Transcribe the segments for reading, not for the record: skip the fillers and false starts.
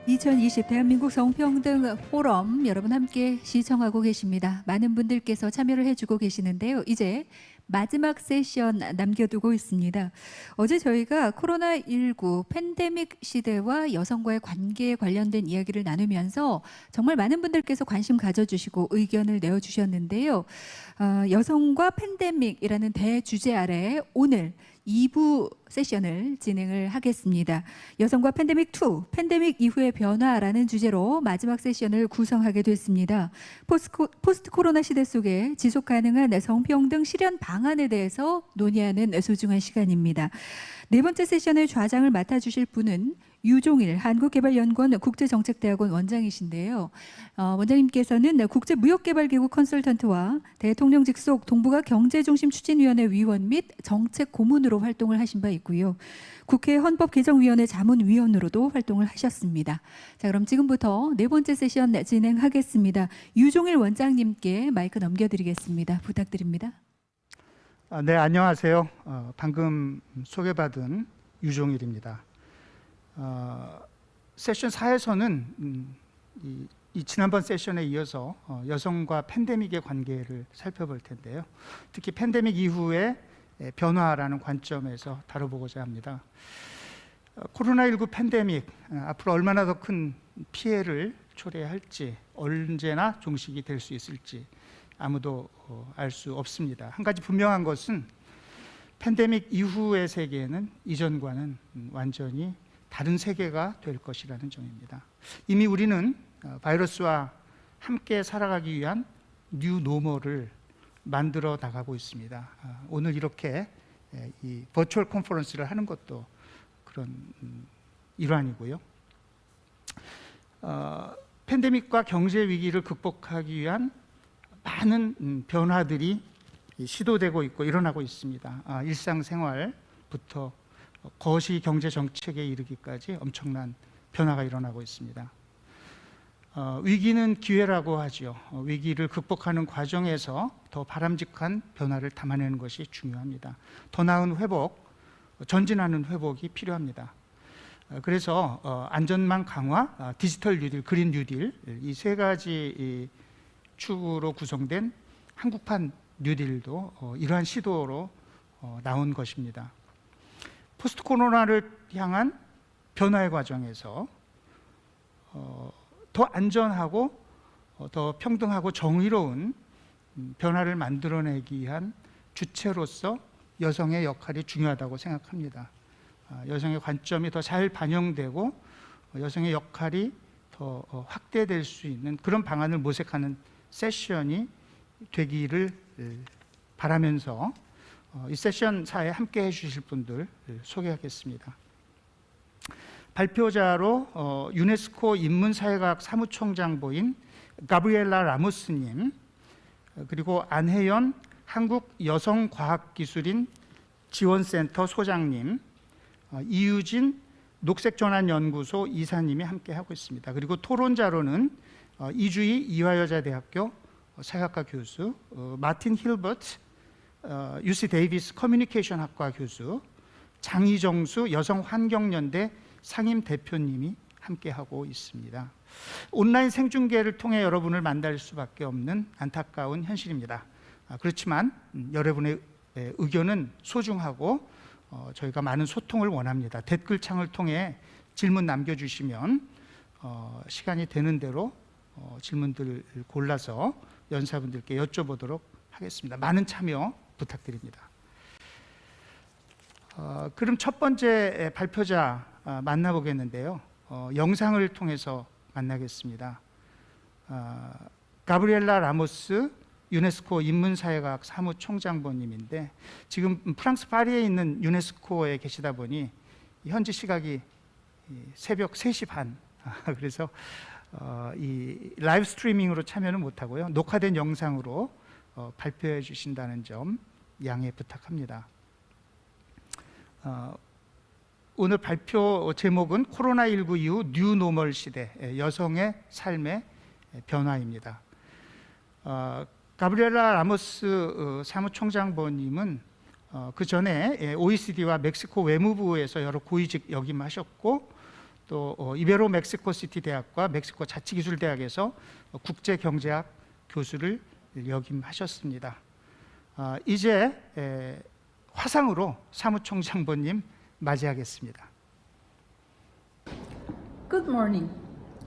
2020 대한민국 성평등 포럼 여러분 함께 시청하고 계십니다. 많은 분들께서 참여를 해주고 계시는데요. 이제 마지막 세션 남겨두고 있습니다. 어제 저희가 코로나19 팬데믹 시대와 여성과의 관계에 관련된 이야기를 나누면서 정말 많은 분들께서 관심 가져주시고 의견을 내어주셨는데요. 여성과 팬데믹이라는 대주제 아래 오늘 2부 세션을 진행을 하겠습니다. 여성과 팬데믹 2, 팬데믹 이후의 변화라는 주제로 마지막 세션을 구성하게 됐습니다. 포스트 코로나 시대 속에 지속 가능한 성평등 실현 방안에 대해서 논의하는 소중한 시간입니다. 네 번째 세션의 좌장을 맡아주실 분은 유종일 한국개발연구원 국제정책대학원 원장이신데요. 원장님께서는 국제무역개발기구 컨설턴트와 대통령 직속 동북아 경제중심추진위원회 위원 및 정책 고문으로 활동을 하신 바 있고요. 국회 헌법개정위원회 자문위원으로도 활동을 하셨습니다. 자, 그럼 지금부터 네 번째 세션 진행하겠습니다. 유종일 원장님께 마이크 넘겨드리겠습니다. 부탁드립니다. 네, 안녕하세요. 방금 소개받은 유종일입니다. 세션 4에서는 이 지난번 세션에 이어서 여성과 팬데믹의 관계를 살펴볼 텐데요. 특히 팬데믹 이후의 변화라는 관점에서 다뤄보고자 합니다. 코로나19 팬데믹, 앞으로 얼마나 더 큰 피해를 초래할지, 언제나 종식이 될 수 있을지 아무도 알 수 없습니다. 한 가지 분명한 것은 팬데믹 이후의 세계는 이전과는 완전히 다른 세계가 될 것이라는 점입니다. 이미 우리는 바이러스와 함께 살아가기 위한 뉴 노멀을 만들어 나가고 있습니다. 오늘 이렇게 이 버추얼 컨퍼런스를 하는 것도 그런 일환이고요. 팬데믹과 경제 위기를 극복하기 위한 많은 변화들이 시도되고 있고 일어나고 있습니다. 일상생활부터 거시 경제 정책에 이르기까지 엄청난 변화가 일어나고 있습니다. 위기는 기회라고 하죠. 위기를 극복하는 과정에서 더 바람직한 변화를 담아내는 것이 중요합니다. 더 나은 회복, 전진하는 회복이 필요합니다. 그래서 안전망 강화, 디지털 뉴딜, 그린 뉴딜 이 세 가지 축으로 구성된 한국판 뉴딜도 이러한 시도로 나온 것입니다. 포스트 코로나를 향한 변화의 과정에서 더 안전하고 더 평등하고 정의로운 변화를 만들어내기 위한 주체로서 여성의 역할이 중요하다고 생각합니다. 여성의 관점이 더 잘 반영되고 여성의 역할이 더 확대될 수 있는 그런 방안을 모색하는 세션이 되기를 바라면서 이 세션 4에 함께 해주실 분들 소개하겠습니다. 발표자로 유네스코 인문사회과학 사무총장보인 가브리엘라 라모스님, 그리고 안혜연 한국여성과학기술인 지원센터 소장님, 이유진 녹색전환연구소 이사님이 함께 하고 있습니다. 그리고 토론자로는 이주희 이화여자대학교 사회학과 교수, 마틴 힐버트 UC 데이비스 커뮤니케이션 학과 교수, 장희정수 여성환경연대 상임 대표님이 함께하고 있습니다. 온라인 생중계를 통해 여러분을 만날 수밖에 없는 안타까운 현실입니다. 그렇지만 여러분의 의견은 소중하고 저희가 많은 소통을 원합니다. 댓글창을 통해 질문 남겨주시면 시간이 되는 대로 질문들을 골라서 연사분들께 여쭤보도록 하겠습니다. 많은 참여 부탁드립니다. 그럼 첫 번째 발표자 만나보겠는데요. 영상을 통해서 만나겠습니다. 가브리엘라 라모스 유네스코 인문사회과학 사무총장보님인데 지금 프랑스 파리에 있는 유네스코에 계시다 보니 현지 시각이 새벽 3시 반 그래서 이 라이브 스트리밍으로 참여는 못하고요. 녹화된 영상으로 발표해 주신다는 점 양해 부탁합니다. 오늘 발표 제목은 코로나19 이후 뉴 노멀 시대 여성의 삶의 변화입니다. 가브리엘라 라모스 사무총장보님은 그 전에 OECD와 멕시코 외무부에서 여러 고위직 역임하셨고 또 이베로 멕시코 시티 대학과 멕시코 자치기술대학에서 국제경제학 교수를 역임하셨습니다. 이제 화상으로 사무총장보님 맞이하겠습니다. Good morning.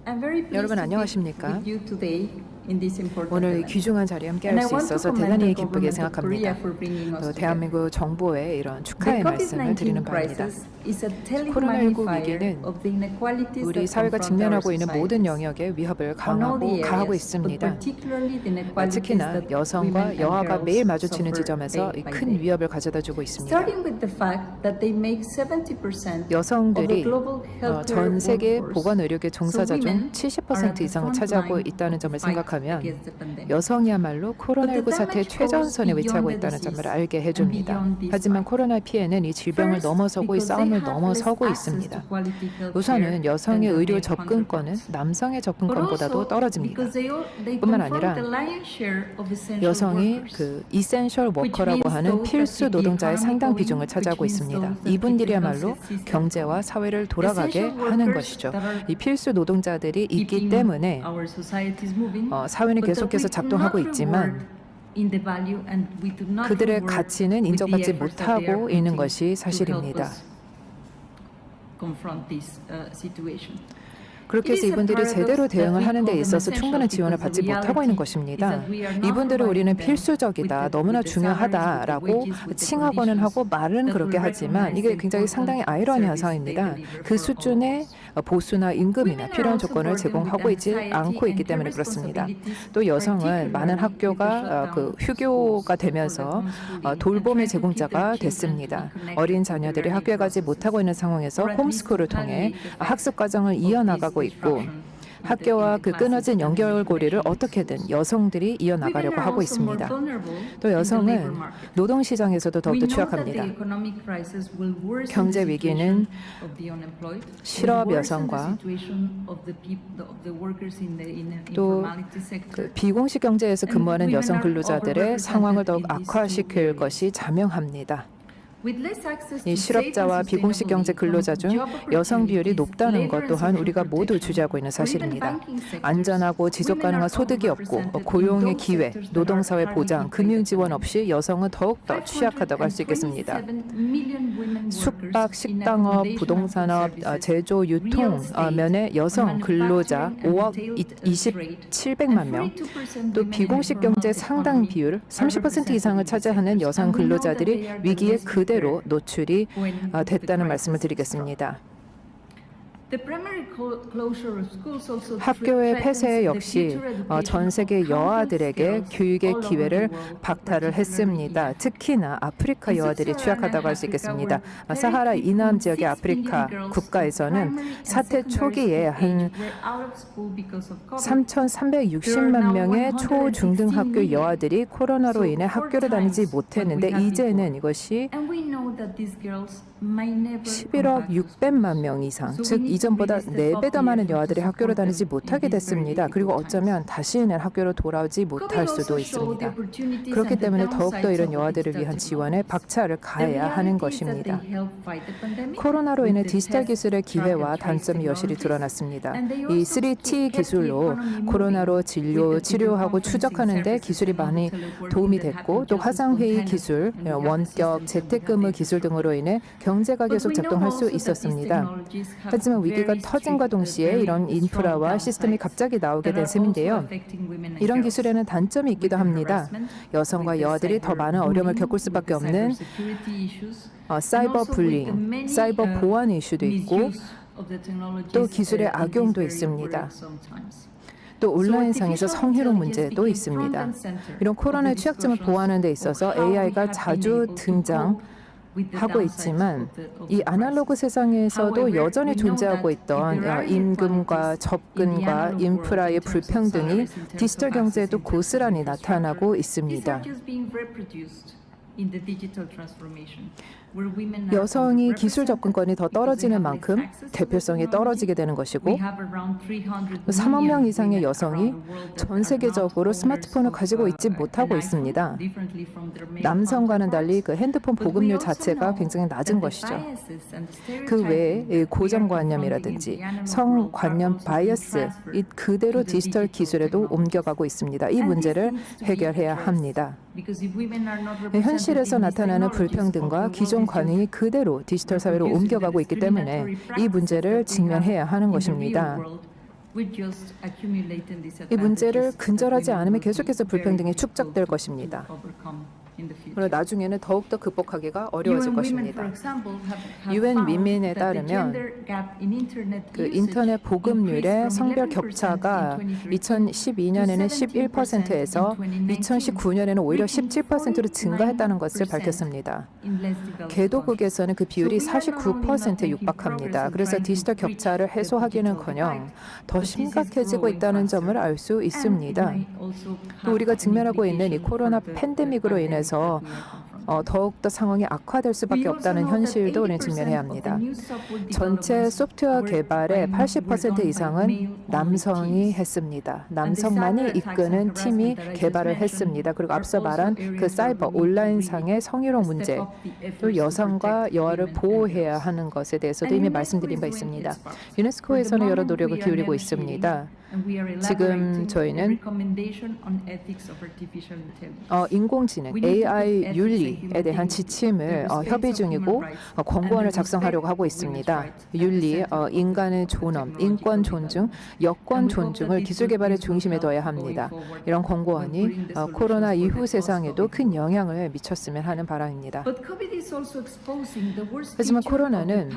I'm very pleased 여러분 to be 안녕하십니까? with you today in this important 오늘 이 event. 귀중한 자리에 함께할 And I 수 want to 있어서 commend 대단히 the 기쁘게 government of Korea 생각합니다. for bringing us 또 together. 대한민국 정부의 이런 축하의 The 말씀을 드리는 COVID-19 바입니다. crisis is a telling 코로나19 magnifier 위기는 of the inequalities 우리 that 사회가 confront 직면하고 our 있는 societies. 모든 영역에 위협을 On all the 가하고 areas, but 있습니다. particularly the inequalities 특히나 that women 여성과 and 여아가 girls 매일 마주치는 suffer 지점에서 day by 큰 day. 위협을 가져다주고 있습니다. Starting with the fact that they make 70% of the 여성들이 global healthcare 전 세계 workforce. 보건의료계 종사자 So 중 women are at 70% the 이상을 front 차지하고 line 있다는 of the 점을 fight 생각하면 against the pandemic. 여성이야말로 코로나19 사태의 최전선에 위치하고 있다는 점을 알게 해줍니다. 하지만 코로나 피해는 이 질병을 넘어서고 이 싸움을 넘어서고 있습니다. 우선은 여성의 의료 접근권은 남성의 접근권보다도 떨어집니다. 뿐만 아니라 여성이 그 이센셜 워커라고 하는 필수 노동자의 상당 비중을 차지하고 있습니다. 이분들이야말로 경제와 사회를 돌아가게 하는 것이죠. 이 필수 노동자들이 있기 때문에 사회는 계속해서 작동하고 있지만 그들의 가치는 인정받지 못하고 있는 것이 사실입니다. 그렇게 해서 이분들이 제대로 대응을 하는 데 있어서 충분한 지원을 받지 못하고 있는 것입니다. 이분들을 우리는 필수적이다, 너무나 중요하다라고 칭하고는 하고 말은 그렇게 하지만 이게 굉장히 상당히 아이러니한 상황입니다. 그 수준의 보수나 임금이나 필요한 조건을 제공하고 있지 않고 있기 때문에 그렇습니다. 또 여성은 많은 학교가 휴교가 되면서 돌봄의 제공자가 됐습니다. 어린 자녀들이 학교에 가지 못하고 있는 상황에서 홈스쿨을 통해 학습 과정을 이어나가고 있고 학교와 그 끊어진 연결고리를 어떻게든 여성들이 이어나가려고 하고 있습니다. 또 여성은 노동시장에서도 더욱더 취약합니다. 경제 위기는 실업 여성과 또 그 비공식 경제에서 근무하는 여성 근로자들의 상황을 더욱 악화시킬 것이 자명합니다. 이 실업자와 비공식 경제 근로자 중 여성 비율이 높다는 것 또한 우리가 모두 주지하고 있는 사실입니다. 안전하고 지속 가능한 소득이 없고 고용의 기회, 노동사회 보장, 금융 지원 없이 여성은 더욱더 취약하다고 할 수 있겠습니다. 숙박, 식당업, 부동산업, 제조, 유통 면의 여성 근로자 5억 2,700만 명, 또 비공식 경제 상당 비율 30% 이상을 차지하는 여성 근로자들이 위기에 그대로 노출이 됐다는 말씀을 드리겠습니다. 학교의 폐쇄 역시 전 세계 여아들에게 교육의 기회를 박탈을 했습니다. 특히나 아프리카 여아들이 취약하다고 할 수 있겠습니다. 사하라 이남 지역의 아프리카 국가에서는 사태 초기에 한 3,360만 명의 초, 중등 학교 여아들이 코로나로 인해 학교를 다니지 못했는데 이제는 이것이 11억 600만 명 이상, 즉 이전보다 4배 더 많은 여아들이 학교를 다니지 못하게 됐습니다. 그리고 어쩌면 다시는 학교로 돌아오지 못할 수도 있습니다. 그렇기 때문에 더욱더 이런 여아들을 위한 지원에 박차를 가해야 하는 것입니다. 코로나로 인해 디지털 기술의 기회와 단점이 여실히 드러났습니다. 이 3T 기술로 코로나로 진료, 치료하고 추적하는 데 기술이 많이 도움이 됐고 또 화상회의 기술, 원격, 재택근무 기술 등으로 인해 경제가 계속 작동할 수 있었습니다. 하지만 위기가 터진과 동시에 이런 인프라와 시스템이 갑자기 나오게 된 셈인데요. 이런 기술에는 단점이 있기도 합니다. 여성과 여아들이 더 많은 어려움을 겪을 수밖에 없는 사이버 불링, 사이버 보안 이슈도 있고 또 기술의 악용도 있습니다. 또 온라인상에서 성희롱 문제도 있습니다. 이런 코로나의 취약점을 보호하는 데 있어서 AI가 자주 등장하고 있지만 이 아날로그 세상에서도 여전히 존재하고 있던 임금과 접근과 인프라의 불평등이 디지털 경제에도 고스란히 나타나고 있습니다. 여성이 기술 접근권이 더 떨어지는 만큼 대표성이 떨어지게 되는 것이고 3억 명 이상의 여성이 전 세계적으로 스마트폰을 가지고 있지 못하고 있습니다. 남성과는 달리 그 핸드폰 보급률 자체가 굉장히 낮은 것이죠. 그 외에 고정관념이라든지 성관념 바이어스 이 그대로 디지털 기술에도 옮겨가고 있습니다. 이 문제를 해결해야 합니다. 현실에서 나타나는 불평등과 기존 관행이 그대로 디지털 사회로 옮겨가고 있기 때문에 이 문제를 직면해야 하는 것입니다. 이 문제를 근절하지 않으면 계속해서 불평등이 축적될 것입니다. 그리고 나중에는 더욱더 극복하기가 어려워질 것입니다. UN 위민에 따르면 그 인터넷 보급률의 성별 격차가 2012년에는 11%에서 2019년에는 오히려 17%로 증가했다는 것을 밝혔습니다. 개도국에서는 그 비율이 49%에 육박합니다. 그래서 디지털 격차를 해소하기는커녕 더 심각해지고 있다는 점을 알 수 있습니다. 또 우리가 직면하고 있는 이 코로나 팬데믹으로 인해서 더욱더 상황이 악화될 수밖에 없다는 현실도 우리는 직면해야 합니다. 전체 소프트웨어 개발의 80% 이상은 남성이 했습니다. 남성만이 이끄는 팀이 개발을 했습니다. 그리고 앞서 말한 그 사이버 온라인상의 성희롱 문제, 또 여성과 여아를 보호해야 하는 것에 대해서도 이미 말씀드린 바 있습니다. 유네스코에서는 여러 노력을 기울이고 있습니다. 지금 저희는 인공지능 AI 윤리에 대한 지침을 협의 중이고 권고안을 작성하려고 하고 있습니다. 윤리, 인간의 존엄, 인권 존중, 여권 존중을 기술 개발의 중심에 둬야 합니다. 이런 권고안이 코로나 이후 세상에도 큰 영향을 미쳤으면 하는 바람입니다. 하지만 코로나는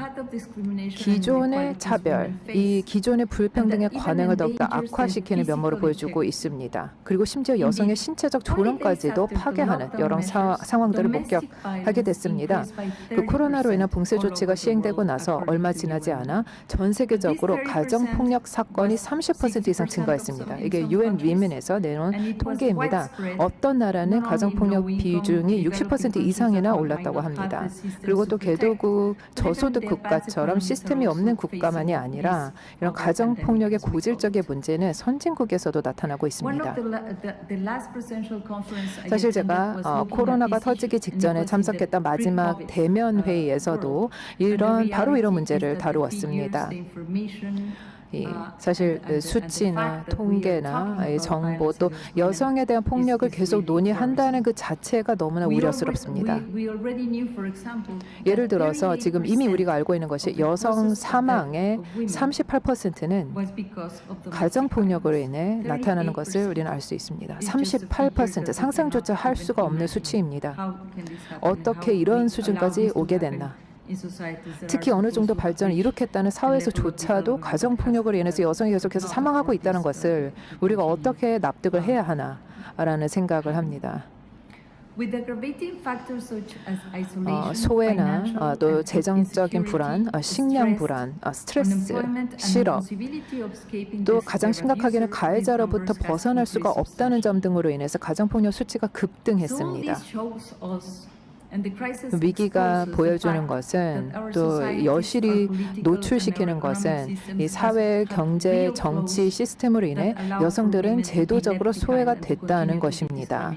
기존의 차별, 이 기존의 불평등의 관행을 더욱더 악화시키는 면모를 보여주고 있습니다. 그리고 심지어 여성의 신체적 존엄까지도 파괴하는 여러 상황들을 목격하게 됐습니다. 그 코로나로 인한 봉쇄 조치가 시행되고 나서 얼마 지나지 않아 전 세계적으로 가정폭력 사건이 30% 이상 증가했습니다. 이게 UN 위민에서 내놓은 통계입니다. 어떤 나라는 가정폭력 비중이 60% 이상이나 올랐다고 합니다. 그리고 또 개도국, 저소득 국가처럼 시스템이 없는 국가만이 아니라 이런 가정폭력의 고질적인 문제는 선진국에서도 나타나고 있습니다. 사실 제가 코로나가 터지기 직전에 참석했던 마지막 대면 회의에서도 바로 이런 문제를 다루었습니다. 사실 수치나 통계나 정보 또 여성에 대한 폭력을 계속 논의한다는 그 자체가 너무나 우려스럽습니다. 예를 들어서 지금 이미 우리가 알고 있는 것이 여성 사망의 38%는 가정폭력으로 인해 나타나는 것을 우리는 알 수 있습니다. 38% 상상조차 할 수가 없는 수치입니다. 어떻게 이런 수준까지 오게 됐나? 특히 어느 정도 발전을 이룩했다는 사회에서조차도 가정폭력으로 인해서 여성이 계속해서 사망하고 있다는 것을 우리가 어떻게 납득을 해야 하나라는 생각을 합니다. 소외나 또 재정적인 불안, 식량 불안, 스트레스, 실업, 또 가장 심각하게는 가해자로부터 벗어날 수가 없다는 점 등으로 인해서 가정폭력 수치가 급등했습니다. 위기가 보여주는 것은 또 여실히 노출시키는 것은 이 사회, 경제, 정치 시스템으로 인해 여성들은 제도적으로 소외가 됐다는 것입니다.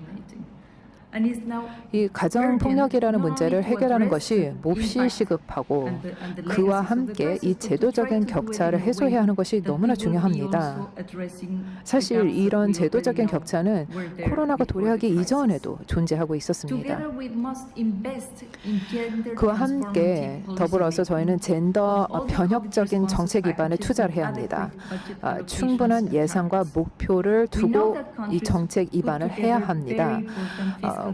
이 가정폭력이라는 문제를 해결하는 것이 몹시 시급하고 그와 함께 이 제도적인 격차를 해소해야 하는 것이 너무나 중요합니다. 사실 이런 제도적인 격차는 코로나가 도래하기 이전에도 존재하고 있었습니다. 그와 함께 더불어서 저희는 젠더 변혁적인 정책 기반에 투자를 해야 합니다. 충분한 예산과 목표를 두고 이 정책 기반을 해야 합니다.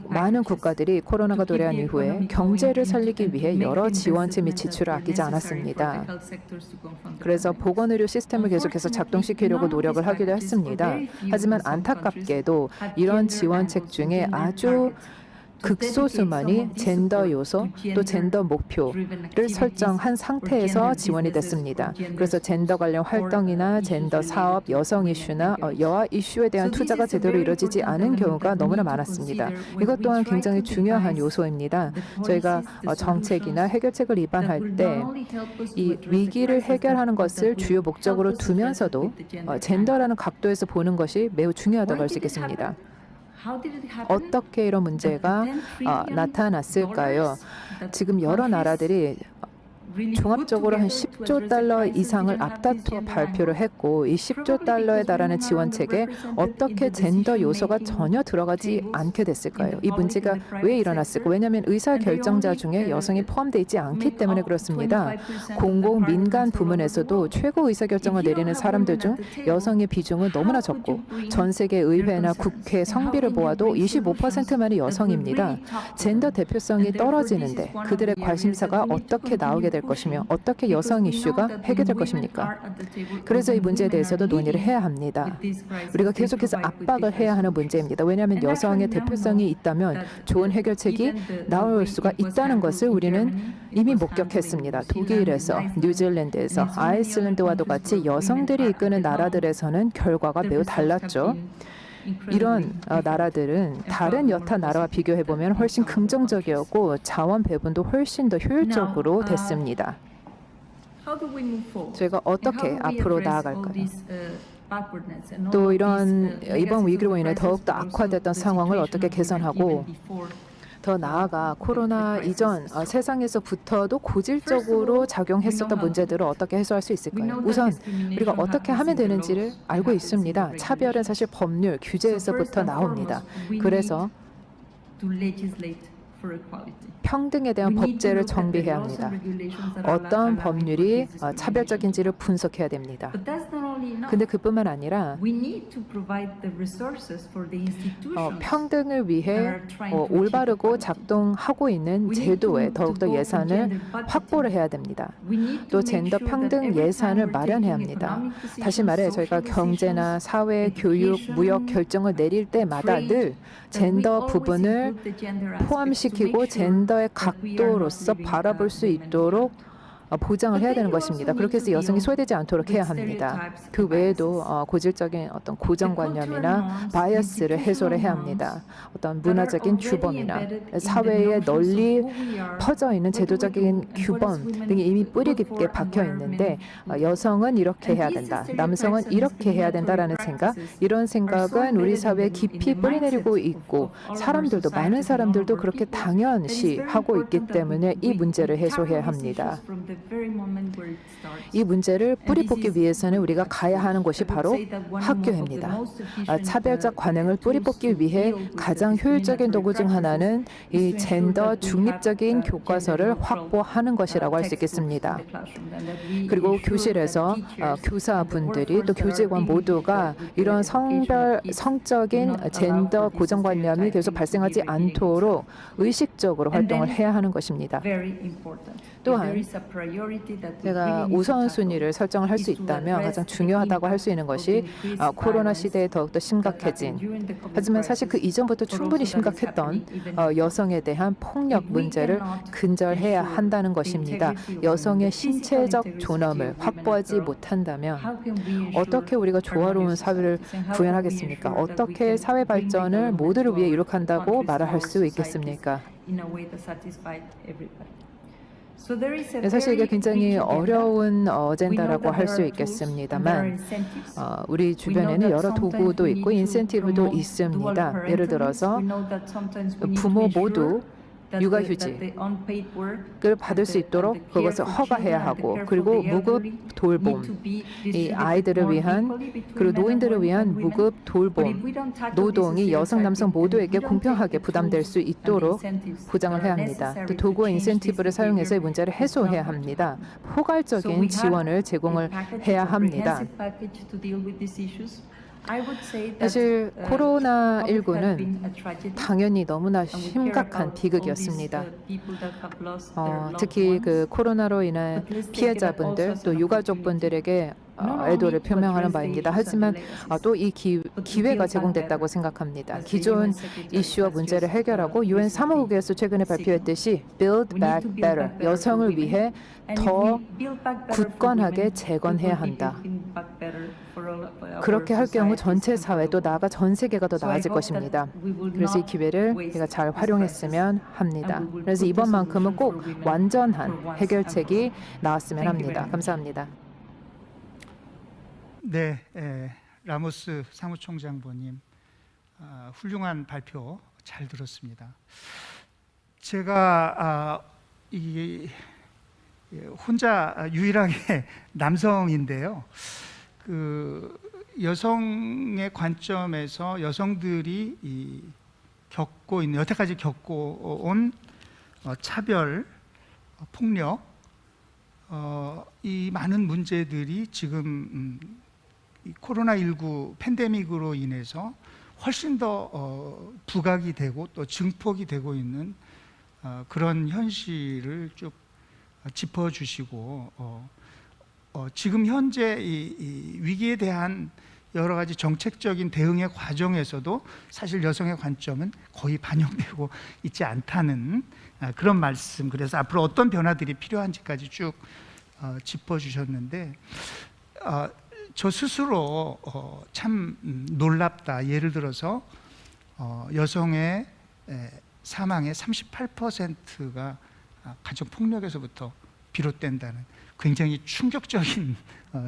많은 국가들이 코로나가 도래한 이후에 경제를 살리기 위해 여러 지원체 및 지출을 아끼지 않았습니다. 그래서 보건의료 시스템을 계속해서 작동시키려고 노력을 하기도 했습니다. 하지만 안타깝게도 이런 지원책 중에 아주 극소수만이 젠더 요소 또 젠더 목표를 설정한 상태에서 지원이 됐습니다. 그래서 젠더 관련 활동이나 젠더 사업, 여성 이슈나 여아 이슈에 대한 투자가 제대로 이루어지지 않은 경우가 너무나 많았습니다. 이것 또한 굉장히 중요한 요소입니다. 저희가 정책이나 해결책을 입안할 때 이 위기를 해결하는 것을 주요 목적으로 두면서도 젠더라는 각도에서 보는 것이 매우 중요하다고 할 수 있겠습니다. 어떻게 이런 문제가 나타났을까요? 지금 여러 나라들이 종합적으로 한 10조 달러 이상을 앞다투어 발표를 했고 이 10조 달러에 달하는 지원책에 어떻게 젠더 요소가 전혀 들어가지 않게 됐을까요? 이 문제가 왜 일어났을까? 왜냐하면 의사결정자 중에 여성이 포함되어 있지 않기 때문에 그렇습니다. 공공 민간 부문에서도 최고 의사결정을 내리는 사람들 중 여성의 비중은 너무나 적고 전 세계 의회나 국회 성비를 보아도 25%만이 여성입니다. 젠더 대표성이 떨어지는데 그들의 관심사가 어떻게 나오게 될 것이며 어떻게 여성 이슈가 해결될 것입니까? 그래서 이 문제에 대해서도 논의를 해야 합니다. 우리가 계속해서 압박을 해야 하는 문제입니다. 왜냐하면 여성의 대표성이 있다면 좋은 해결책이 나올 수가 있다는 것을 우리는 이미 목격했습니다. 독일에서, 뉴질랜드에서, 아이슬란드와도 같이 여성들이 이끄는 나라들에서는 결과가 매우 달랐죠. 이런 나라들은 다른 여타 나라와 비교해 보면 훨씬 긍정적이었고 자원 배분도 훨씬 더 효율적으로 됐습니다. 저희가 어떻게 앞으로 나아갈까요? 또 이런 이번 위기로 인해 더욱더 악화됐던 상황을 어떻게 개선하고 더 나아가 코로나 이전 세상에서부터도 고질적으로 작용했었던 문제들을 어떻게 해소할 수 있을까요? 우선 우리가 어떻게 하면 되는지를 알고 있습니다. 차별은 사실 법률, 규제에서부터 나옵니다. 그래서 평등에 대한 법제를 정비해야 합니다. 어떤 법률이 차별적인지를 분석해야 됩니다. 근데 그뿐만 아니라 평등을 위해 올바르고 작동하고 있는 제도에 더욱더 예산을 확보를 해야 됩니다. 또 젠더 평등 예산을 마련해야 합니다. 다시 말해 저희가 경제나 사회, 교육, 무역 결정을 내릴 때마다 늘 젠더 부분을 포함시키고 젠더의 각도로서 바라볼 수 있도록 보장을 해야 되는 것입니다. 그렇게 해서 여성이 소외되지 않도록 해야 합니다. 그 외에도 고질적인 어떤 고정관념이나 바이어스를 해소를 해야 합니다. 어떤 문화적인 규범이나 사회에 널리 퍼져 있는 제도적인 규범 등이 이미 뿌리 깊게 박혀 있는데 여성은 이렇게 해야 된다, 남성은 이렇게 해야 된다라는 생각, 이런 생각은 우리 사회에 깊이 뿌리내리고 있고 사람들도 많은 사람들도 그렇게 당연시 하고 있기 때문에 이 문제를 해소해야 합니다. 이 문제를 뿌리 뽑기 위해서는 우리가 가야 하는 곳이 바로 학교입니다. 차별적 관행을 뿌리 뽑기 위해 가장 효율적인 도구 중 하나는 이 젠더 중립적인 교과서를 확보하는 것이라고 할 수 있겠습니다. 그리고 교실에서 교사분들이 또 교직원 모두가 이런 성적인 젠더 고정관념이 계속 발생하지 않도록 의식적으로 활동을 해야 하는 것입니다. 또한 제가 우선순위를 설정을 할 수 있다면 가장 중요하다고 할 수 있는 것이 코로나 시대에 더욱더 심각해진, 하지만 사실 그 이전부터 충분히 심각했던 여성에 대한 폭력 문제를 근절해야 한다는 것입니다. 여성의 신체적 존엄을 확보하지 못한다면 어떻게 우리가 조화로운 사회를 구현하겠습니까? 어떻게 사회 발전을 모두를 위해 이룩한다고 말을 할 수 있겠습니까? 사실 이게 굉장히 어려운 어젠다라고 할 수 있겠습니다만 우리 주변에는 여러 도구도 있고 인센티브도 있습니다. 예를 들어서 부모 모두 육아휴직을 받을 수 있도록 그것을 허가해야 하고, 그리고 무급 돌봄, 이 아이들을 위한 그리고 노인들을 위한 무급 돌봄 노동이 여성 남성 모두에게 공평하게 부담될 수 있도록 보장을 해야 합니다. 또 도구와 인센티브를 사용해서 이 문제를 해소해야 합니다. 포괄적인 지원을 제공을 해야 합니다. 사실 코로나19는 당연히 너무나 심각한 비극이었습니다. 특히 그 코로나로 인한 피해자분들 또 유가족분들에게 애도를 표명하는 바입니다. 하지만 또 이 기회가 제공됐다고 생각합니다. 기존 이슈와 문제를 해결하고 유엔 사무국에서 최근에 발표했듯이 Build Back Better, 여성을 위해 더 굳건하게 재건해야 한다. 그렇게 할 경우 전체 사회 또 나아가 전 세계가 더 나아질 것입니다. 그래서 이 기회를 우리가 잘 활용했으면 합니다. 그래서 이번만큼은 꼭 완전한 해결책이 나왔으면 합니다. 감사합니다. 네, 라모스 사무총장보님 훌륭한 발표 잘 들었습니다. 제가 혼자 유일하게 남성인데요. 그 여성의 관점에서 여성들이 겪고 있는 여태까지 겪어온 차별, 폭력, 이 많은 문제들이 지금 이 코로나19 팬데믹으로 인해서 훨씬 더 부각이 되고 또 증폭이 되고 있는 그런 현실을 쭉 짚어주시고 지금 현재 이 위기에 대한 여러 가지 정책적인 대응의 과정에서도 사실 여성의 관점은 거의 반영되고 있지 않다는 그런 말씀, 그래서 앞으로 어떤 변화들이 필요한지까지 쭉 짚어주셨는데 저 스스로 참 놀랍다. 예를 들어서 여성의 사망의 38%가 가정폭력에서부터 비롯된다는 굉장히 충격적인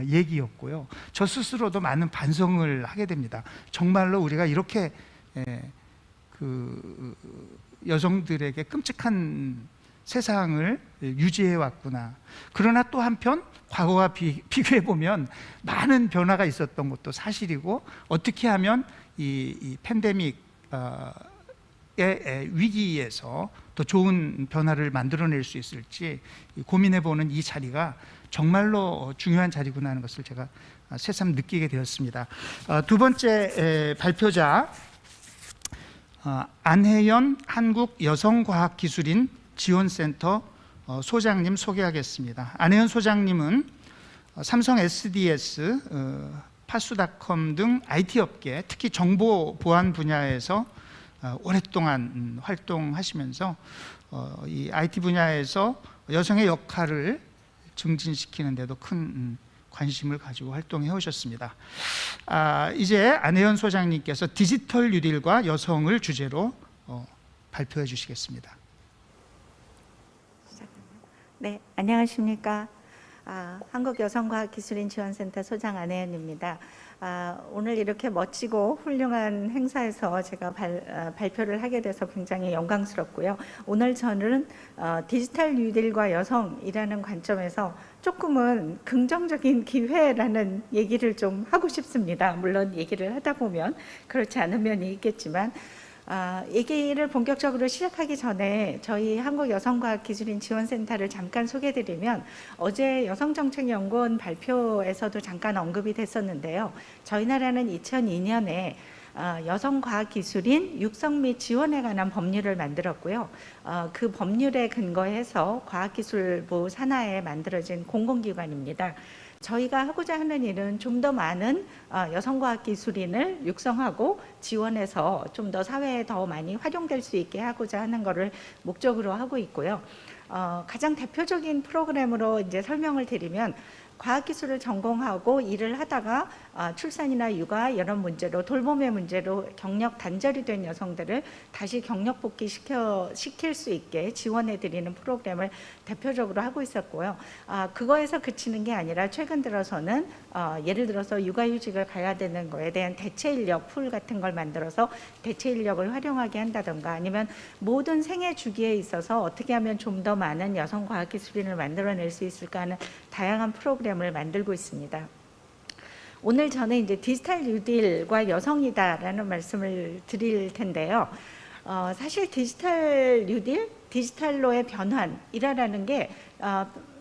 얘기였고요. 저 스스로도 많은 반성을 하게 됩니다. 정말로 우리가 이렇게 그 여성들에게 끔찍한 세상을 유지해 왔구나. 그러나 또 한편 과거와 비교해 보면 많은 변화가 있었던 것도 사실이고, 어떻게 하면 이 팬데믹의 위기에서 더 좋은 변화를 만들어낼 수 있을지 고민해 보는 이 자리가 정말로 중요한 자리구나 하는 것을 제가 새삼 느끼게 되었습니다. 두 번째 발표자 안혜연 한국여성과학기술인 지원센터 소장님 소개하겠습니다. 안혜연 소장님은 삼성 SDS, 파수닷컴 등 IT 업계, 특히 정보 보안 분야에서 오랫동안 활동하시면서 이 IT 분야에서 여성의 역할을 증진시키는 데도 큰 관심을 가지고 활동해 오셨습니다. 이제 안혜연 소장님께서 디지털 뉴딜과 여성을 주제로 발표해 주시겠습니다. 네, 안녕하십니까. 한국여성과학기술인 지원센터 소장 안혜연입니다. 오늘 이렇게 멋지고 훌륭한 행사에서 제가 발표를 하게 돼서 굉장히 영광스럽고요. 오늘 저는 디지털 뉴딜과 여성이라는 관점에서 조금은 긍정적인 기회라는 얘기를 좀 하고 싶습니다. 물론 얘기를 하다 보면 그렇지 않은 면이 있겠지만, 얘기를 본격적으로 시작하기 전에 저희 한국여성과학기술인 지원센터를 잠깐 소개해드리면, 어제 여성정책연구원 발표에서도 잠깐 언급이 됐었는데요. 저희 나라는 2002년에 여성과학기술인 육성 및 지원에 관한 법률을 만들었고요. 그 법률에 근거해서 과학기술부 산하에 만들어진 공공기관입니다. 저희가 하고자 하는 일은 좀 더 많은 여성과학기술인을 육성하고 지원해서 좀 더 사회에 더 많이 활용될 수 있게 하고자 하는 것을 목적으로 하고 있고요. 가장 대표적인 프로그램으로 이제 설명을 드리면, 과학기술을 전공하고 일을 하다가 출산이나 육아 이런 문제로, 돌봄의 문제로 경력 단절이 된 여성들을 다시 경력 복귀 시킬 수 있게 지원해 드리는 프로그램을 대표적으로 하고 있었고요. 그거에서 그치는 게 아니라 최근 들어서는 예를 들어서 육아휴직을 가야 되는 거에 대한 대체 인력 풀 같은 걸 만들어서 대체 인력을 활용하게 한다던가, 아니면 모든 생애 주기에 있어서 어떻게 하면 좀 더 많은 여성 과학기술인을 만들어낼 수 있을까 하는 다양한 프로그램을 만들고 있습니다. 오늘 저는 이제 디지털 뉴딜과 여성이다라는 말씀을 드릴 텐데요. 사실 디지털 뉴딜, 디지털로의 변환이라는 게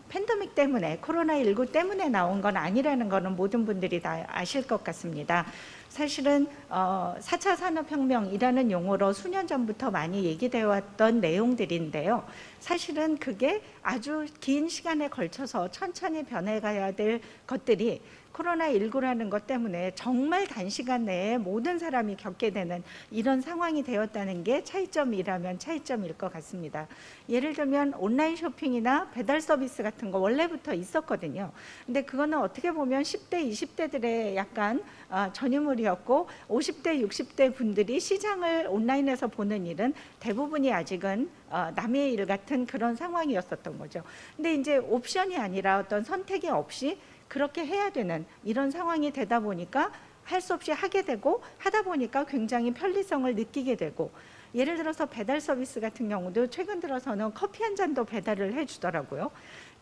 팬데믹 때문에 코로나19 때문에 나온 건 아니라는 거는 모든 분들이 다 아실 것 같습니다. 사실은 4차 산업혁명이라는 용어로 수년 전부터 많이 얘기되어 왔던 내용들인데요. 사실은 그게 아주 긴 시간에 걸쳐서 천천히 변해가야 될 것들이 코로나19라는 것 때문에 정말 단시간 내에 모든 사람이 겪게 되는 이런 상황이 되었다는 게 차이점이라면 차이점일 것 같습니다. 예를 들면 온라인 쇼핑이나 배달 서비스 같은 거 원래부터 있었거든요. 근데 그거는 어떻게 보면 10대, 20대들의 약간 전유물이었고 50대, 60대 분들이 시장을 온라인에서 보는 일은 대부분이 아직은 남의 일 같은 그런 상황이었었던 거죠. 근데 이제 옵션이 아니라 어떤 선택이 없이 그렇게 해야 되는 이런 상황이 되다 보니까 할 수 없이 하게 되고 하다 보니까 굉장히 편리성을 느끼게 되고 예를 들어서 배달 서비스 같은 경우도 최근 들어서는 커피 한 잔도 배달을 해주더라고요.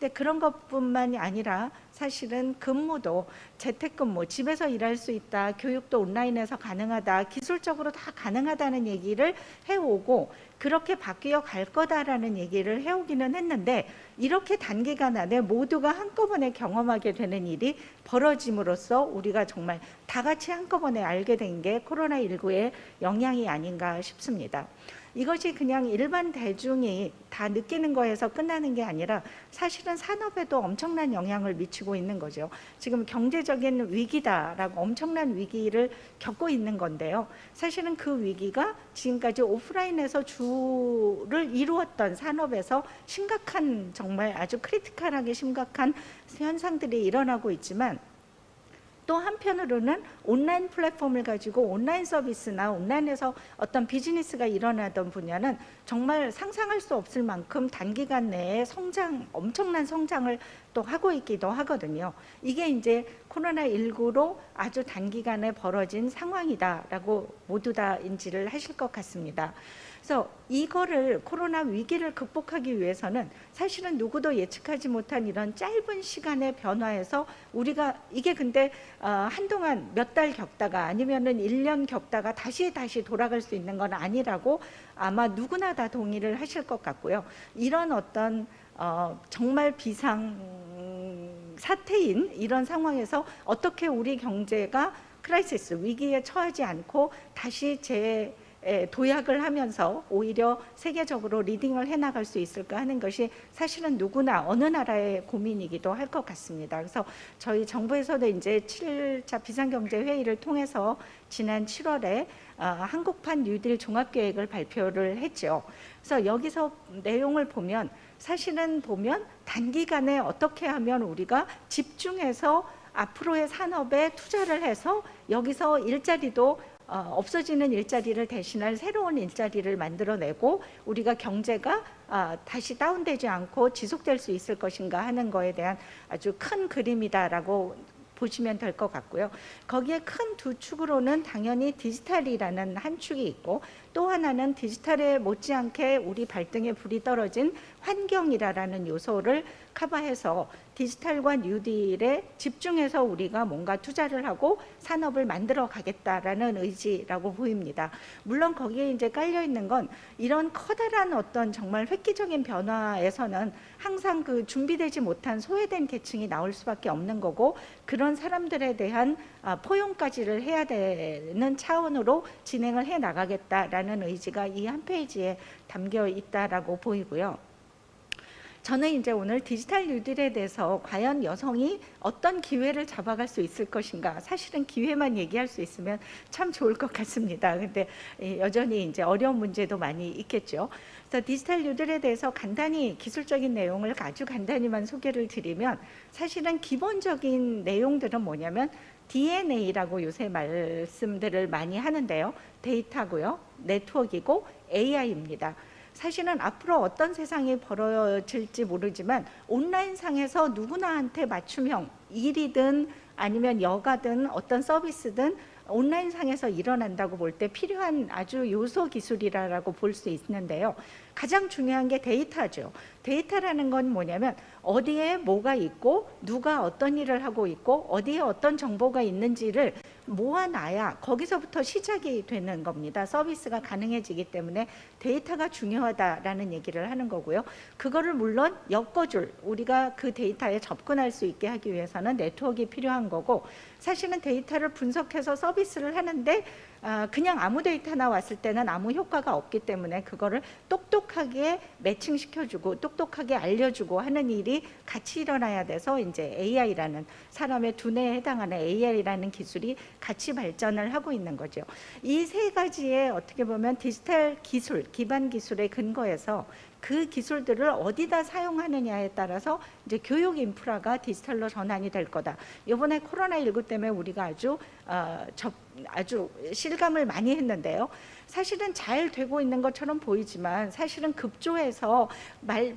근데 그런 것뿐만이 아니라 사실은 근무도 재택근무, 집에서 일할 수 있다, 교육도 온라인에서 가능하다, 기술적으로 다 가능하다는 얘기를 해오고 그렇게 바뀌어 갈 거다라는 얘기를 해오기는 했는데 이렇게 단기간 안에 모두가 한꺼번에 경험하게 되는 일이 벌어짐으로써 우리가 정말 다 같이 한꺼번에 알게 된 게 코로나19의 영향이 아닌가 싶습니다. 이것이 그냥 일반 대중이 다 느끼는 거에서 끝나는 게 아니라 사실은 산업에도 엄청난 영향을 미치고 있는 거죠. 지금 경제적인 위기다라고 엄청난 위기를 겪고 있는 건데요. 사실은 그 위기가 지금까지 오프라인에서 주를 이루었던 산업에서 심각한 정말 아주 크리티컬하게 심각한 현상들이 일어나고 있지만 또 한편으로는 온라인 플랫폼을 가지고 온라인 서비스나 온라인에서 어떤 비즈니스가 일어나던 분야는 정말 상상할 수 없을 만큼 단기간 내에 엄청난 성장을 또 하고 있기도 하거든요. 이게 이제 코로나19로 아주 단기간에 벌어진 상황이다라고 모두 다 인지를 하실 것 같습니다. 그래서 이거를 코로나 위기를 극복하기 위해서는 사실은 누구도 예측하지 못한 이런 짧은 시간의 변화에서 우리가 이게 근데 한동안 몇 달 겪다가 아니면은 1년 겪다가 다시 돌아갈 수 있는 건 아니라고 아마 누구나 다 동의를 하실 것 같고요. 이런 어떤 정말 비상 사태인 이런 상황에서 어떻게 우리 경제가 크라이시스 위기에 처하지 않고 다시 도약을 하면서 오히려 세계적으로 리딩을 해나갈 수 있을까 하는 것이 사실은 누구나 어느 나라의 고민이기도 할 것 같습니다. 그래서 저희 정부에서도 이제 7차 비상경제회의를 통해서 지난 7월에 한국판 뉴딜 종합계획을 발표를 했죠. 그래서 여기서 내용을 보면 사실은 단기간에 어떻게 하면 우리가 집중해서 앞으로의 산업에 투자를 해서 여기서 일자리도 없어지는 일자리를 대신할 새로운 일자리를 만들어내고 우리가 경제가 다시 다운되지 않고 지속될 수 있을 것인가 하는 거에 대한 아주 큰 그림이다라고 보시면 될 것 같고요. 거기에 큰 두 축으로는 당연히 디지털이라는 한 축이 있고 또 하나는 디지털에 못지않게 우리 발등에 불이 떨어진 환경이라는 요소를 커버해서 디지털과 뉴딜에 집중해서 우리가 뭔가 투자를 하고 산업을 만들어 가겠다라는 의지라고 보입니다. 물론 거기에 이제 깔려 있는 건 이런 커다란 어떤 정말 획기적인 변화에서는 항상 그 준비되지 못한 소외된 계층이 나올 수밖에 없는 거고 그런 사람들에 대한 포용까지를 해야 되는 차원으로 진행을 해 나가겠다라는 의지가 이 한 페이지에 담겨 있다라고 보이고요. 저는 이제 오늘 디지털 뉴딜에 대해서 과연 여성이 어떤 기회를 잡아갈 수 있을 것인가, 사실은 기회만 얘기할 수 있으면 참 좋을 것 같습니다. 근데 여전히 이제 어려운 문제도 많이 있겠죠. 그래서 디지털 뉴딜에 대해서 간단히 기술적인 내용을 아주 간단히만 소개를 드리면 사실은 기본적인 내용들은 뭐냐면 DNA라고 요새 말씀들을 많이 하는데요. 데이터고요, 네트워크이고 AI입니다. 사실은 앞으로 어떤 세상이 벌어질지 모르지만 온라인상에서 누구나한테 맞춤형 일이든 아니면 여가든 어떤 서비스든 온라인상에서 일어난다고 볼 때 필요한 아주 요소 기술이라고 볼 수 있는데요. 가장 중요한 게 데이터죠. 데이터라는 건 뭐냐면 어디에 뭐가 있고 누가 어떤 일을 하고 있고 어디에 어떤 정보가 있는지를 모아놔야 거기서부터 시작이 되는 겁니다. 서비스가 가능해지기 때문에 데이터가 중요하다라는 얘기를 하는 거고요. 그거를 물론 엮어줄, 우리가 그 데이터에 접근할 수 있게 하기 위해서는 네트워크가 필요한 거고, 사실은 데이터를 분석해서 서비스를 하는데 그냥 아무 데이터나 왔을 때는 아무 효과가 없기 때문에 그거를 똑똑하게 매칭시켜주고 똑똑하게 알려주고 하는 일이 같이 일어나야 돼서 이제 AI라는, 사람의 두뇌에 해당하는 AI라는 기술이 같이 발전을 하고 있는 거죠. 이 세 가지의 어떻게 보면 디지털 기술, 기반 기술의 근거에서 그 기술들을 어디다 사용하느냐에 따라서 이제 교육 인프라가 디지털로 전환이 될 거다. 이번에 코로나19 때문에 우리가 아주 실감을 많이 했는데요. 사실은 잘 되고 있는 것처럼 보이지만 사실은 급조해서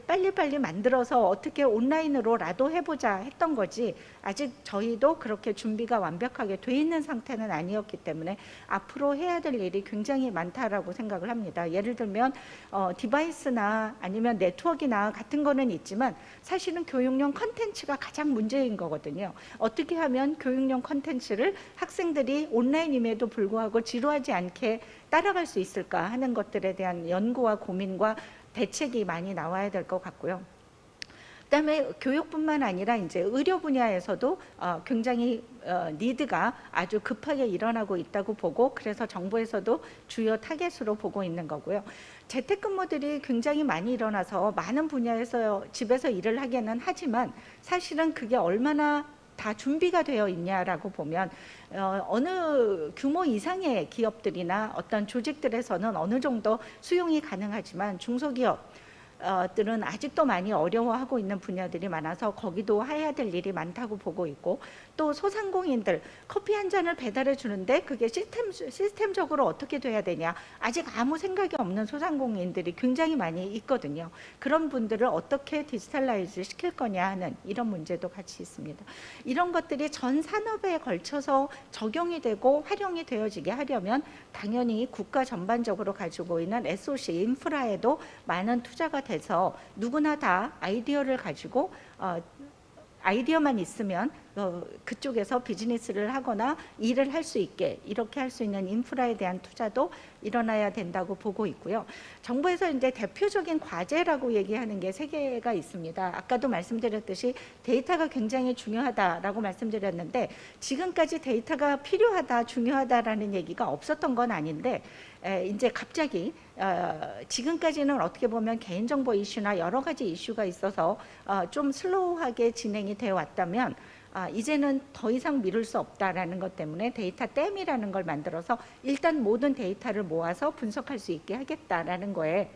빨리빨리 만들어서 어떻게 온라인으로라도 해보자 했던 거지, 아직 저희도 그렇게 준비가 완벽하게 돼 있는 상태는 아니었기 때문에 앞으로 해야 될 일이 굉장히 많다라고 생각을 합니다. 예를 들면 디바이스나 아니면 네트워크나 같은 거는 있지만 사실은 교육용 컨텐츠가 가장 문제인 거거든요. 어떻게 하면 교육용 컨텐츠를 학생들이 온라인임에도 불구하고 지루하지 않게 따라갈 수 있을까 하는 것들에 대한 연구와 고민과 대책이 많이 나와야 될 것 같고요. 그다음에 교육뿐만 아니라 이제 의료 분야에서도 굉장히 니드가 아주 급하게 일어나고 있다고 보고, 그래서 정부에서도 주요 타겟으로 보고 있는 거고요. 재택근무들이 굉장히 많이 일어나서 많은 분야에서 집에서 일을 하기는 하지만 사실은 그게 얼마나 다 준비가 되어 있냐라고 보면 어느 규모 이상의 기업들이나 어떤 조직들에서는 어느 정도 수용이 가능하지만 중소기업들은 아직도 많이 어려워하고 있는 분야들이 많아서 거기도 해야 될 일이 많다고 보고 있고, 또 소상공인들 커피 한 잔을 배달해 주는데 그게 시스템적으로 어떻게 돼야 되냐, 아직 아무 생각이 없는 소상공인들이 굉장히 많이 있거든요. 그런 분들을 어떻게 디지털라이즈 시킬 거냐 하는 이런 문제도 같이 있습니다. 이런 것들이 전 산업에 걸쳐서 적용이 되고 활용이 되어지게 하려면 당연히 국가 전반적으로 가지고 있는 SOC 인프라에도 많은 투자가 돼서 누구나 다 아이디어를 가지고 아이디어만 있으면 그쪽에서 비즈니스를 하거나 일을 할 수 있게, 이렇게 할 수 있는 인프라에 대한 투자도 일어나야 된다고 보고 있고요. 정부에서 이제 대표적인 과제라고 얘기하는 게 3개가 있습니다. 아까도 말씀드렸듯이 데이터가 굉장히 중요하다라고 말씀드렸는데, 지금까지 데이터가 필요하다, 중요하다라는 얘기가 없었던 건 아닌데 이제 갑자기 지금까지는 어떻게 보면 개인정보 이슈나 여러 가지 이슈가 있어서 좀 슬로우하게 진행이 되어 왔다면 이제는 더 이상 미룰 수 없다라는 것 때문에 데이터 댐이라는 걸 만들어서 일단 모든 데이터를 모아서 분석할 수 있게 하겠다라는 거에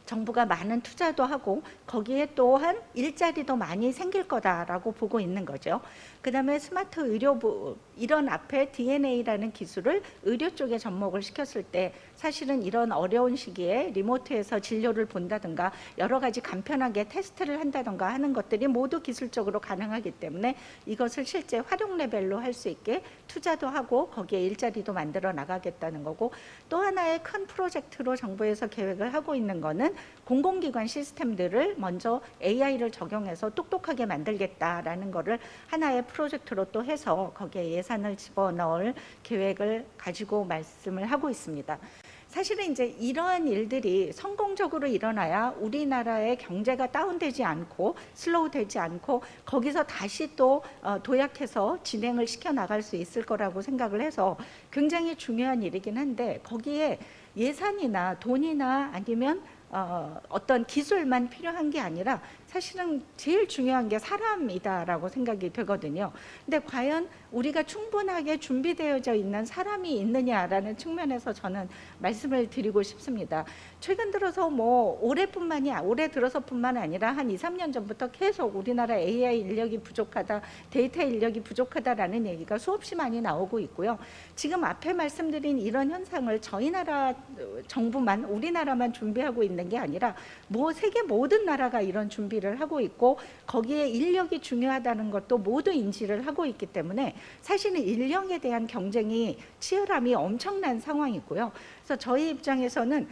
정부가 많은 투자도 하고 거기에 또한 일자리도 많이 생길 거다라고 보고 있는 거죠. 그다음에 스마트 의료부, 이런 앞에 DNA라는 기술을 의료 쪽에 접목을 시켰을 때 사실은 이런 어려운 시기에 리모트에서 진료를 본다든가 여러 가지 간편하게 테스트를 한다든가 하는 것들이 모두 기술적으로 가능하기 때문에 이것을 실제 활용 레벨로 할 수 있게 투자도 하고 거기에 일자리도 만들어 나가겠다는 거고, 또 하나의 큰 프로젝트로 정부에서 계획을 하고 있는 거는 공공기관 시스템들을 먼저 AI를 적용해서 똑똑하게 만들겠다라는 거를 하나의 프로젝트로 또 해서 거기에 예산을 집어넣을 계획을 가지고 말씀을 하고 있습니다. 사실은 이제 이러한 일들이 성공적으로 일어나야 우리나라의 경제가 다운되지 않고 슬로우 되지 않고 거기서 다시 또 도약해서 진행을 시켜 나갈 수 있을 거라고 생각을 해서 굉장히 중요한 일이긴 한데, 거기에 예산이나 돈이나 아니면 어떤 기술만 필요한 게 아니라 사실은 제일 중요한 게 사람이다라고 생각이 되거든요. 근데 과연 우리가 충분하게 준비되어져 있는 사람이 있느냐라는 측면에서 저는 말씀을 드리고 싶습니다. 최근 들어서 올해 들어서뿐만 아니라 한 2, 3년 전부터 계속 우리나라 AI 인력이 부족하다, 데이터 인력이 부족하다라는 얘기가 수없이 많이 나오고 있고요. 지금 앞에 말씀드린 이런 현상을 저희 나라 정부만, 우리나라만 준비하고 있는 게 아니라 세계 모든 나라가 이런 준비를 준비를 하고 있고 거기에 인력이 중요하다는 것도 모두 인지를 하고 있기 때문에 사실은 인력에 대한 경쟁이 치열함이 엄청난 상황이고요. 그래서 저희 입장에서는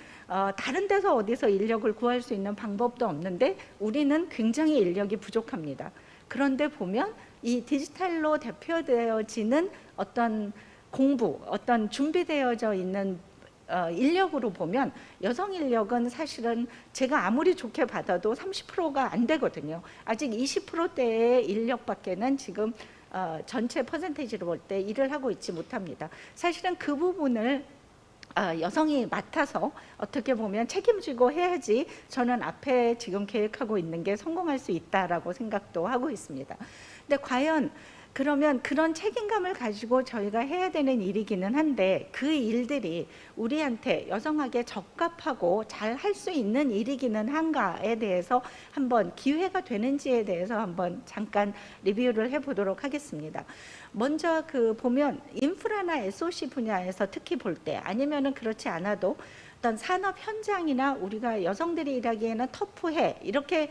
다른 데서 어디서 인력을 구할 수 있는 방법도 없는데 우리는 굉장히 인력이 부족합니다. 그런데 보면 이 디지털로 대표되어지는 어떤 공부, 어떤 준비되어져 있는 인력으로 보면 여성 인력은 사실은 제가 아무리 좋게 받아도 30%가 안 되거든요. 아직 20%대의 인력밖에는 지금 전체 퍼센테이지로 볼 때 일을 하고 있지 못합니다. 사실은 그 부분을 여성이 맡아서 어떻게 보면 책임지고 해야지 저는 앞에 지금 계획하고 있는 게 성공할 수 있다라고 생각도 하고 있습니다. 근데 과연 그러면 그런 책임감을 가지고 저희가 해야 되는 일이기는 한데 그 일들이 우리한테 여성에게 적합하고 잘 할 수 있는 일이기는 한가에 대해서 한번 기회가 되는지에 대해서 한번 잠깐 리뷰를 해보도록 하겠습니다. 먼저 보면 인프라나 SOC 분야에서 특히 볼 때 아니면은 그렇지 않아도 어떤 산업 현장이나 우리가 여성들이 일하기에는 터프해 이렇게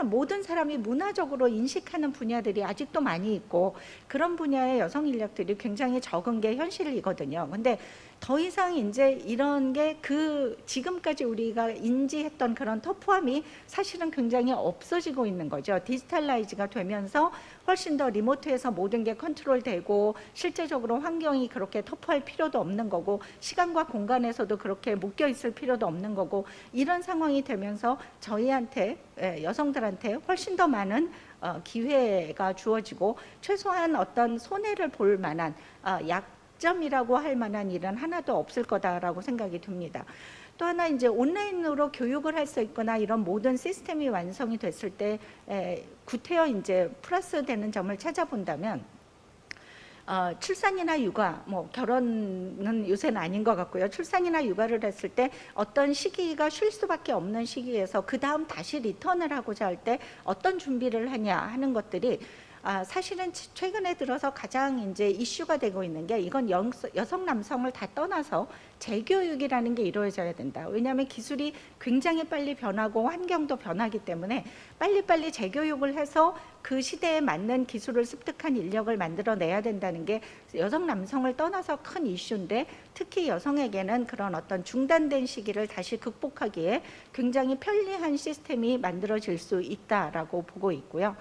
모든 사람이 문화적으로 인식하는 분야들이 아직도 많이 있고 그런 분야의 여성 인력들이 굉장히 적은 게 현실이거든요. 근데 더 이상 이제 이런 게 지금까지 우리가 인지했던 그런 터프함이 사실은 굉장히 없어지고 있는 거죠. 디지털라이즈가 되면서 훨씬 더 리모트에서 모든 게 컨트롤되고 실제적으로 환경이 그렇게 터프할 필요도 없는 거고 시간과 공간에서도 그렇게 묶여 있을 필요도 없는 거고 이런 상황이 되면서 저희한테 여성들한테 훨씬 더 많은 기회가 주어지고 최소한 어떤 손해를 볼 만한 약점이라고 할 만한 일은 하나도 없을 거다라고 생각이 듭니다. 또 하나 이제 온라인으로 교육을 할 수 있거나 이런 모든 시스템이 완성이 됐을 때 구태여 이제 플러스 되는 점을 찾아본다면 출산이나 육아, 결혼은 요새는 아닌 것 같고요. 출산이나 육아를 했을 때 어떤 시기가 쉴 수밖에 없는 시기에서 그 다음 다시 리턴을 하고자 할 때 어떤 준비를 하냐 하는 것들이 사실은 최근에 들어서 가장 이제 이슈가 되고 있는 게 이건 여성 남성을 다 떠나서 재교육이라는 게 이루어져야 된다. 왜냐하면 기술이 굉장히 빨리 변하고 환경도 변하기 때문에 빨리빨리 재교육을 해서 그 시대에 맞는 기술을 습득한 인력을 만들어내야 된다는 게 여성 남성을 떠나서 큰 이슈인데 특히 여성에게는 그런 어떤 중단된 시기를 다시 극복하기에 굉장히 편리한 시스템이 만들어질 수 있다라고 보고 있고요.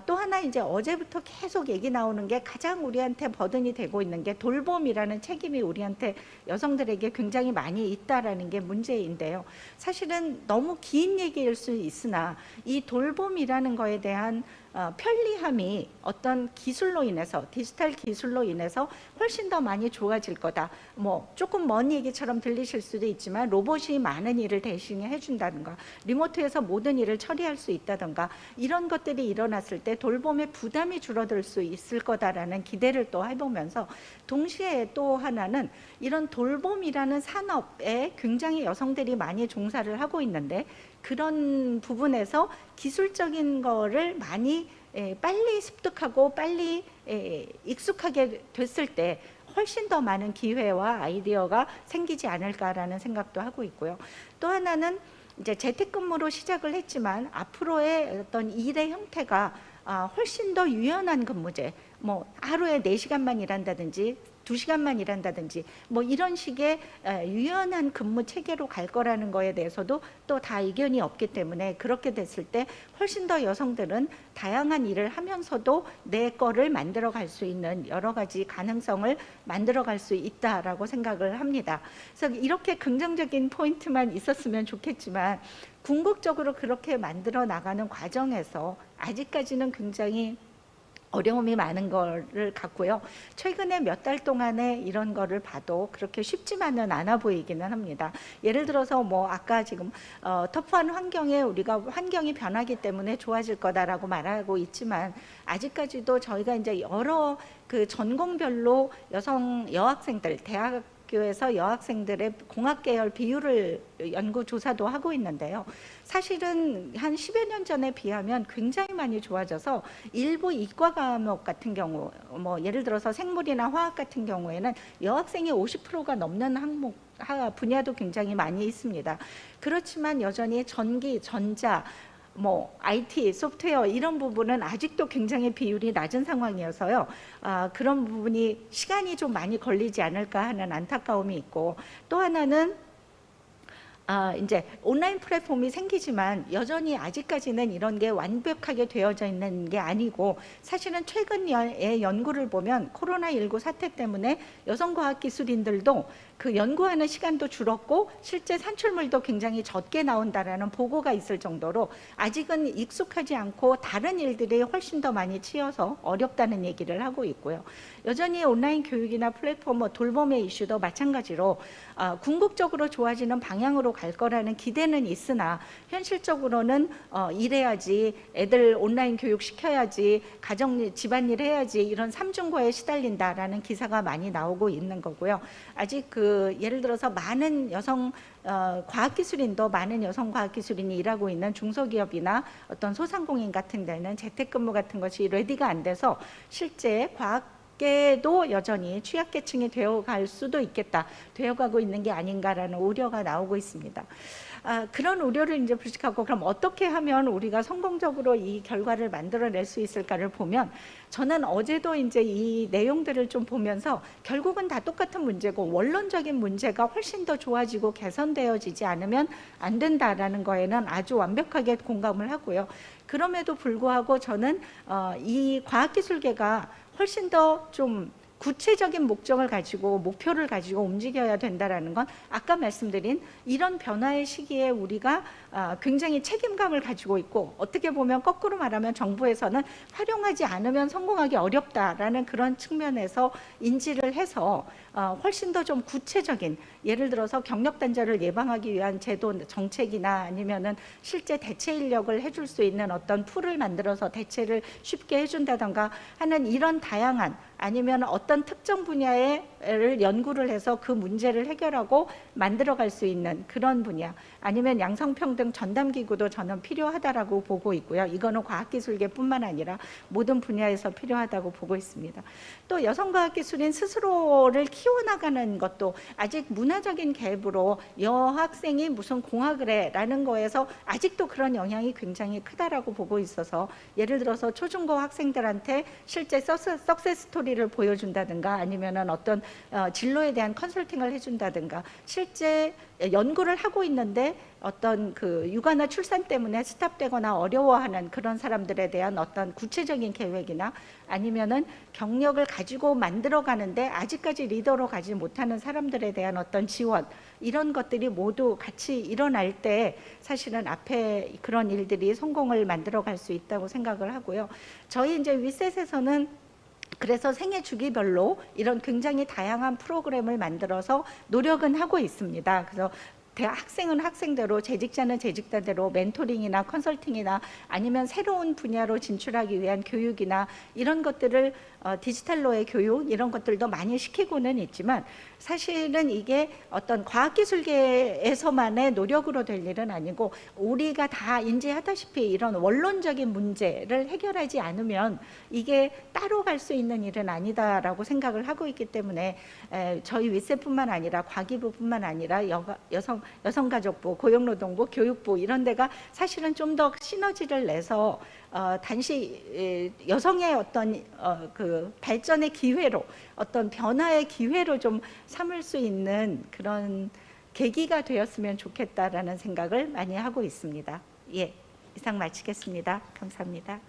또 하나 이제 어제부터 계속 얘기 나오는 게 가장 우리한테 버든이 되고 있는 게 돌봄이라는 책임이 우리한테 여성들에게 굉장히 많이 있다라는 게 문제인데요. 사실은 너무 긴 얘기일 수 있으나 이 돌봄이라는 거에 대한 편리함이 어떤 기술로 인해서 디지털 기술로 인해서 훨씬 더 많이 좋아질 거다. 조금 먼 얘기처럼 들리실 수도 있지만 로봇이 많은 일을 대신에 해준다든가 리모트에서 모든 일을 처리할 수 있다든가 이런 것들이 일어났을 때 돌봄의 부담이 줄어들 수 있을 거다라는 기대를 또 해보면서 동시에 또 하나는 이런 돌봄이라는 산업에 굉장히 여성들이 많이 종사를 하고 있는데 그런 부분에서 기술적인 거를 많이 빨리 습득하고 빨리 익숙하게 됐을 때 훨씬 더 많은 기회와 아이디어가 생기지 않을까라는 생각도 하고 있고요. 또 하나는 이제 재택근무로 시작을 했지만 앞으로의 어떤 일의 형태가 훨씬 더 유연한 근무제, 하루에 4시간만 일한다든지 2시간만 일한다든지 이런 식의 유연한 근무 체계로 갈 거라는 거에 대해서도 또 다 의견이 없기 때문에 그렇게 됐을 때 훨씬 더 여성들은 다양한 일을 하면서도 내 거를 만들어 갈 수 있는 여러 가지 가능성을 만들어 갈 수 있다라고 생각을 합니다. 그래서 이렇게 긍정적인 포인트만 있었으면 좋겠지만 궁극적으로 그렇게 만들어 나가는 과정에서 아직까지는 굉장히 어려움이 많은 거를 갖고요. 최근에 몇 달 동안에 이런 거를 봐도 그렇게 쉽지만은 않아 보이기는 합니다. 예를 들어서 아까 지금 터프한 환경에 우리가 환경이 변하기 때문에 좋아질 거다라고 말하고 있지만 아직까지도 저희가 이제 여러 전공별로 여학생들 대학교에서 여학생들의 공학 계열 비율을 연구 조사도 하고 있는데요. 사실은 한 10여 년 전에 비하면 굉장히 많이 좋아져서 일부 이과 과목 같은 경우 예를 들어서 생물이나 화학 같은 경우에는 여학생이 50%가 넘는 항목 분야도 굉장히 많이 있습니다. 그렇지만 여전히 전기, 전자 뭐 IT, 소프트웨어 이런 부분은 아직도 굉장히 비율이 낮은 상황이어서요. 그런 부분이 시간이 좀 많이 걸리지 않을까 하는 안타까움이 있고, 또 하나는 이제 온라인 플랫폼이 생기지만 여전히 아직까지는 이런 게 완벽하게 되어져 있는 게 아니고, 사실은 최근의 연구를 보면 코로나19 사태 때문에 여성과학기술인들도 그 연구하는 시간도 줄었고 실제 산출물도 굉장히 적게 나온다라는 보고가 있을 정도로 아직은 익숙하지 않고 다른 일들이 훨씬 더 많이 치여서 어렵다는 얘기를 하고 있고요. 여전히 온라인 교육이나 플랫폼, 돌봄의 이슈도 마찬가지로 궁극적으로 좋아지는 방향으로 갈 거라는 기대는 있으나 현실적으로는 일해야지, 애들 온라인 교육 시켜야지, 가정 집안일 해야지, 이런 삼중고에 시달린다라는 기사가 많이 나오고 있는 거고요. 아직 예를 들어서 많은 여성 과학기술인도 많은 여성 과학기술인이 일하고 있는 중소기업이나 어떤 소상공인 같은 데는 재택근무 같은 것이 레디가 안 돼서 실제 과학계도 여전히 취약계층이 되어갈 수도 있겠다, 되어가고 있는 게 아닌가라는 우려가 나오고 있습니다. 그런 우려를 이제 불식하고, 그럼 어떻게 하면 우리가 성공적으로 이 결과를 만들어낼 수 있을까를 보면, 저는 어제도 이제 이 내용들을 좀 보면서 결국은 다 똑같은 문제고 원론적인 문제가 훨씬 더 좋아지고 개선되어지지 않으면 안 된다라는 거에는 아주 완벽하게 공감을 하고요. 그럼에도 불구하고 저는 이 과학기술계가 훨씬 더 좀 구체적인 목적을 가지고 목표를 가지고 움직여야 된다라는 건 아까 말씀드린 이런 변화의 시기에 우리가 굉장히 책임감을 가지고 있고, 어떻게 보면 거꾸로 말하면 정부에서는 활용하지 않으면 성공하기 어렵다라는 그런 측면에서 인지를 해서 훨씬 더 좀 구체적인, 예를 들어서 경력 단절을 예방하기 위한 제도 정책이나 아니면은 실제 대체 인력을 해줄 수 있는 어떤 풀을 만들어서 대체를 쉽게 해준다던가 하는 이런 다양한, 아니면 어떤 특정 분야를 연구를 해서 그 문제를 해결하고 만들어갈 수 있는 그런 분야, 아니면 양성평등 전담기구도 저는 필요하다라고 보고 있고요. 이거는 과학기술계뿐만 아니라 모든 분야에서 필요하다고 보고 있습니다. 또 여성과학기술인 스스로를 키워나가는 것도 아직 문화적인 갭으로 여학생이 무슨 공학을 해라는 거에서 아직도 그런 영향이 굉장히 크다라고 보고 있어서, 예를 들어서 초중고 학생들한테 실제 석세스 스토리를 보여준다든가, 아니면은 어떤 진로에 대한 컨설팅을 해준다든가, 실제 연구를 하고 있는데 어떤 육아나 출산 때문에 스탑되거나 어려워하는 그런 사람들에 대한 어떤 구체적인 계획이나, 아니면은 경력을 가지고 만들어가는데 아직까지 리더로 가지 못하는 사람들에 대한 어떤 지원, 이런 것들이 모두 같이 일어날 때 사실은 앞에 그런 일들이 성공을 만들어갈 수 있다고 생각을 하고요. 저희 이제 위셋에서는 그래서 생애 주기별로 이런 굉장히 다양한 프로그램을 만들어서 노력은 하고 있습니다. 그래서 학생은 학생대로, 재직자는 재직자대로 멘토링이나 컨설팅이나 아니면 새로운 분야로 진출하기 위한 교육이나 이런 것들을 디지털로의 교육 이런 것들도 많이 시키고는 있지만, 사실은 이게 어떤 과학기술계에서만의 노력으로 될 일은 아니고, 우리가 다 인지하다시피 이런 원론적인 문제를 해결하지 않으면 이게 따로 갈 수 있는 일은 아니다라고 생각을 하고 있기 때문에, 저희 위셋뿐만 아니라 과기부뿐만 아니라 여성가족부, 고용노동부, 교육부 이런 데가 사실은 좀 더 시너지를 내서 단지 여성의 어떤 발전의 기회로, 어떤 변화의 기회로 좀 삼을 수 있는 그런 계기가 되었으면 좋겠다라는 생각을 많이 하고 있습니다. 예, 이상 마치겠습니다. 감사합니다.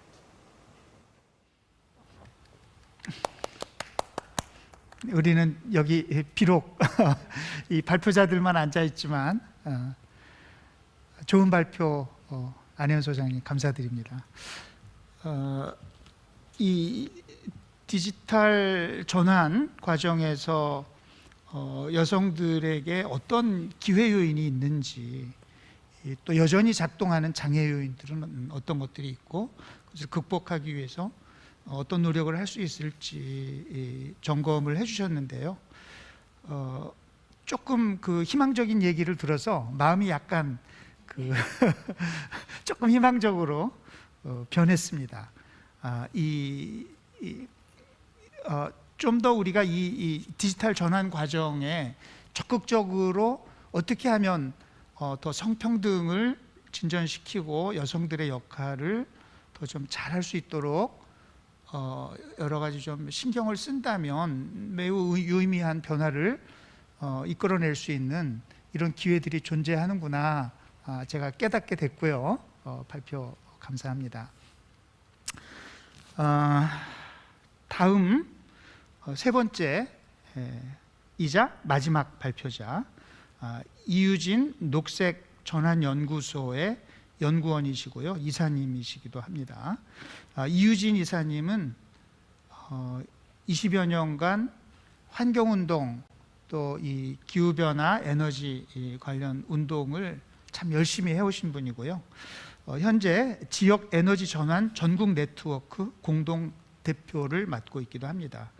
우리는 여기 비록 이 발표자들만 앉아 있지만 좋은 발표 안혜연 소장님 감사드립니다. 이 디지털 전환 과정에서 여성들에게 어떤 기회 요인이 있는지, 또 여전히 작동하는 장애 요인들은 어떤 것들이 있고, 그것을 극복하기 위해서 어떤 노력을 할 수 있을지 점검을 해주셨는데요. 조금 희망적인 얘기를 들어서 마음이 약간 조금 희망적으로 변했습니다. 좀 더 우리가 이 디지털 전환 과정에 적극적으로 어떻게 하면 더 성평등을 진전시키고 여성들의 역할을 더 좀 잘할 수 있도록 여러 가지 좀 신경을 쓴다면 매우 유의미한 변화를 이끌어낼 수 있는 이런 기회들이 존재하는구나 제가 깨닫게 됐고요. 발표 감사합니다. 다음 세 번째 이자 마지막 발표자 이유진 녹색전환연구소의 연구원이시고요. 이사님이시기도 합니다. 이유진 이사님은 20여 년간 환경운동 또 이 기후변화 에너지 관련 운동을 참 열심히 해오신 분이고요. 현재 지역 에너지 전환 전국 네트워크 공동 대표를 맡고 있기도 합니다.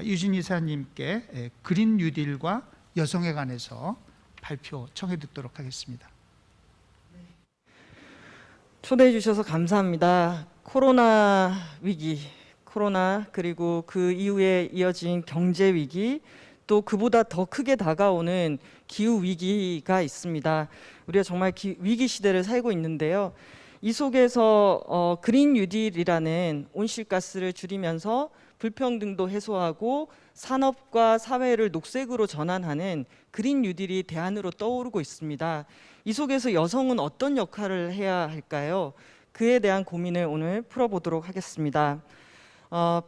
이유진 이사님께 그린 뉴딜과 여성에 관해서 발표 청해 듣도록 하겠습니다. 초대해 주셔서 감사합니다. 코로나 위기, 그리고 그 이후에 이어진 경제 위기, 또 그보다 더 크게 다가오는 기후 위기가 있습니다. 우리가 정말 위기 시대를 살고 있는데요. 이 속에서 그린 뉴딜이라는 온실가스를 줄이면서 불평등도 해소하고 산업과 사회를 녹색으로 전환하는 그린 뉴딜이 대안으로 떠오르고 있습니다. 이 속에서 여성은 어떤 역할을 해야 할까요? 그에 대한 고민을 오늘 풀어보도록 하겠습니다.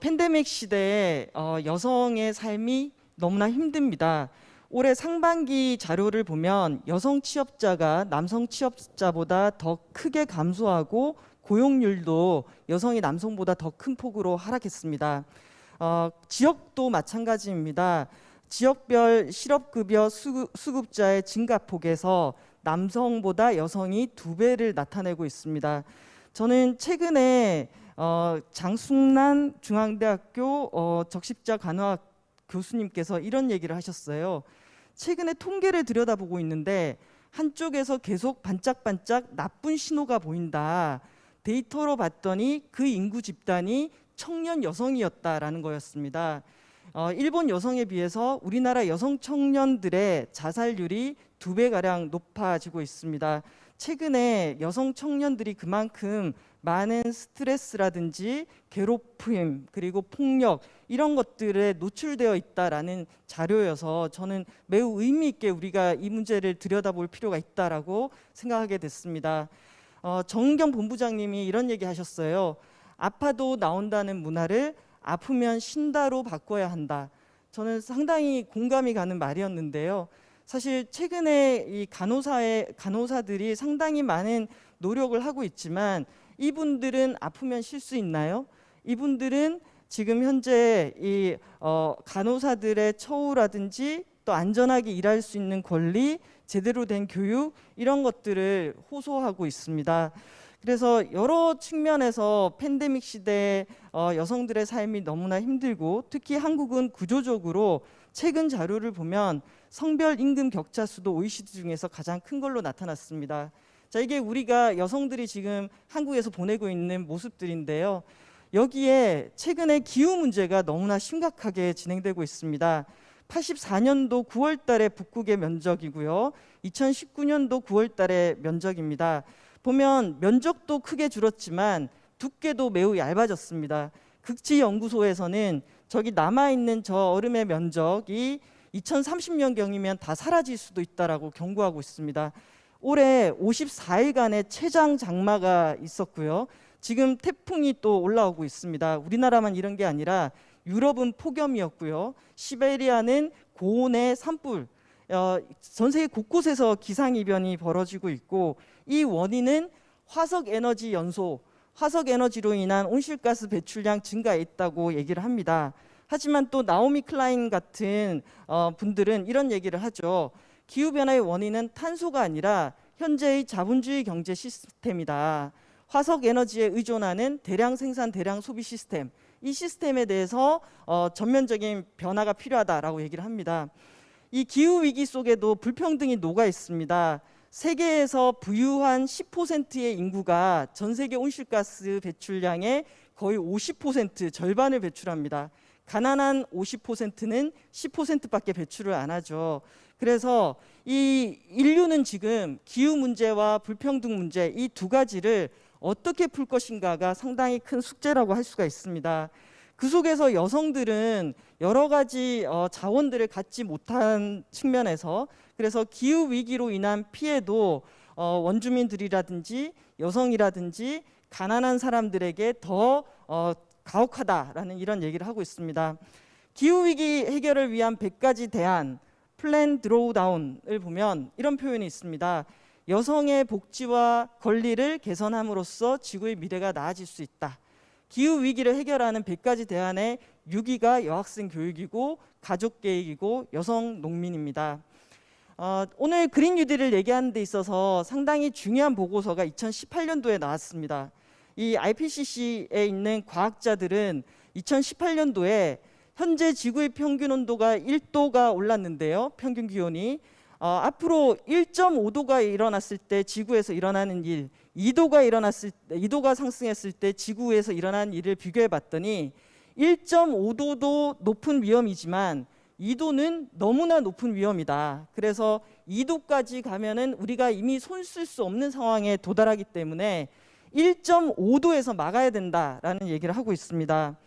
팬데믹 시대에 여성의 삶이 너무나 힘듭니다. 올해 상반기 자료를 보면 여성 취업자가 남성 취업자보다 더 크게 감소하고 고용률도 여성이 남성보다 더 큰 폭으로 하락했습니다. 지역도 마찬가지입니다. 지역별 실업급여 수급자의 증가폭에서 남성보다 여성이 2배를 나타내고 있습니다. 저는 최근에 장숙란 중앙대학교 적십자 간호학 교수님께서 이런 얘기를 하셨어요. 최근에 통계를 들여다보고 있는데 한쪽에서 계속 반짝반짝 나쁜 신호가 보인다. 데이터로 봤더니 그 인구 집단이 청년 여성이었다라는 거였습니다. 일본 여성에 비해서 우리나라 여성 청년들의 자살률이 2배가량 높아지고 있습니다. 최근에 여성 청년들이 그만큼 많은 스트레스라든지 괴롭힘 그리고 폭력 이런 것들에 노출되어 있다라는 자료여서 저는 매우 의미 있게 우리가 이 문제를 들여다볼 필요가 있다라고 생각하게 됐습니다. 정은경 본부장님이 이런 얘기 하셨어요. 아파도 나온다는 문화를 아프면 쉰다로 바꿔야 한다. 저는 상당히 공감이 가는 말이었는데요. 사실 최근에 이 간호사들이 상당히 많은 노력을 하고 있지만 이분들은 아프면 쉴 수 있나요? 이분들은 지금 현재 이 간호사들의 처우라든지 또 안전하게 일할 수 있는 권리, 제대로 된 교육 이런 것들을 호소하고 있습니다. 그래서 여러 측면에서 팬데믹 시대에 여성들의 삶이 너무나 힘들고 특히 한국은 구조적으로 최근 자료를 보면 성별 임금 격차 수도 OECD 중에서 가장 큰 걸로 나타났습니다. 자, 이게 우리가 여성들이 지금 한국에서 보내고 있는 모습들인데요. 여기에 최근에 기후 문제가 너무나 심각하게 진행되고 있습니다. 84년도 9월 달에 북극의 면적이고요. 2019년도 9월 달의 면적입니다. 보면 면적도 크게 줄었지만 두께도 매우 얇아졌습니다. 극지연구소에서는 저기 남아있는 저 얼음의 면적이 2030년경이면 다 사라질 수도 있다라고 경고하고 있습니다. 올해 54일간의 최장 장마가 있었고요. 지금 태풍이 또 올라오고 있습니다. 우리나라만 이런 게 아니라 유럽은 폭염이었고요. 시베리아는 고온의 산불, 전 세계 곳곳에서 기상이변이 벌어지고 있고 이 원인은 화석에너지로 인한 온실가스 배출량 증가에 있다고 얘기를 합니다. 하지만 또 나오미 클라인 같은 분들은 이런 얘기를 하죠. 기후변화의 원인은 탄소가 아니라 현재의 자본주의 경제 시스템이다. 화석에너지에 의존하는 대량 생산, 대량 소비 시스템, 이 시스템에 대해서 전면적인 변화가 필요하다라고 얘기를 합니다. 이 기후위기 속에도 불평등이 녹아 있습니다. 세계에서 부유한 10%의 인구가 전 세계 온실가스 배출량의 거의 50%, 절반을 배출합니다. 가난한 50%는 10%밖에 배출을 안 하죠. 그래서 이 인류는 지금 기후 문제와 불평등 문제 이 두 가지를 어떻게 풀 것인가가 상당히 큰 숙제라고 할 수가 있습니다. 그 속에서 여성들은 여러 가지 자원들을 갖지 못한 측면에서 그래서 기후 위기로 인한 피해도 원주민들이라든지 여성이라든지 가난한 사람들에게 더 가혹하다라는 이런 얘기를 하고 있습니다. 기후 위기 해결을 위한 100가지 대안 플랜 드로우다운을 보면 이런 표현이 있습니다. 여성의 복지와 권리를 개선함으로써 지구의 미래가 나아질 수 있다. 기후 위기를 해결하는 100가지 대안의 6위가 여학생 교육이고 가족 계획이고 여성 농민입니다. 오늘 그린 뉴딜을 얘기하는 데 있어서 상당히 중요한 보고서가 2018년도에 나왔습니다. 이 IPCC에 있는 과학자들은 2018년도에 현재 지구의 평균 온도가 1도가 올랐는데요. 평균 기온이 앞으로 1.5도가 일어났을 때 지구에서 일어나는 일, 2도가 상승했을 때 지구에서 일어나는 일을 비교해 봤더니 1.5도도 높은 위험이지만 2도는 너무나 높은 위험이다. 그래서 2도까지 가면은 우리가 이미 손 쓸 수 없는 상황에 도달하기 때문에 1.5도에서 막아야 된다라는 얘기를 하고 있습니다.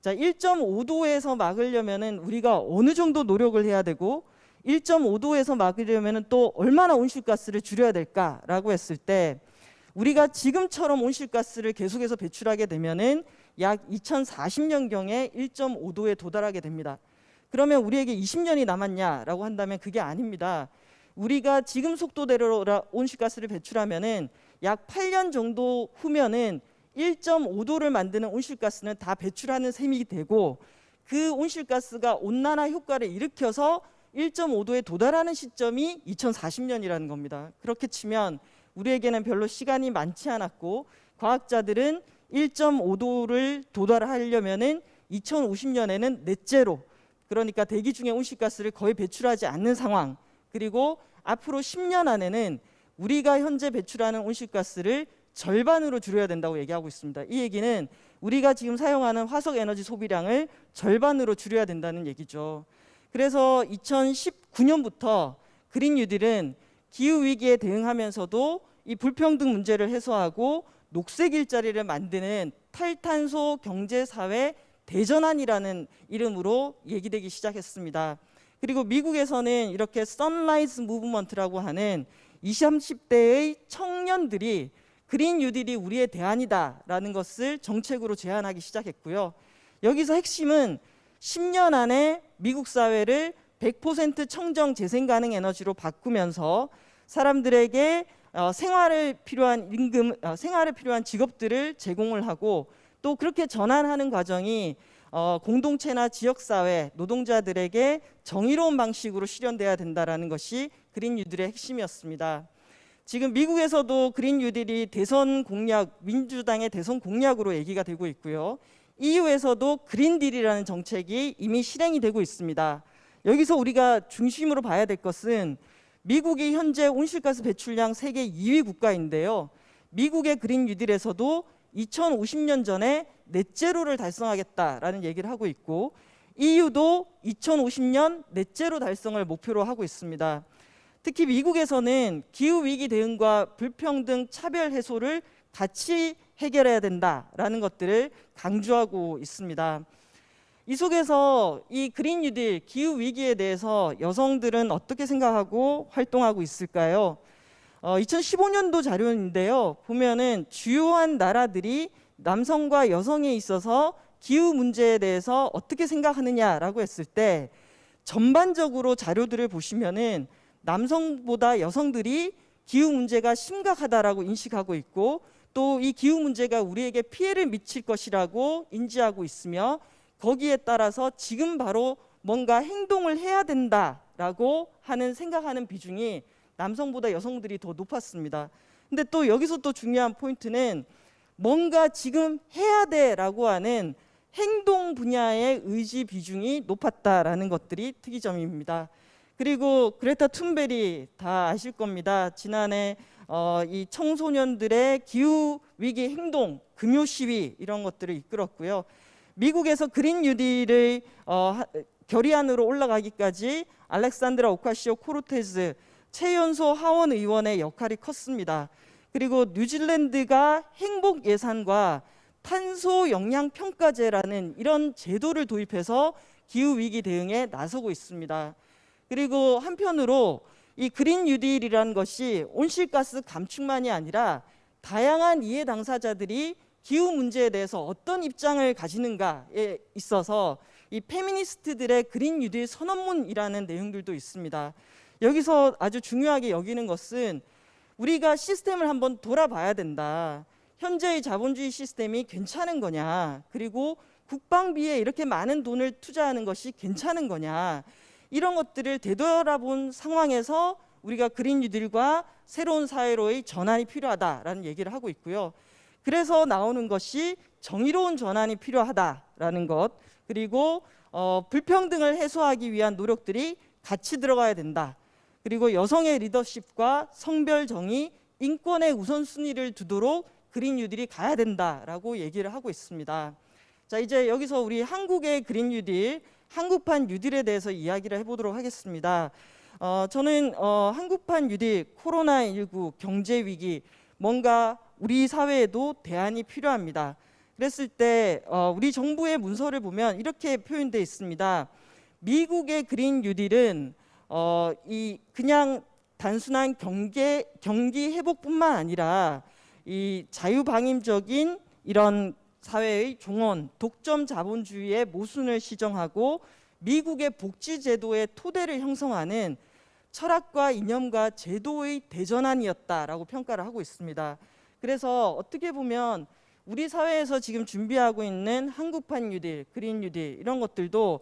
자, 1.5도에서 막으려면은 우리가 어느 정도 노력을 해야 되고 1.5도에서 막으려면은 또 얼마나 온실가스를 줄여야 될까라고 했을 때 우리가 지금처럼 온실가스를 계속해서 배출하게 되면은 약 2040년경에 1.5도에 도달하게 됩니다. 그러면 우리에게 20년이 남았냐라고 한다면 그게 아닙니다. 우리가 지금 속도대로 온실가스를 배출하면은 약 8년 정도 후면은 1.5도를 만드는 온실가스는 다 배출하는 셈이 되고 그 온실가스가 온난화 효과를 일으켜서 1.5도에 도달하는 시점이 2040년이라는 겁니다. 그렇게 치면 우리에게는 별로 시간이 많지 않았고 과학자들은 1.5도를 도달하려면은 2050년에는 넷제로 그러니까 대기 중에 온실가스를 거의 배출하지 않는 상황 그리고 앞으로 10년 안에는 우리가 현재 배출하는 온실가스를 절반으로 줄여야 된다고 얘기하고 있습니다. 이 얘기는 우리가 지금 사용하는 화석 에너지 소비량을 절반으로 줄여야 된다는 얘기죠. 그래서 2019년부터 그린 뉴딜은 기후 위기에 대응하면서도 이 불평등 문제를 해소하고 녹색 일자리를 만드는 탈탄소 경제 사회 대전환이라는 이름으로 얘기되기 시작했습니다. 그리고 미국에서는 이렇게 선라이즈 무브먼트라고 하는 20, 30대의 청년들이 그린 뉴딜이 우리의 대안이다라는 것을 정책으로 제안하기 시작했고요. 여기서 핵심은 10년 안에 미국 사회를 100% 청정 재생 가능 에너지로 바꾸면서 사람들에게 생활에 필요한 임금, 생활에 필요한 직업들을 제공을 하고 또 그렇게 전환하는 과정이 공동체나 지역사회, 노동자들에게 정의로운 방식으로 실현돼야 된다는 것이 그린 뉴딜의 핵심이었습니다. 지금 미국에서도 그린 뉴딜이 대선 공약, 민주당의 대선 공약으로 얘기가 되고 있고요. EU에서도 그린딜이라는 정책이 이미 실행이 되고 있습니다. 여기서 우리가 중심으로 봐야 될 것은 미국이 현재 온실가스 배출량 세계 2위 국가인데요. 미국의 그린 뉴딜에서도 2050년 전에 넷제로를 달성하겠다라는 얘기를 하고 있고 EU도 2050년 넷제로 달성을 목표로 하고 있습니다. 특히 미국에서는 기후위기 대응과 불평등 차별 해소를 같이 해결해야 된다라는 것들을 강조하고 있습니다. 이 속에서 이 그린 뉴딜 기후위기에 대해서 여성들은 어떻게 생각하고 활동하고 있을까요? 2015년도 자료인데요. 보면은 주요한 나라들이 남성과 여성에 있어서 기후 문제에 대해서 어떻게 생각하느냐라고 했을 때 전반적으로 자료들을 보시면은 남성보다 여성들이 기후 문제가 심각하다라고 인식하고 있고 또 이 기후 문제가 우리에게 피해를 미칠 것이라고 인지하고 있으며 거기에 따라서 지금 바로 뭔가 행동을 해야 된다라고 하는 생각하는 비중이 남성보다 여성들이 더 높았습니다. 근데 또 여기서 또 중요한 포인트는 뭔가 지금 해야 돼라고 하는 행동 분야의 의지 비중이 높았다라는 것들이 특이점입니다. 그리고 그레타 툰베리 다 아실 겁니다. 지난해 이 청소년들의 기후 위기 행동 금요 시위 이런 것들을 이끌었고요. 미국에서 그린 뉴딜을 결의안으로 올라가기까지 알렉산드라 오카시오 코르테즈 최연소 하원 의원의 역할이 컸습니다. 그리고 뉴질랜드가 행복 예산과 탄소 영향 평가제라는 이런 제도를 도입해서 기후 위기 대응에 나서고 있습니다. 그리고 한편으로 이 그린 뉴딜이라는 것이 온실가스 감축만이 아니라 다양한 이해 당사자들이 기후 문제에 대해서 어떤 입장을 가지는가에 있어서 이 페미니스트들의 그린 뉴딜 선언문이라는 내용들도 있습니다. 여기서 아주 중요하게 여기는 것은 우리가 시스템을 한번 돌아봐야 된다. 현재의 자본주의 시스템이 괜찮은 거냐, 그리고 국방비에 이렇게 많은 돈을 투자하는 것이 괜찮은 거냐, 이런 것들을 되돌아본 상황에서 우리가 그린 뉴딜과 새로운 사회로의 전환이 필요하다라는 얘기를 하고 있고요. 그래서 나오는 것이 정의로운 전환이 필요하다라는 것, 그리고 불평등을 해소하기 위한 노력들이 같이 들어가야 된다. 그리고 여성의 리더십과 성별 정의, 인권의 우선순위를 두도록 그린 뉴딜이 가야 된다라고 얘기를 하고 있습니다. 자, 이제 여기서 우리 한국의 그린 뉴딜, 한국판 뉴딜에 대해서 이야기를 해보도록 하겠습니다. 저는 한국판 뉴딜, 코로나19 경제 위기, 뭔가 우리 사회에도 대안이 필요합니다. 그랬을 때 우리 정부의 문서를 보면 이렇게 표현되어 있습니다. 미국의 그린 뉴딜은 이 그냥 단순한 경기 회복뿐만 아니라 이 자유방임적인 이런 사회의 종언, 독점 자본주의의 모순을 시정하고 미국의 복지제도의 토대를 형성하는 철학과 이념과 제도의 대전환이었다라고 평가를 하고 있습니다. 그래서 어떻게 보면 우리 사회에서 지금 준비하고 있는 한국판 뉴딜, 그린 뉴딜 이런 것들도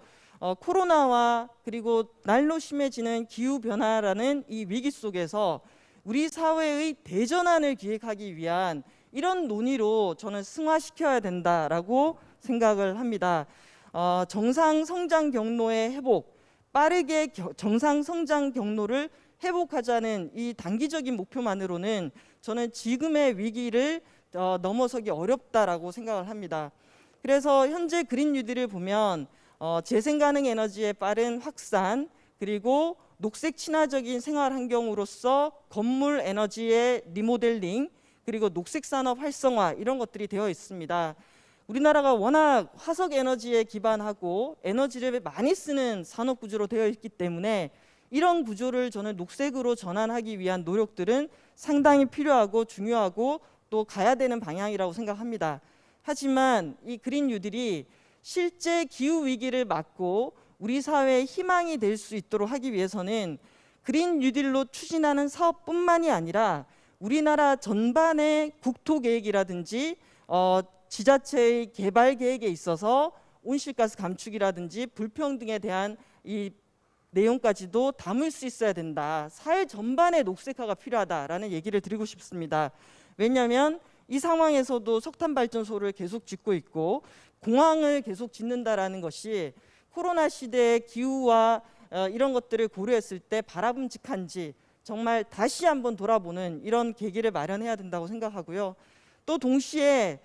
코로나와 그리고 날로 심해지는 기후변화라는 이 위기 속에서 우리 사회의 대전환을 기획하기 위한 이런 논의로 저는 승화시켜야 된다라고 생각을 합니다. 정상 성장 경로의 회복, 빠르게 정상 성장 경로를 회복하자는 이 단기적인 목표만으로는 저는 지금의 위기를 넘어서기 어렵다라고 생각을 합니다. 그래서 현재 그린 뉴딜을 보면 재생 가능 에너지의 빠른 확산, 그리고 녹색 친화적인 생활 환경으로서 건물 에너지의 리모델링, 그리고 녹색 산업 활성화 이런 것들이 되어 있습니다. 우리나라가 워낙 화석 에너지에 기반하고 에너지를 많이 쓰는 산업 구조로 되어 있기 때문에 이런 구조를 저는 녹색으로 전환하기 위한 노력들은 상당히 필요하고 중요하고 또 가야 되는 방향이라고 생각합니다. 하지만 이 그린 뉴딜이 실제 기후 위기를 막고 우리 사회의 희망이 될 수 있도록 하기 위해서는 그린 뉴딜로 추진하는 사업뿐만이 아니라 우리나라 전반의 국토 계획이라든지 지자체의 개발 계획에 있어서 온실가스 감축이라든지 불평등에 대한 이 내용까지도 담을 수 있어야 된다. 사회 전반의 녹색화가 필요하다라는 얘기를 드리고 싶습니다. 왜냐하면 이 상황에서도 석탄 발전소를 계속 짓고 있고 공항을 계속 짓는다라는 것이 코로나 시대의 기후와 이런 것들을 고려했을 때 바람직한지 정말 다시 한번 돌아보는 이런 계기를 마련해야 된다고 생각하고요. 또 동시에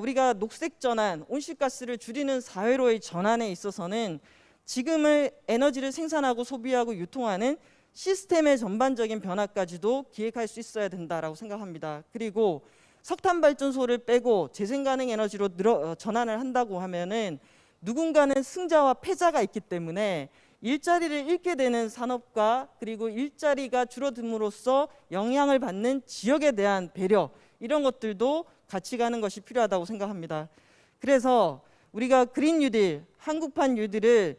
우리가 녹색 전환, 온실가스를 줄이는 사회로의 전환에 있어서는 지금의 에너지를 생산하고 소비하고 유통하는 시스템의 전반적인 변화까지도 기획할 수 있어야 된다라고 생각합니다. 그리고 석탄 발전소를 빼고 재생 가능 에너지로 전환을 한다고 하면은 누군가는 승자와 패자가 있기 때문에 일자리를 잃게 되는 산업과 그리고 일자리가 줄어듦으로써 영향을 받는 지역에 대한 배려 이런 것들도 같이 가는 것이 필요하다고 생각합니다. 그래서 우리가 그린 뉴딜, 한국판 뉴딜을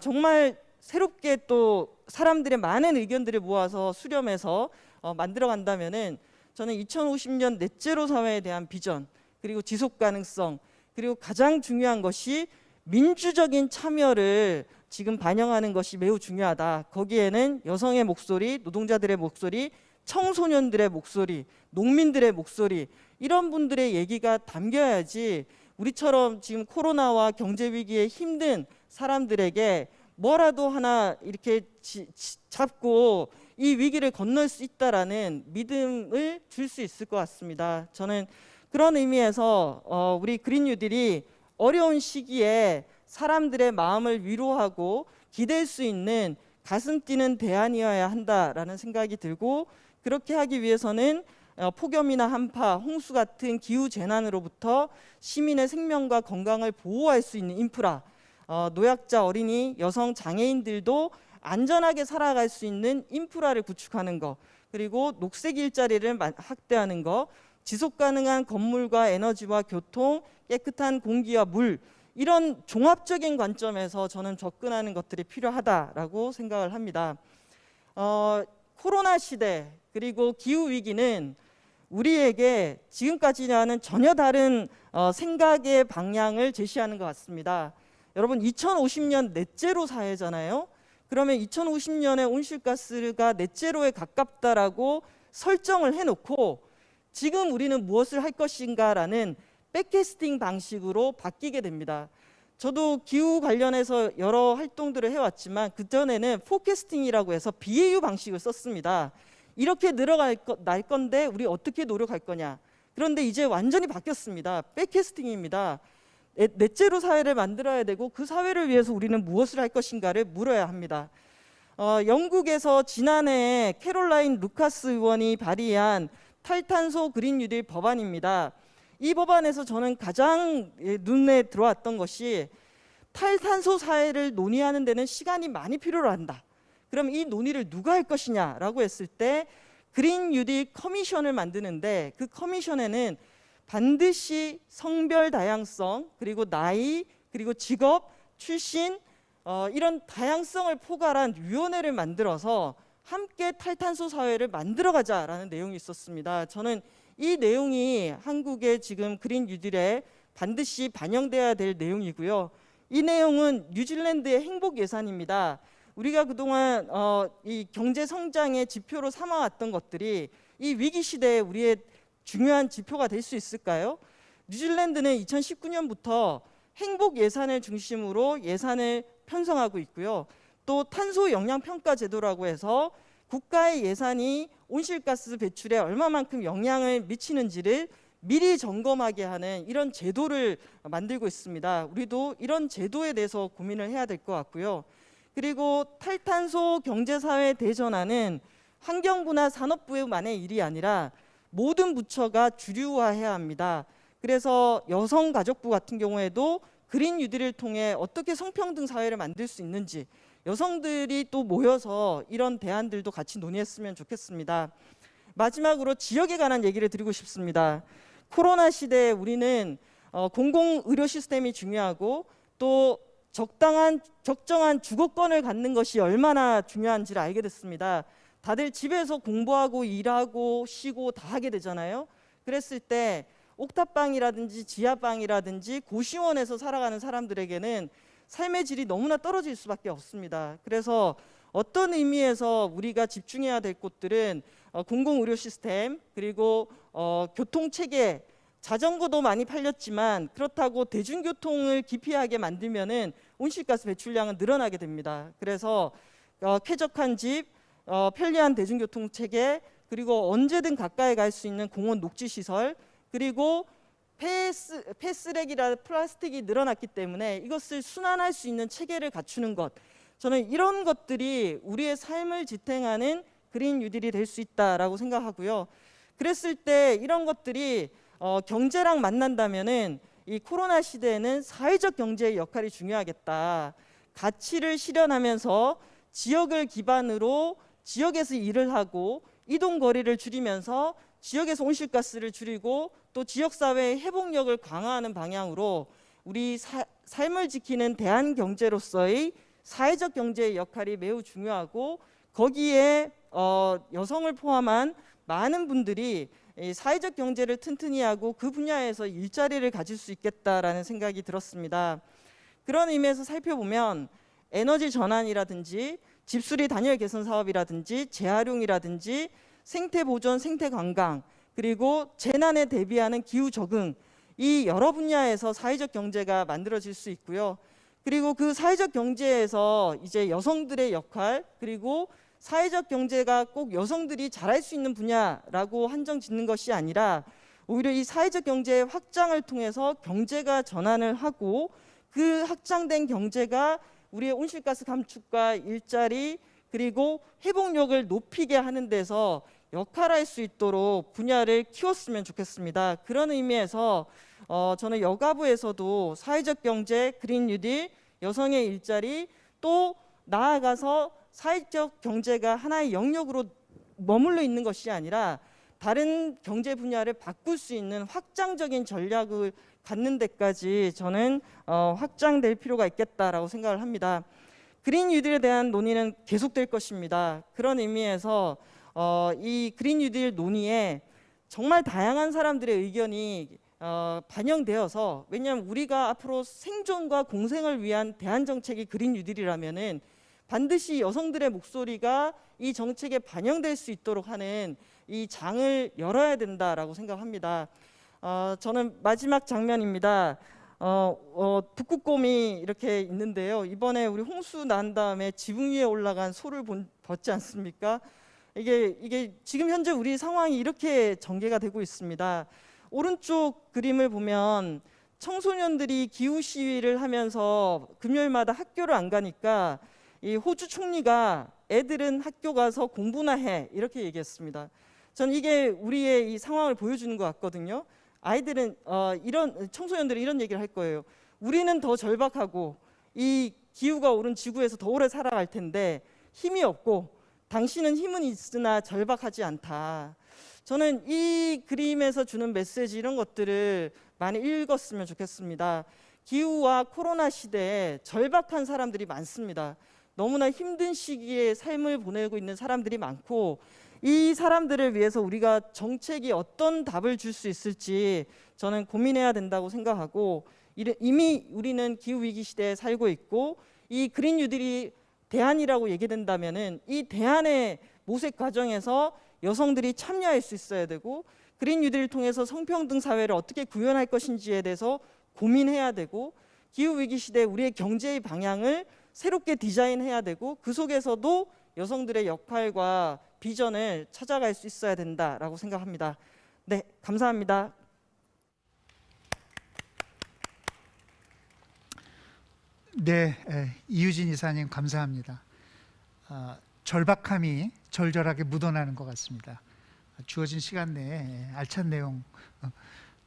정말 새롭게 또 사람들의 많은 의견들을 모아서 수렴해서 만들어 간다면은 저는 2050년 넷제로 사회에 대한 비전, 그리고 지속 가능성, 그리고 가장 중요한 것이 민주적인 참여를 지금 반영하는 것이 매우 중요하다. 거기에는 여성의 목소리, 노동자들의 목소리, 청소년들의 목소리, 농민들의 목소리 이런 분들의 얘기가 담겨야지 우리처럼 지금 코로나와 경제 위기에 힘든 사람들에게 뭐라도 하나 이렇게 잡고 이 위기를 건널 수 있다라는 믿음을 줄 수 있을 것 같습니다. 저는 그런 의미에서 우리 그린 뉴딜이 어려운 시기에 사람들의 마음을 위로하고 기댈 수 있는 가슴 뛰는 대안이어야 한다라는 생각이 들고, 그렇게 하기 위해서는 폭염이나 한파, 홍수 같은 기후 재난으로부터 시민의 생명과 건강을 보호할 수 있는 인프라, 노약자, 어린이, 여성, 장애인들도 안전하게 살아갈 수 있는 인프라를 구축하는 것, 그리고 녹색 일자리를 확대하는 것, 지속 가능한 건물과 에너지와 교통, 깨끗한 공기와 물, 이런 종합적인 관점에서 저는 접근하는 것들이 필요하다라고 생각을 합니다. 코로나 시대 그리고 기후 위기는 우리에게 지금까지와는 전혀 다른 생각의 방향을 제시하는 것 같습니다. 여러분, 2050년 넷제로 사회잖아요. 그러면 2050년에 온실가스가 넷제로에 가깝다라고 설정을 해놓고 지금 우리는 무엇을 할 것인가라는 백캐스팅 방식으로 바뀌게 됩니다. 저도 기후 관련해서 여러 활동들을 해왔지만 그전에는 포캐스팅이라고 해서 BAU 방식을 썼습니다. 이렇게 날 건데 우리 어떻게 노력할 거냐. 그런데 이제 완전히 바뀌었습니다. 백캐스팅입니다. 넷제로 사회를 만들어야 되고 그 사회를 위해서 우리는 무엇을 할 것인가를 물어야 합니다. 영국에서 지난해 캐롤라인 루카스 의원이 발의한 탈탄소 그린 뉴딜 법안입니다. 이 법안에서 저는 가장 눈에 들어왔던 것이 탈탄소 사회를 논의하는 데는 시간이 많이 필요로 한다. 그럼 이 논의를 누가 할 것이냐라고 했을 때 그린 뉴딜 커미션을 만드는데, 그 커미션에는 반드시 성별 다양성, 그리고 나이, 그리고 직업, 출신, 이런 다양성을 포괄한 위원회를 만들어서 함께 탈탄소 사회를 만들어가자라는 내용이 있었습니다. 저는 이 내용이 한국의 지금 그린 뉴딜에 반드시 반영돼야 될 내용이고요. 이 내용은 뉴질랜드의 행복 예산입니다. 우리가 그동안 이 경제 성장의 지표로 삼아왔던 것들이 이 위기 시대에 우리의 중요한 지표가 될 수 있을까요? 뉴질랜드는 2019년부터 행복 예산을 중심으로 예산을 편성하고 있고요. 또 탄소 영향 평가 제도라고 해서 국가의 예산이 온실가스 배출에 얼마만큼 영향을 미치는지를 미리 점검하게 하는 이런 제도를 만들고 있습니다. 우리도 이런 제도에 대해서 고민을 해야 될 것 같고요. 그리고 탈탄소 경제사회 대전환은 환경부나 산업부만의 일이 아니라 모든 부처가 주류화해야 합니다. 그래서 여성가족부 같은 경우에도 그린 뉴딜을 통해 어떻게 성평등 사회를 만들 수 있는지 여성들이 또 모여서 이런 대안들도 같이 논의했으면 좋겠습니다. 마지막으로 지역에 관한 얘기를 드리고 싶습니다. 코로나 시대에 우리는 공공의료 시스템이 중요하고 또 적정한 주거권을 갖는 것이 얼마나 중요한지를 알게 됐습니다. 다들 집에서 공부하고 일하고 쉬고 다 하게 되잖아요. 그랬을 때 옥탑방이라든지 지하방이라든지 고시원에서 살아가는 사람들에게는 삶의 질이 너무나 떨어질 수밖에 없습니다. 그래서 어떤 의미에서 우리가 집중해야 될 곳들은 공공의료 시스템, 그리고 교통체계, 자전거도 많이 팔렸지만 그렇다고 대중교통을 기피하게 만들면은 온실가스 배출량은 늘어나게 됩니다. 그래서 쾌적한 집, 편리한 대중교통 체계, 그리고 언제든 가까이 갈 수 있는 공원 녹지 시설, 그리고 폐쓰레기라 플라스틱이 늘어났기 때문에 이것을 순환할 수 있는 체계를 갖추는 것, 저는 이런 것들이 우리의 삶을 지탱하는 그린 뉴딜이 될 수 있다라고 생각하고요. 그랬을 때 이런 것들이 경제랑 만난다면은 이 코로나 시대에는 사회적 경제의 역할이 중요하겠다. 가치를 실현하면서 지역을 기반으로 지역에서 일을 하고 이동 거리를 줄이면서 지역에서 온실가스를 줄이고 또 지역사회의 회복력을 강화하는 방향으로 우리 삶을 지키는 대한경제로서의 사회적 경제의 역할이 매우 중요하고, 거기에 여성을 포함한 많은 분들이 사회적 경제를 튼튼히 하고 그 분야에서 일자리를 가질 수 있겠다라는 생각이 들었습니다. 그런 의미에서 살펴보면 에너지 전환이라든지 집수리 단열 개선 사업이라든지 재활용이라든지 생태 보존, 생태 관광, 그리고 재난에 대비하는 기후 적응, 이 여러 분야에서 사회적 경제가 만들어질 수 있고요. 그리고 그 사회적 경제에서 이제 여성들의 역할, 그리고 사회적 경제가 꼭 여성들이 잘할 수 있는 분야라고 한정 짓는 것이 아니라 오히려 이 사회적 경제 확장을 통해서 경제가 전환을 하고 그 확장된 경제가 우리의 온실가스 감축과 일자리 그리고 회복력을 높이게 하는 데서 역할할 수 있도록 분야를 키웠으면 좋겠습니다. 그런 의미에서 저는 여가부에서도 사회적 경제, 그린 뉴딜, 여성의 일자리 또 나아가서 사회적 경제가 하나의 영역으로 머물러 있는 것이 아니라 다른 경제 분야를 바꿀 수 있는 확장적인 전략을 갖는 데까지 저는 확장될 필요가 있겠다라고 생각을 합니다. 그린 뉴딜에 대한 논의는 계속될 것입니다. 그런 의미에서 이 그린 뉴딜 논의에 정말 다양한 사람들의 의견이 반영되어서, 왜냐하면 우리가 앞으로 생존과 공생을 위한 대안 정책이 그린 뉴딜이라면은 반드시 여성들의 목소리가 이 정책에 반영될 수 있도록 하는 이 장을 열어야 된다라고 생각합니다. 저는 마지막 장면입니다. 북극곰이 이렇게 있는데요. 이번에 우리 홍수 난 다음에 지붕 위에 올라간 소를 봤지 않습니까? 이게 지금 현재 우리 상황이 이렇게 전개가 되고 있습니다. 오른쪽 그림을 보면 청소년들이 기후 시위를 하면서 금요일마다 학교를 안 가니까 이 호주 총리가 애들은 학교 가서 공부나 해 이렇게 얘기했습니다. 전 이게 우리의 이 상황을 보여주는 것 같거든요. 아이들은 이런 청소년들이 이런 얘기를 할 거예요. 우리는 더 절박하고 이 기후가 오른 지구에서 더 오래 살아갈 텐데 힘이 없고 당신은 힘은 있으나 절박하지 않다. 저는 이 그림에서 주는 메시지 이런 것들을 많이 읽었으면 좋겠습니다. 기후와 코로나 시대에 절박한 사람들이 많습니다. 너무나 힘든 시기에 삶을 보내고 있는 사람들이 많고 이 사람들을 위해서 우리가 정책이 어떤 답을 줄 수 있을지 저는 고민해야 된다고 생각하고, 이미 우리는 기후위기 시대에 살고 있고 이 그린 뉴딜이 대안이라고 얘기된다면은 이 대안의 모색 과정에서 여성들이 참여할 수 있어야 되고, 그린 뉴딜을 통해서 성평등 사회를 어떻게 구현할 것인지에 대해서 고민해야 되고, 기후위기 시대에 우리의 경제의 방향을 새롭게 디자인해야 되고, 그 속에서도 여성들의 역할과 비전을 찾아갈 수 있어야 된다라고 생각합니다. 네, 감사합니다. 네, 이유진 이사님 감사합니다. 절박함이 절절하게 묻어나는 것 같습니다. 주어진 시간 내에 알찬 내용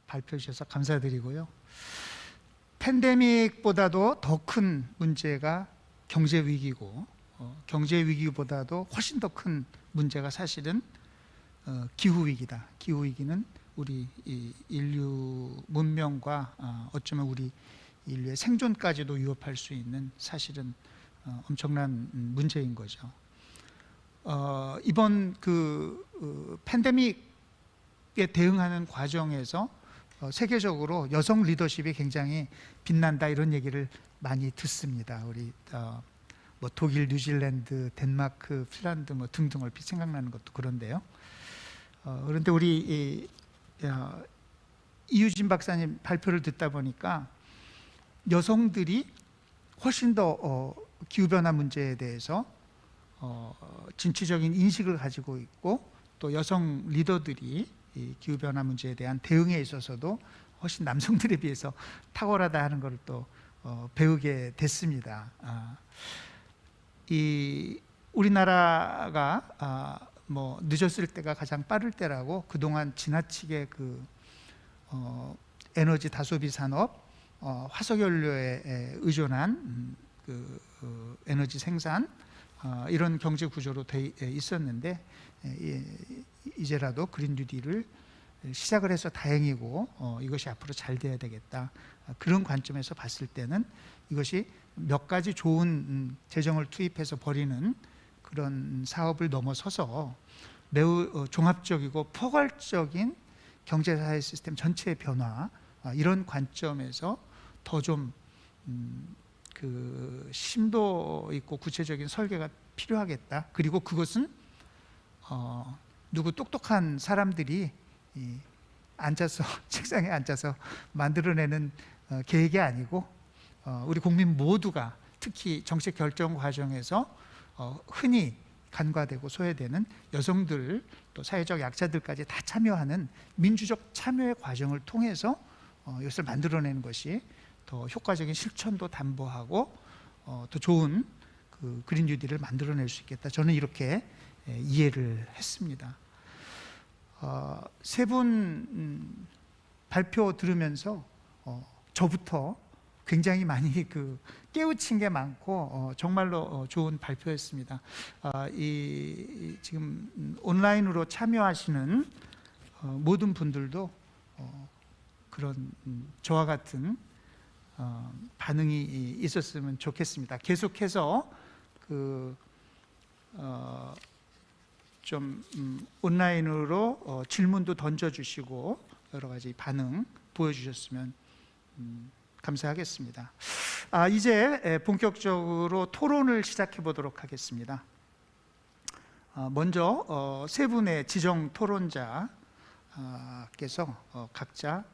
발표해 주셔서 감사드리고요. 팬데믹보다도 더 큰 문제가 경제 위기고, 경제 위기보다도 훨씬 더 큰 문제가 사실은 기후 위기다. 기후 위기는 우리 인류 문명과 어쩌면 우리 인류의 생존까지도 위협할 수 있는 사실은 엄청난 문제인 거죠. 이번 팬데믹에 대응하는 과정에서 세계적으로 여성 리더십이 굉장히 빛난다 이런 얘기를 많이 듣습니다. 우리 뭐 독일, 뉴질랜드, 덴마크, 핀란드 뭐 등등 얼핏 생각나는 것도 그런데요. 그런데 우리 이유진 박사님 발표를 듣다 보니까 여성들이 훨씬 더 기후변화 문제에 대해서 진취적인 인식을 가지고 있고, 또 여성 리더들이 이 기후변화 문제에 대한 대응에 있어서도 훨씬 남성들에 비해서 탁월하다 하는 것을 또 배우게 됐습니다. 이 우리나라가 뭐 늦었을 때가 가장 빠를 때라고 그동안 지나치게 에너지 다소비 산업, 화석연료에 의존한 에너지 생산 이런 경제 구조로 돼 있었는데, 이제라도 그린 뉴딜을 시작을 해서 다행이고 이것이 앞으로 잘 돼야 되겠다. 그런 관점에서 봤을 때는 이것이 몇 가지 좋은 재정을 투입해서 벌이는 그런 사업을 넘어서서 매우 종합적이고 포괄적인 경제사회 시스템 전체의 변화, 이런 관점에서 더 좀 심도 있고 구체적인 설계가 필요하겠다. 그리고 그것은 누구 똑똑한 사람들이 앉아서 책상에 앉아서 만들어내는 계획이 아니고 우리 국민 모두가 특히 정책 결정 과정에서 흔히 간과되고 소외되는 여성들 또 사회적 약자들까지 다 참여하는 민주적 참여의 과정을 통해서 이것을 만들어내는 것이 더 효과적인 실천도 담보하고 더 좋은 그 그린 뉴딜을 만들어낼 수 있겠다. 저는 이렇게 이해를 했습니다. 세 분 발표 들으면서 저부터 굉장히 많이 그 깨우친 게 많고 정말로 좋은 발표였습니다. 지금 온라인으로 참여하시는 모든 분들도 그런 저와 같은 반응이 있었으면 좋겠습니다. 계속해서 좀 온라인으로 질문도 던져주시고 여러 가지 반응 보여주셨으면 감사하겠습니다. 이제 본격적으로 토론을 시작해 보도록 하겠습니다. 먼저 세 분의 지정 토론자께서 각자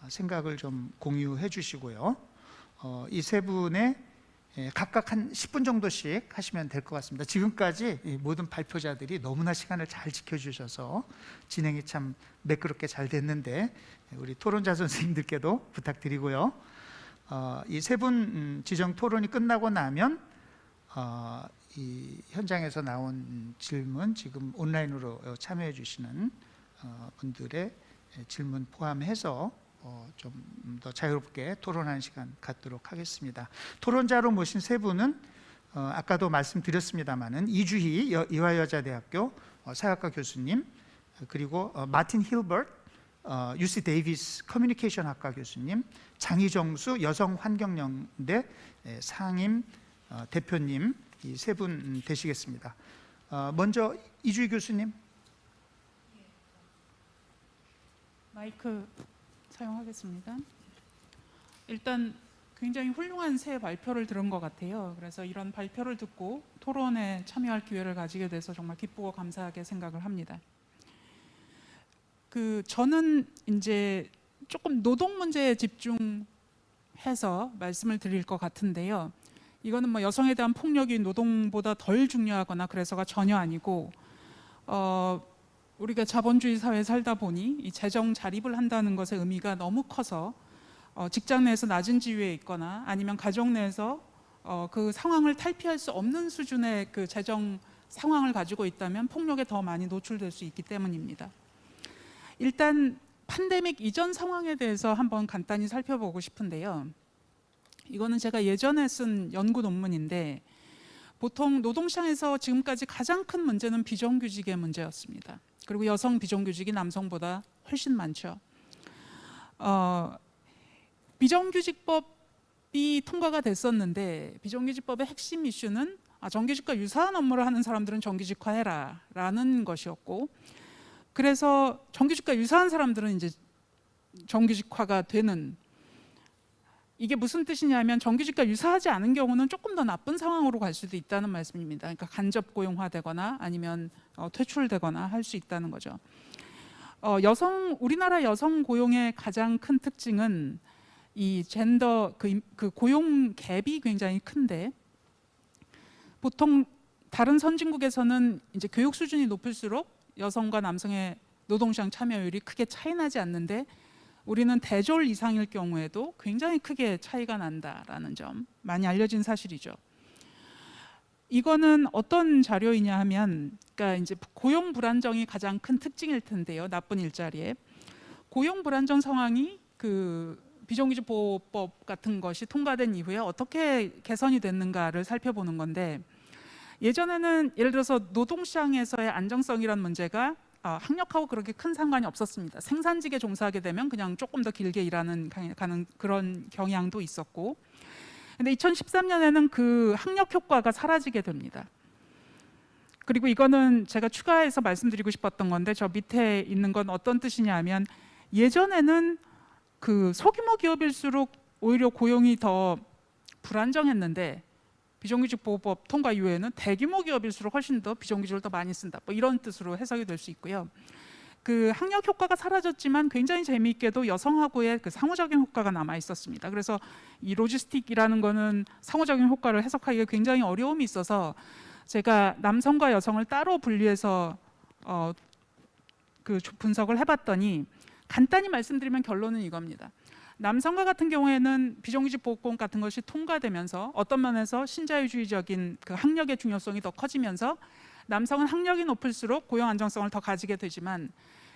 생각을 좀 공유해 주시고요. 이 세 분의 각각 한 10분 정도씩 하시면 될 것 같습니다. 지금까지 이 모든 발표자들이 너무나 시간을 잘 지켜주셔서 진행이 참 매끄럽게 잘 됐는데 우리 토론자 선생님들께도 부탁드리고요. 이 세 분 지정 토론이 끝나고 나면 이 현장에서 나온 질문, 지금 온라인으로 참여해 주시는 분들의 질문 포함해서 좀 더 자유롭게 토론하는 시간 갖도록 하겠습니다. 토론자로 모신 세 분은 아까도 말씀드렸습니다마는 이주희 이화여자대학교 사회학과 교수님, 그리고 마틴 힐버트 UC 데이비스 커뮤니케이션 학과 교수님, 장희정수 여성환경연대 상임 대표님, 이 세 분 되시겠습니다. 먼저 이주희 교수님. 마이크 사용하겠습니다. 일단 굉장히 훌륭한 새 발표를 들은 것 같아요. 그래서 이런 발표를 듣고 토론에 참여할 기회를 가지게 돼서 정말 기쁘고 감사하게 생각을 합니다. 저는 이제 조금 노동 문제에 집중해서 말씀을 드릴 것 같은데요. 이거는 뭐 여성에 대한 폭력이 노동보다 덜 중요하거나 그래서가 전혀 아니고 우리가 자본주의 사회에 살다 보니 이 재정 자립을 한다는 것의 의미가 너무 커서 직장 내에서 낮은 지위에 있거나 아니면 가정 내에서 그 상황을 탈피할 수 없는 수준의 그 재정 상황을 가지고 있다면 폭력에 더 많이 노출될 수 있기 때문입니다. 일단 팬데믹 이전 상황에 대해서 한번 간단히 살펴보고 싶은데요. 이거는 제가 예전에 쓴 연구 논문인데 보통 노동시장에서 지금까지 가장 큰 문제는 비정규직의 문제였습니다. 그리고 여성 비정규직이 남성보다 훨씬 많죠. 비정규직법이 통과가 됐었는데 비정규직법의 핵심 이슈는 정규직과 유사한 업무를 하는 사람들은 정규직화해라 라는 것이었고, 그래서 정규직과 유사한 사람들은 이제 정규직화가 되는, 이게 무슨 뜻이냐면 정규직과 유사하지 않은 경우는 조금 더 나쁜 상황으로 갈 수도 있다는 말씀입니다. 그러니까 간접 고용화되거나 아니면 퇴출되거나 할 수 있다는 거죠. 우리나라 여성 고용의 가장 큰 특징은 이 젠더 그 고용 갭이 굉장히 큰데, 보통 다른 선진국에서는 이제 교육 수준이 높을수록 여성과 남성의 노동시장 참여율이 크게 차이 나지 않는데 우리는 대졸 이상일 경우에도 굉장히 크게 차이가 난다라는 점, 많이 알려진 사실이죠. 이거는 어떤 자료이냐 하면, 그러니까 이제 고용 불안정이 가장 큰 특징일 텐데요. 나쁜 일자리에 고용 불안정 상황이 그 비정규직 보호법 같은 것이 통과된 이후에 어떻게 개선이 됐는가를 살펴보는 건데, 예전에는 예를 들어서 노동시장에서의 안정성이란 문제가 학력하고 그렇게 큰 상관이 없었습니다. 생산직에 종사하게 되면 그냥 조금 더 길게 일하는 가는 그런 경향도 있었고, 근데 2013년에는 그 학력 효과가 사라지게 됩니다. 그리고 이거는 제가 추가해서 말씀드리고 싶었던 건데, 저 밑에 있는 건 어떤 뜻이냐면, 예전에는 그 소규모 기업일수록 오히려 고용이 더 불안정했는데 비정규직 보호법 통과 이후에는 대규모 기업일수록 훨씬 더 비정규직을 더 많이 쓴다, 뭐 이런 뜻으로 해석이 될 수 있고요. 그 학력 효과가 사라졌지만 굉장히 재미있게도 여성하고의 그 상호작용 효과가 남아 있었습니다. 그래서 이 로지스틱이라는 거는 상호작용 효과를 해석하기가 굉장히 어려움이 있어서 제가 남성과 여성을 따로 분리해서 그 분석을 해봤더니 간단히 말씀드리면 결론은 이겁니다. 남성과 같은 경우에는 비정규직 보호권 같은 것이 통과되면서 어떤 면에서 신자유주의적인 그 학력의 중요성이 더 커지면서 남성은 학력이 높을수록 고용 안정성을 더 가지게 되지만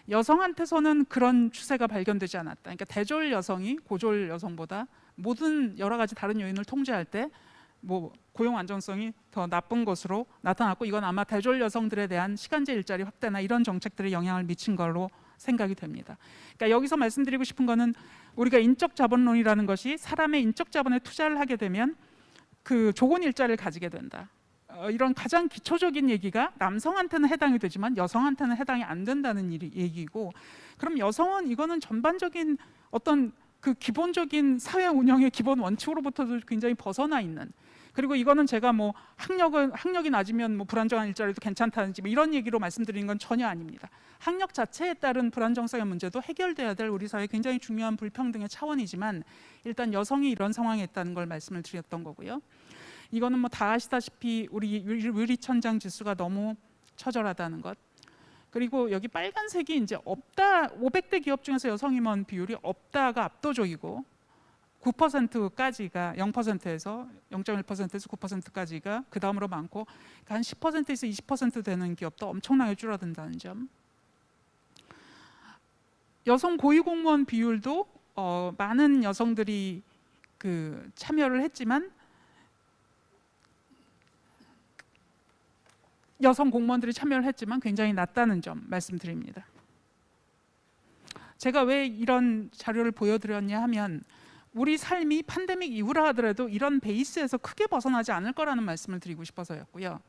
여성한테서는 그런 추세가 발견되지 않았다. 그러니까 대졸 여성이 고졸 여성보다 모든 여러 가지 다른 요인을 통제할 때 뭐 고용 안정성이 더 나쁜 것으로 나타났고, 이건 아마 대졸 여성들에 대한 시간제 일자리 확대나 이런 정책들이 영향을 미친 걸로 생각이 됩니다. 그러니까 여기서 말씀드리고 싶은 거는 우리가 인적 자본론이라는 것이 사람의 인적 자본에 투자를 하게 되면 그 조건 일자리를 가지게 된다. 이런 가장 기초적인 얘기가 남성한테는 해당이 되지만 여성한테는 해당이 안 된다는 얘기이고, 그럼 여성은 이거는 전반적인 어떤 그 기본적인 사회 운영의 기본 원칙으로부터도 굉장히 벗어나 있는, 그리고 이거는 제가 뭐 학력이 낮으면 뭐 불안정한 일자리도 괜찮다든지 뭐 이런 얘기로 말씀드리는 건 전혀 아닙니다. 학력 자체에 따른 불안정성의 문제도 해결돼야 될 우리 사회의 굉장히 중요한 불평등의 차원이지만 일단 여성이 이런 상황에 있다는 걸 말씀을 드렸던 거고요. 이거는 뭐 다 아시다시피 우리 유리천장 지수가 너무 처절하다는 것, 그리고 여기 빨간색이 이제 없다, 500대 기업 중에서 여성 임원 비율이 없다가 압도적이고 9%까지가 0%에서 0.1%에서 9%까지가 그 다음으로 많고 한 10%에서 20% 되는 기업도 엄청나게 줄어든다는 점. 여성 고위공무원 비율도 많은 여성들이 그 참여를 했지만 여성 공무원들이 참여를 했지만 굉장히 낮다는 점 말씀드립니다. 제가 왜 이런 자료를 보여드렸냐 하면 우리 삶이 팬데믹 이후라 하더라도 이런 베이스에서 크게 벗어나지 않을 거라는 말씀을 드리고 싶어서였고요.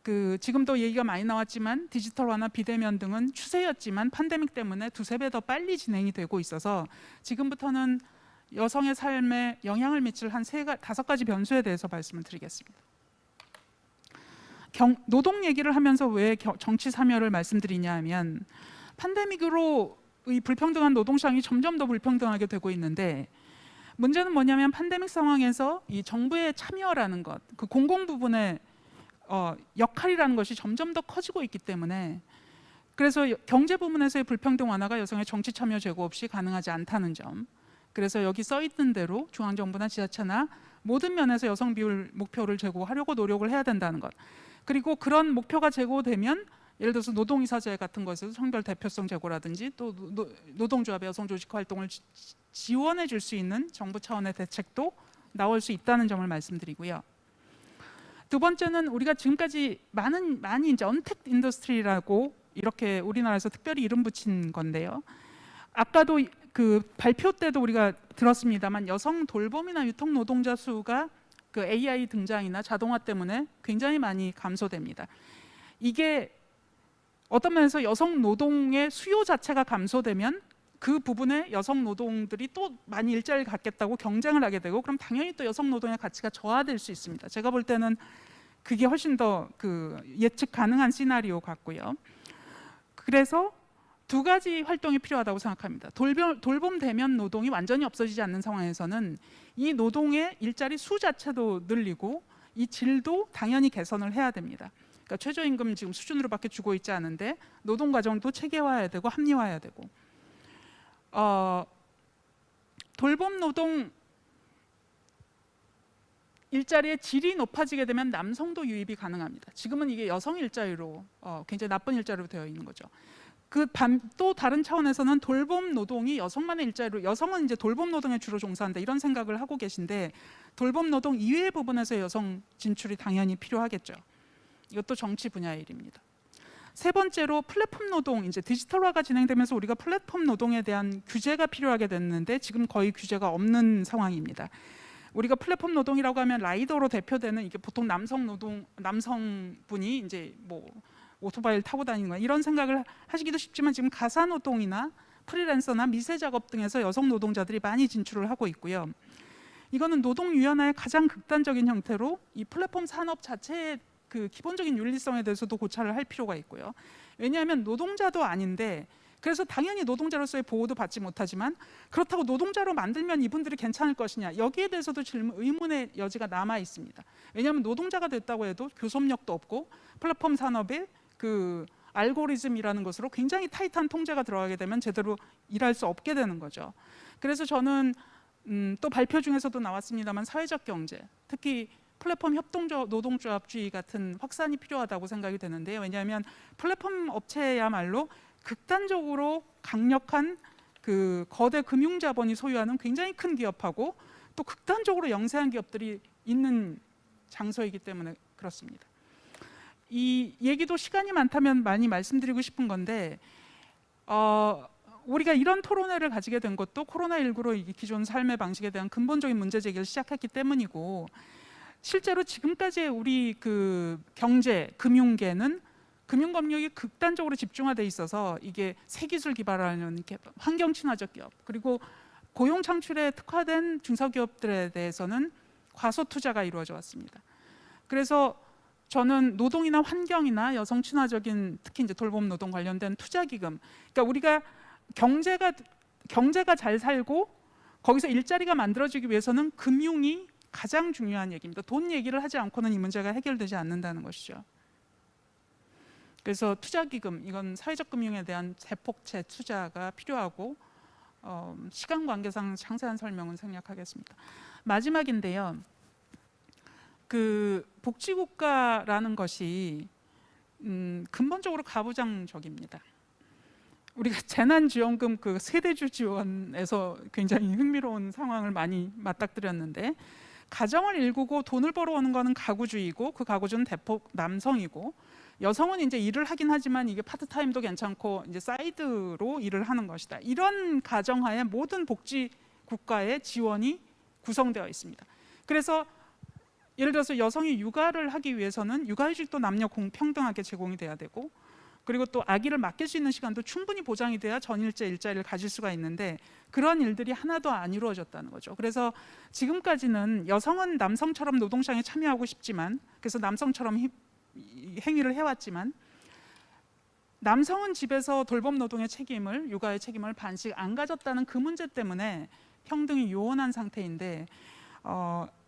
그 지금도 얘기가 많이 나왔지만 디지털화나 비대면 등은 추세였지만 팬데믹 때문에 두세 배 더 빨리 진행이 되고 있어서 지금부터는 여성의 삶에 영향을 미칠 한 5가지 변수에 대해서 말씀을 드리겠습니다. 노동 얘기를 하면서 왜 정치 참여를 말씀드리냐 하면 팬데믹으로 이 불평등한 노동 시장이 점점 더 불평등하게 되고 있는데, 문제는 뭐냐면 팬데믹 상황에서 이 정부의 참여라는 것, 그 공공 부분의 역할이라는 것이 점점 더 커지고 있기 때문에, 그래서 경제 부분에서의 불평등 완화가 여성의 정치 참여 제고 없이 가능하지 않다는 점, 그래서 여기 써 있는 대로 중앙정부나 지자체나 모든 면에서 여성 비율 목표를 제고하려고 노력을 해야 된다는 것, 그리고 그런 목표가 제고되면 예를 들어서 노동이사제 같은 것에서 성별 대표성 제고라든지 또 노동조합의 여성 조직 활동을 지원해 줄 수 있는 정부 차원의 대책도 나올 수 있다는 점을 말씀드리고요. 두 번째는 우리가 지금까지 많이 이제 언택 인더스트리라고 이렇게 우리나라에서 특별히 이름 붙인 건데요. 아까도 그 발표 때도 우리가 들었습니다만 여성 돌봄이나 유통 노동자 수가 그 AI 등장이나 자동화 때문에 굉장히 많이 감소됩니다. 이게 어떤 면에서 여성 노동의 수요 자체가 감소되면 그 부분에 여성 노동들이 또 많이 일자리를 갖겠다고 경쟁을 하게 되고, 그럼 당연히 또 여성 노동의 가치가 저하될 수 있습니다. 제가 볼 때는 그게 훨씬 더 그 예측 가능한 시나리오 같고요. 그래서 두 가지 활동이 필요하다고 생각합니다. 돌봄 대면 노동이 완전히 없어지지 않는 상황에서는 이 노동의 일자리 수 자체도 늘리고 이 질도 당연히 개선을 해야 됩니다. 그러니까 최저임금 지금 수준으로밖에 주고 있지 않은데 노동 과정도 체계화해야 되고 합리화해야 되고, 돌봄 노동 일자리의 질이 높아지게 되면 남성도 유입이 가능합니다. 지금은 이게 여성 일자리로 굉장히 나쁜 일자리로 되어 있는 거죠. 또 다른 차원에서는 돌봄 노동이 여성만의 일자리로, 여성은 이제 돌봄 노동에 주로 종사한다 이런 생각을 하고 계신데 돌봄 노동 이외의 부분에서 여성 진출이 당연히 필요하겠죠. 이것도 정치 분야의 일입니다. 세 번째로 플랫폼 노동, 이제 디지털화가 진행되면서 우리가 플랫폼 노동에 대한 규제가 필요하게 됐는데 지금 거의 규제가 없는 상황입니다. 우리가 플랫폼 노동이라고 하면 라이더로 대표되는 이게 보통 남성분이 이제 뭐 오토바이를 타고 다니는 거야 이런 생각을 하시기도 쉽지만 지금 가사 노동이나 프리랜서나 미세 작업 등에서 여성 노동자들이 많이 진출을 하고 있고요. 이거는 노동 유연화의 가장 극단적인 형태로 이 플랫폼 산업 자체의 그 기본적인 윤리성에 대해서도 고찰을 할 필요가 있고요. 왜냐하면 노동자도 아닌데 그래서 당연히 노동자로서의 보호도 받지 못하지만 그렇다고 노동자로 만들면 이분들이 괜찮을 것이냐, 여기에 대해서도 의문의 여지가 남아 있습니다. 왜냐하면 노동자가 됐다고 해도 교섭력도 없고 플랫폼 산업의 그 알고리즘이라는 것으로 굉장히 타이트한 통제가 들어가게 되면 제대로 일할 수 없게 되는 거죠. 그래서 저는 또 발표 중에서도 나왔습니다만 사회적 경제, 특히 플랫폼 협동조 노동조합주의 같은 확산이 필요하다고 생각이 되는데요. 왜냐하면 플랫폼 업체야말로 극단적으로 강력한 그 거대 금융자본이 소유하는 굉장히 큰 기업하고 또 극단적으로 영세한 기업들이 있는 장소이기 때문에 그렇습니다. 이 얘기도 시간이 많다면 많이 말씀드리고 싶은 건데 우리가 이런 토론회를 가지게 된 것도 코로나19로 기존 삶의 방식에 대한 근본적인 문제 제기를 시작했기 때문이고, 실제로 지금까지의 우리 그 경제, 금융계는 금융검역이 극단적으로 집중화돼 있어서 이게 새 기술 개발하는 환경 친화적 기업, 그리고 고용 창출에 특화된 중소기업들에 대해서는 과소 투자가 이루어져 왔습니다. 그래서 저는 노동이나 환경이나 여성 친화적인, 특히 이제 돌봄 노동 관련된 투자 기금, 그러니까 우리가 경제가 잘 살고 거기서 일자리가 만들어지기 위해서는 금융이 가장 중요한 얘기입니다. 돈 얘기를 하지 않고는 이 문제가 해결되지 않는다는 것이죠. 그래서 투자기금, 이건 사회적 금융에 대한 대폭체 투자가 필요하고 시간 관계상 상세한 설명은 생략하겠습니다. 마지막인데요. 그 복지국가라는 것이 근본적으로 가부장적입니다. 우리가 재난지원금 그 세대주 지원에서 굉장히 흥미로운 상황을 많이 맞닥뜨렸는데, 가정을 일구고 돈을 벌어오는 거는 가구주의고 그 가구주는 대폭 남성이고, 여성은 이제 일을 하긴 하지만 이게 파트타임도 괜찮고 이제 사이드로 일을 하는 것이다. 이런 가정하에 모든 복지 국가의 지원이 구성되어 있습니다. 그래서 예를 들어서 여성이 육아를 하기 위해서는 육아휴직도 남녀 공평등하게 제공이 돼야 되고, 그리고 또 아기를 맡길 수 있는 시간도 충분히 보장이 돼야 전일제 일자리를 가질 수가 있는데 그런 일들이 하나도 안 이루어졌다는 거죠. 그래서 지금까지는 여성은 남성처럼 노동시장에 참여하고 싶지만, 그래서 남성처럼 행위를 해왔지만, 남성은 집에서 돌봄 노동의 책임을, 육아의 책임을 반씩 안 가졌다는 그 문제 때문에 평등이 요원한 상태인데,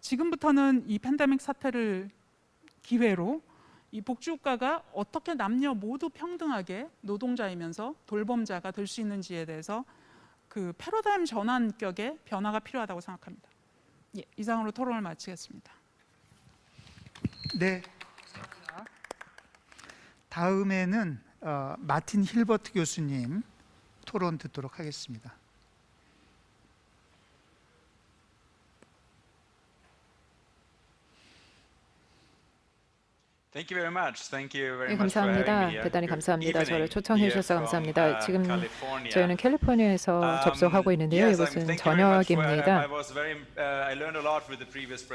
지금부터는 이 팬데믹 사태를 기회로 이 복지국가가 어떻게 남녀 모두 평등하게 노동자이면서 돌봄자가 될 수 있는지에 대해서 그 패러다임 전환격의 변화가 필요하다고 생각합니다. 예, 이상으로 토론을 마치겠습니다. 네. 다음에는 마틴 힐버트 교수님 토론 듣도록 하겠습니다. 네, 감사합니다. 대단히 감사합니다. 저를 초청해 주셔서 감사합니다. 지금 저희는 캘리포니아에서 접속하고 있는데요. 이곳은 저녁입니다.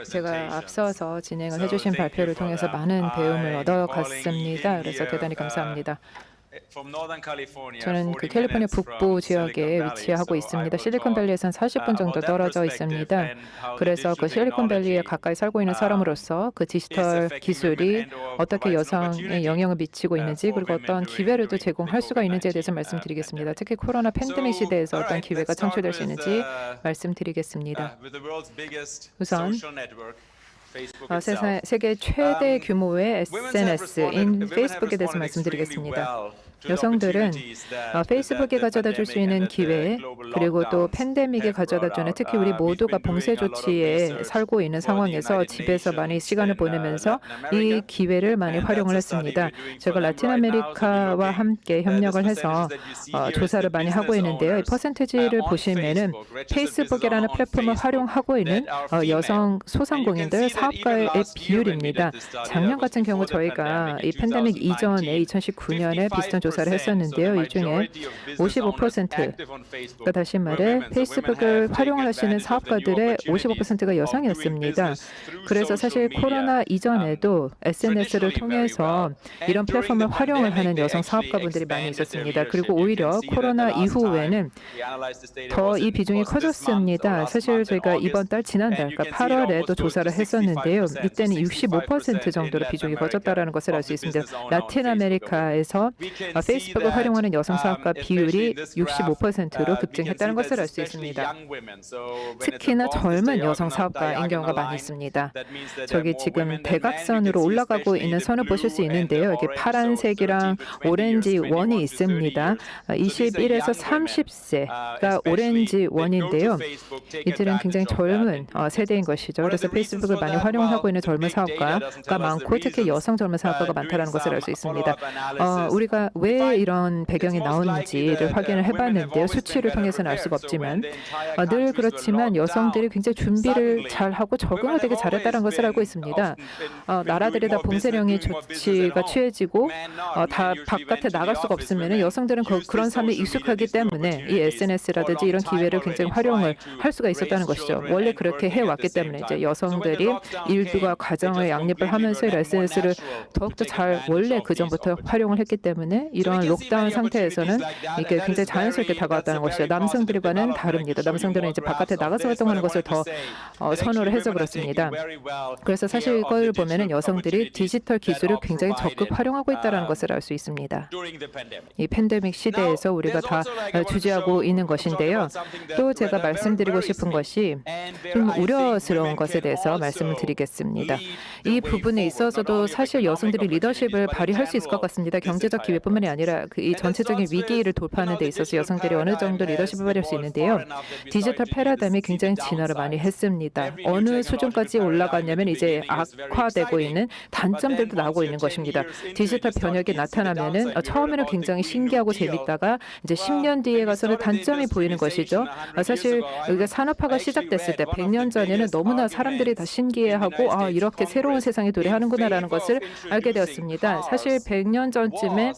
제가 앞서서 진행을 해주신 발표를 통해서 많은 배움을 얻어갔습니다. 그래서 대단히 감사합니다. 저는 그 캘리포니아 북부 지역에 위치하고 있습니다. 실리콘밸리에선 40분 정도 떨어져 있습니다. 그래서 그 실리콘밸리에 가까이 살고 있는 사람으로서 그 디지털 기술이 어떻게 여성에 영향을 미치고 있는지, 그리고 어떤 기회를 또 제공할 수가 있는지에 대해서 말씀드리겠습니다. 특히 코로나 팬데믹 시대에서 어떤 기회가 창출될 수 있는지 말씀드리겠습니다. 우선 세계 최대 규모의 SNS인 페이스북에 대해서 말씀드리겠습니다. 여성들은 페이스북에 가져다 줄 수 있는 기회, 그리고 또 팬데믹에 가져다 주는, 특히 우리 모두가 봉쇄 조치에 살고 있는 상황에서 집에서 많이 시간을 보내면서 이 기회를 많이 활용을 했습니다. 제가 라틴 아메리카와 함께 협력을 해서 조사를 많이 하고 있는데요. 이 퍼센티지를 보시면은 페이스북이라는 플랫폼을 활용하고 있는 여성 소상공인들 사업가의 비율입니다. 작년 같은 경우 저희가 이 팬데믹 이전에 2019년에 비슷한 조사를 했었는데요. 이 중에 55%가 다시 말해 페이스북을 활용하시는 사업가들의 55%가 여성이었습니다. 그래서 사실 코로나 이전에도 SNS를 통해서 이런 플랫폼을 활용을 하는 여성 사업가분들이 많이 있었습니다. 그리고 오히려 코로나 이후에는 더 이 비중이 커졌습니다. 사실 저희가 이번 달, 지난달, 그러니까 8월에 또 조사를 했었는데요. 이때는 65% 정도로 비중이 커졌다는 것을 알 수 있습니다. 라틴 아메리카에서 페이스북을 활용하는 여성 사업가 비율이 65%로 급증했다는 것을 알 수 있습니다. 특히나 젊은 여성 사업가인 경우가 많이 있습니다. 저기 지금 대각선으로 올라가고 있는 선을 보실 수 있는데요. 이게 파란색이랑 오렌지 원이 있습니다. 21에서 30세가 오렌지 원인데요. 이들은 굉장히 젊은 세대인 것이죠. 그래서 페이스북을 많이 활용하고 있는 젊은 사업가가 많고 특히 여성 젊은 사업가가 많다는 것을 알 수 있습니다. 우리가 왜 이런 배경이 나오는지를 확인을 해봤는데요. 수치를 통해서는 알 수가 없지만 늘 그렇지만 여성들이 굉장히 준비를 잘하고 적응을 되게 잘했다는 것을 알고 있습니다. 나라들이 다 봉쇄령의 조치가 취해지고 다 바깥에 나갈 수가 없으면 여성들은 그런 삶에 익숙하기 때문에 이 SNS라든지 이런 기회를 굉장히 활용을 할 수가 있었다는 것이죠. 원래 그렇게 해왔기 때문에 이제 여성들이 일과 가정을 양립을 하면서 이 SNS를 더욱더 잘 원래 그 전부터 활용을 했기 때문에 이런 록다운 상태에서는 이게 굉장히 자연스럽게 다가왔다는 것이죠. 남성들과는 다릅니다. 남성들은 이제 바깥에 나가서 활동하는 것을 더 선호를 해서 그렇습니다. 그래서 사실 이걸 보면은 여성들이 디지털 기술을 굉장히 적극 활용하고 있다는 것을 알 수 있습니다. 이 팬데믹 시대에서 우리가 다 주지하고 있는 것인데요. 또 제가 말씀드리고 싶은 것이 좀 우려스러운 것에 대해서 말씀을 드리겠습니다. 이 부분에 있어서도 사실 여성들이 리더십을 발휘할 수 있을 것 같습니다. 경제적 기회뿐만이 아니라 이 전체적인 위기를 돌파하는 데 있어서 여성들이 어느 정도 리더십을 발휘할 수 있는데요. 디지털 패러다임이 굉장히 진화를 많이 했습니다. 어느 수준까지 올라갔냐면 이제 악화되고 있는 단점들도 나오고 있는 것입니다. 디지털 변혁이 나타나면은 처음에는 굉장히 신기하고 재밌다가 이제 10년 뒤에 가서는 단점이 보이는 것이죠. 사실 우리가 산업화가 시작됐을 때 100년 전에는 너무나 사람들이 다 신기해하고 이렇게 새로운 세상이 도래하는구나라는 것을 알게 되었습니다. 사실 100년 전쯤에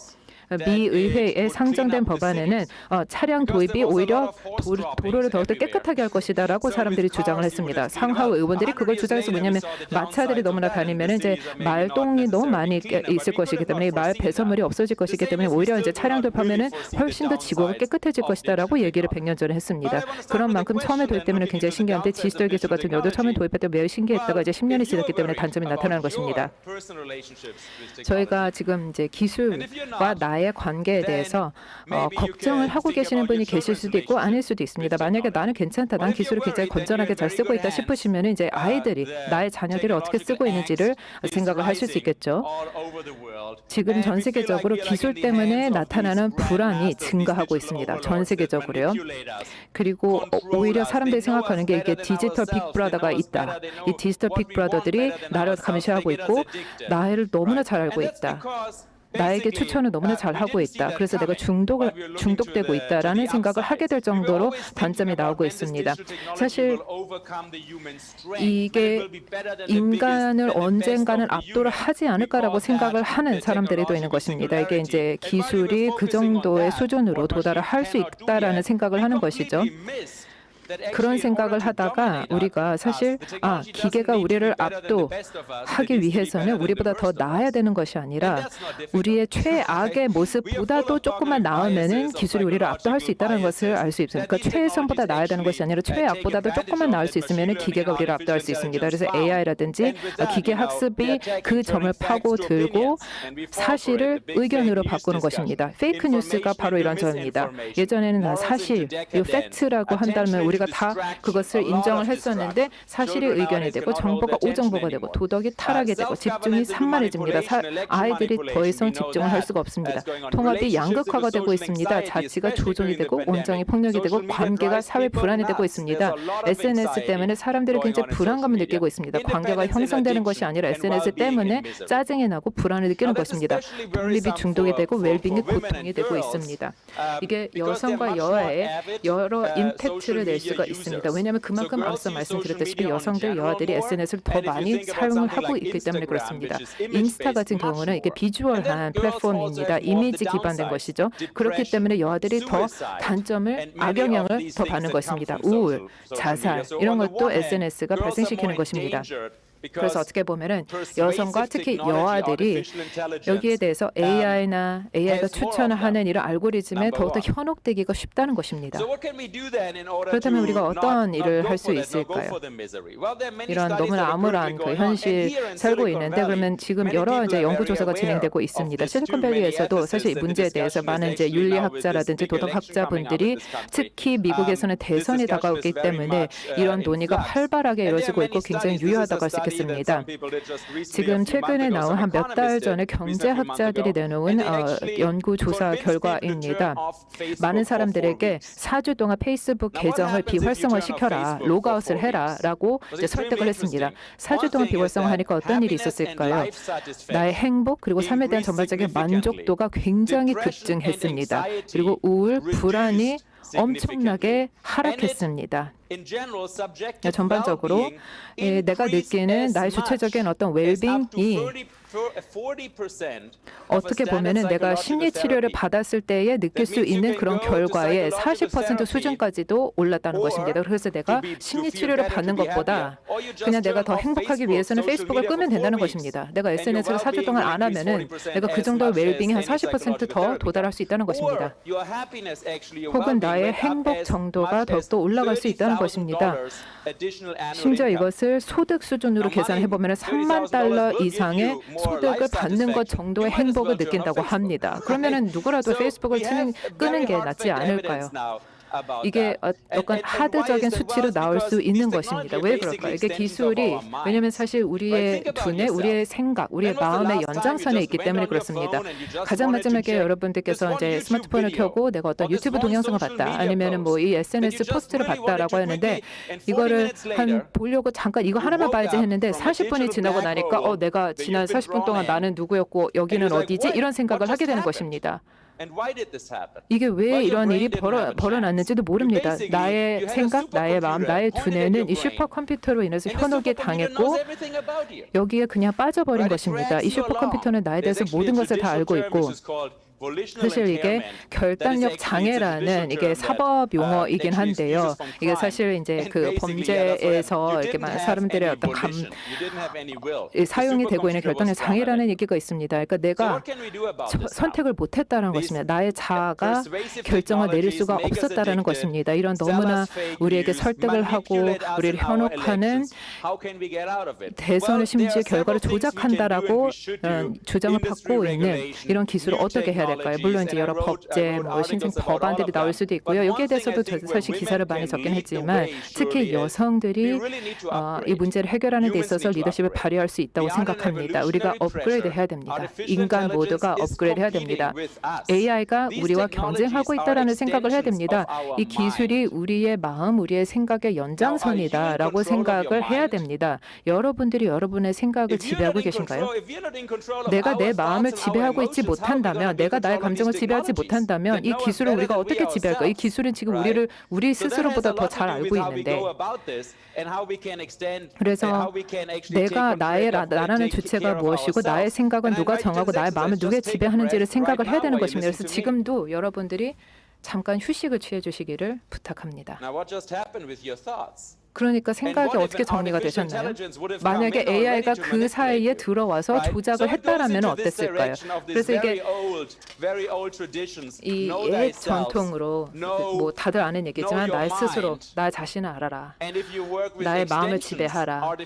미 의회에 상정된 법안에는 차량 도입이 오히려 도로를 더욱더 깨끗하게 할 것이다라고 사람들이 주장을 했습니다. 상하우 의원들이 그걸 주장해서 뭐냐면 마차들이 너무나 다니면 이제 말똥이 너무 많이 있을 것이기 때문에 말 배설물이 없어질 것이기 때문에 오히려 이제 차량 도입하면은 훨씬 더 지구가 깨끗해질 것이다라고 얘기를 100년 전에 했습니다. 그런 만큼 처음에 도입 때문에 굉장히 신기한데 디지털 기술 같은 경우도 처음에 도입할 때 매우 신기했다가 이제 10년이 지났기 때문에 단점이 나타나는 것입니다. 저희가 지금 이제 기술과 나의 관계에 대해서 걱정을 하고 계시는 분이 계실 수도 있고 아닐 수도 있습니다. 만약에 나는 괜찮다, 난 기술을 굉장히 건전하게 잘 쓰고 있다 싶으시면 이제 아이들이 나의 자녀들이 어떻게 쓰고 있는지를 생각을 하실 수 있겠죠. 지금 전 세계적으로 기술 때문에 나타나는 불안이 증가하고 있습니다. 전 세계적으로요. 그리고 오히려 사람들이 생각하는 게 이게 디지털 빅브라더가 있다. 이 디지털 빅브라더들이 나를 감시하고 있고 나를 너무나 잘 알고 있다. 나에게 추천을 너무나 잘하고 있다. 그래서 내가 중독되고 있다라는 생각을 하게 될 정도로 단점이 나오고 있습니다. 사실 이게 인간을 언젠가는 압도를 하지 않을까라고 생각을 하는 사람들이 또 있는 것입니다. 이게 이제 기술이 그 정도의 수준으로 도달을 할 수 있다라는 생각을 하는 것이죠. 그런 생각을 하다가 우리가 사실 기계가 우리를 압도하기 위해서는 우리보다 더 나아야 되는 것이 아니라 우리의 최악의 모습보다도 조금만 나으면은 기술이 우리를 압도할 수 있다는 것을 알 수 있습니다. 그러니까 최선보다 나아야 되는 것이 아니라 최악보다도 조금만 나을 수 있으면은 기계가 우리를 압도할 수 있습니다. 그래서 AI라든지 기계 학습이 그 점을 파고들고 사실을 의견으로 바꾸는 것입니다. 페이크 뉴스가 바로 이런 점입니다. 예전에는 사실, 이 팩트라고 한다면 우리가 다 그것을 인정을 했었는데 사실이 의견이 되고 정보가 오정보가 되고 도덕이 타락이 되고 집중이 산만해집니다. 아이들이 더 이상 집중을 할 수가 없습니다. 통합이 양극화가 되고 있습니다. 자치가 조종이 되고 온정이 폭력이 되고 관계가 사회 불안이 되고 있습니다. SNS 때문에 사람들이 굉장히 불안감을 느끼고 있습니다. 관계가 형성되는 것이 아니라 SNS 때문에 짜증이 나고 불안을 느끼는 것입니다. 독립이 중독이 되고 웰빙이 고통이 되고 있습니다. 이게 여성과 여아의 여러 임팩트를 낼 수가 있습니다. 왜냐하면 그만큼 앞서 말씀드렸다시피 여성들, 여아들이 SNS를 더 많이 사용을 하고 있기 때문에 그렇습니다. 인스타 같은 경우는 이게 비주얼한 플랫폼입니다. 이미지 기반된 것이죠. 그렇기 때문에 여아들이 더 단점을, 악영향을 더 받는 것입니다. 우울, 자살 이런 것도 SNS가 발생시키는 것입니다. 그래서 어떻게 보면은 여성과 특히 여아들이 여기에 대해서 AI가 추천하는 이런 알고리즘에 더욱더 현혹되기가 쉽다는 것입니다. 그렇다면 우리가 어떤 일을 할 수 있을까요? 이런 너무나 암울한 그 현실 살고 있는데 그러면 지금 여러 이제 연구조사가 진행되고 있습니다. 실리콘밸리에서도 사실 이 문제에 대해서 많은 이제 윤리학자라든지 도덕학자분들이 특히 미국에서는 대선이 다가오기 때문에 이런 논의가 활발하게 이루어지고 있고 굉장히 유효하다고 할 수 있겠습니다. 지금 최근에 나온 한 몇 달 전에 경제학자들이 내놓은 연구조사 결과입니다. 많은 사람들에게 4주 동안 페이스북 계정을 비활성화시켜라, 로그아웃을 해라라고 이제 설득을 했습니다. 4주 동안 비활성화하니까 어떤 일이 있었을까요? 나의 행복 그리고 삶에 대한 전반적인 만족도가 굉장히 급증했습니다. 그리고 우울, 불안이 엄청나게 하락했습니다. 전반적으로 내가 느끼는 나의 주체적인 어떤 웰빙이 어떻게 보면은 내가 심리 치료를 받았을 때에 느낄 수 있는 그런 결과의 40% 수준까지도 올랐다는 것입니다. 그래서 내가 심리 치료를 받는 것보다 그냥 내가 더 행복하기 위해서는 페이스북을 끄면 된다는 것입니다. 내가 SNS를 4주 동안 안 하면은 내가 그 정도의 웰빙이 한 40% 더 도달할 수 있다는 것입니다. 혹은 나의 행복 정도가 더욱더 올라갈 수 있다는 것입니다. 심지어 이것을 소득 수준으로 계산해 보면 3만 달러 이상의 소득을 받는 것 정도의 행복을 느낀다고 합니다. 그러면은 누구라도 페이스북을 끄는 게 낫지 않을까요? 이게 어떤 하드적인 수치로 나올 수 있는 것입니다. 왜 그럴까요? 이게 기술이 왜냐하면 사실 우리의 두뇌, 우리의 생각, 우리의 마음의 연장선에 있기 때문에 그렇습니다. 가장 마지막에 여러분들께서 이제 스마트폰을 켜고 내가 어떤 유튜브 동영상을 봤다, 아니면은 뭐 이 SNS 포스트를 봤다라고 하는데 이거를 보려고 잠깐 이거 하나만 봐야지 했는데 40분이 지나고 나니까 내가 지난 40분 동안 나는 누구였고 여기는 어디지? 이런 생각을 하게 되는 것입니다. 이게 왜 이런 일이 벌어났는지도 모릅니다. 나의 생각, 나의 마음, 나의 두뇌는 이 슈퍼컴퓨터로 인해서 현혹에 당했고 여기에 그냥 빠져버린 것입니다. 이 슈퍼컴퓨터는 나에 대해서 모든 것을 다 알고 있고 사실 이게 결단력 장애라는 이게 사법 용어이긴 한데요. 이게 사실 이제 그 범죄에서 이렇게 많은 사람들의 어떤 사용이 되고 있는 결단력 장애라는 얘기가 있습니다. 그러니까 내가 선택을 못했다는 것입니다. 나의 자아가 결정을 내릴 수가 없었다라는 것입니다. 이런 너무나 우리에게 설득을 하고 우리를 현혹하는 대선을 심지어 결과를 조작한다라고 주장을 받고 있는 이런 기술을 어떻게 해야 될까요? 물론 이제 여러 법제, 신생 법안들이 나올 수도 있고요. 여기에 대해서도 사실 기사를 많이 적긴 했지만 특히 여성들이 이 문제를 해결하는 데 있어서 리더십을 발휘할 수 있다고 생각합니다. 우리가 업그레이드 해야 됩니다. 인간 모두가 업그레이드 해야 됩니다. AI가 우리와 경쟁하고 있다라는 생각을 해야 됩니다. 이 기술이 우리의 마음, 우리의 생각의 연장선이다라고 생각을 해야 됩니다. 여러분들이 여러분의 생각을 지배하고 계신가요? 내가 내 마음을 지배하고 있지 못한다면, 내가 나의 감정을 지배하지 못한다면 이 기술을 우리가 어떻게 지배할까? 이 기술은 지금 우리 스스로보다 더 잘 알고 있는데 그래서 내가 나라는 주체가 무엇이고 나의 생각은 누가 정하고 나의 마음을 누가 지배하는지를 생각을 해야 되는 것입니다. 그래서 지금도 여러분들이 잠깐 휴식을 취해 주시기를 부탁합니다. 그러니까 생각이 어떻게 정리가 되셨나요? 만약에 AI가 그 사이에 들어와서 조작을 했다라면 어땠을까요? 그래서 이게 이 옛 전통으로 뭐 다들 아는 얘기지만 나 스스로 나 자신을 알아라. 나의 마음을 지배하라.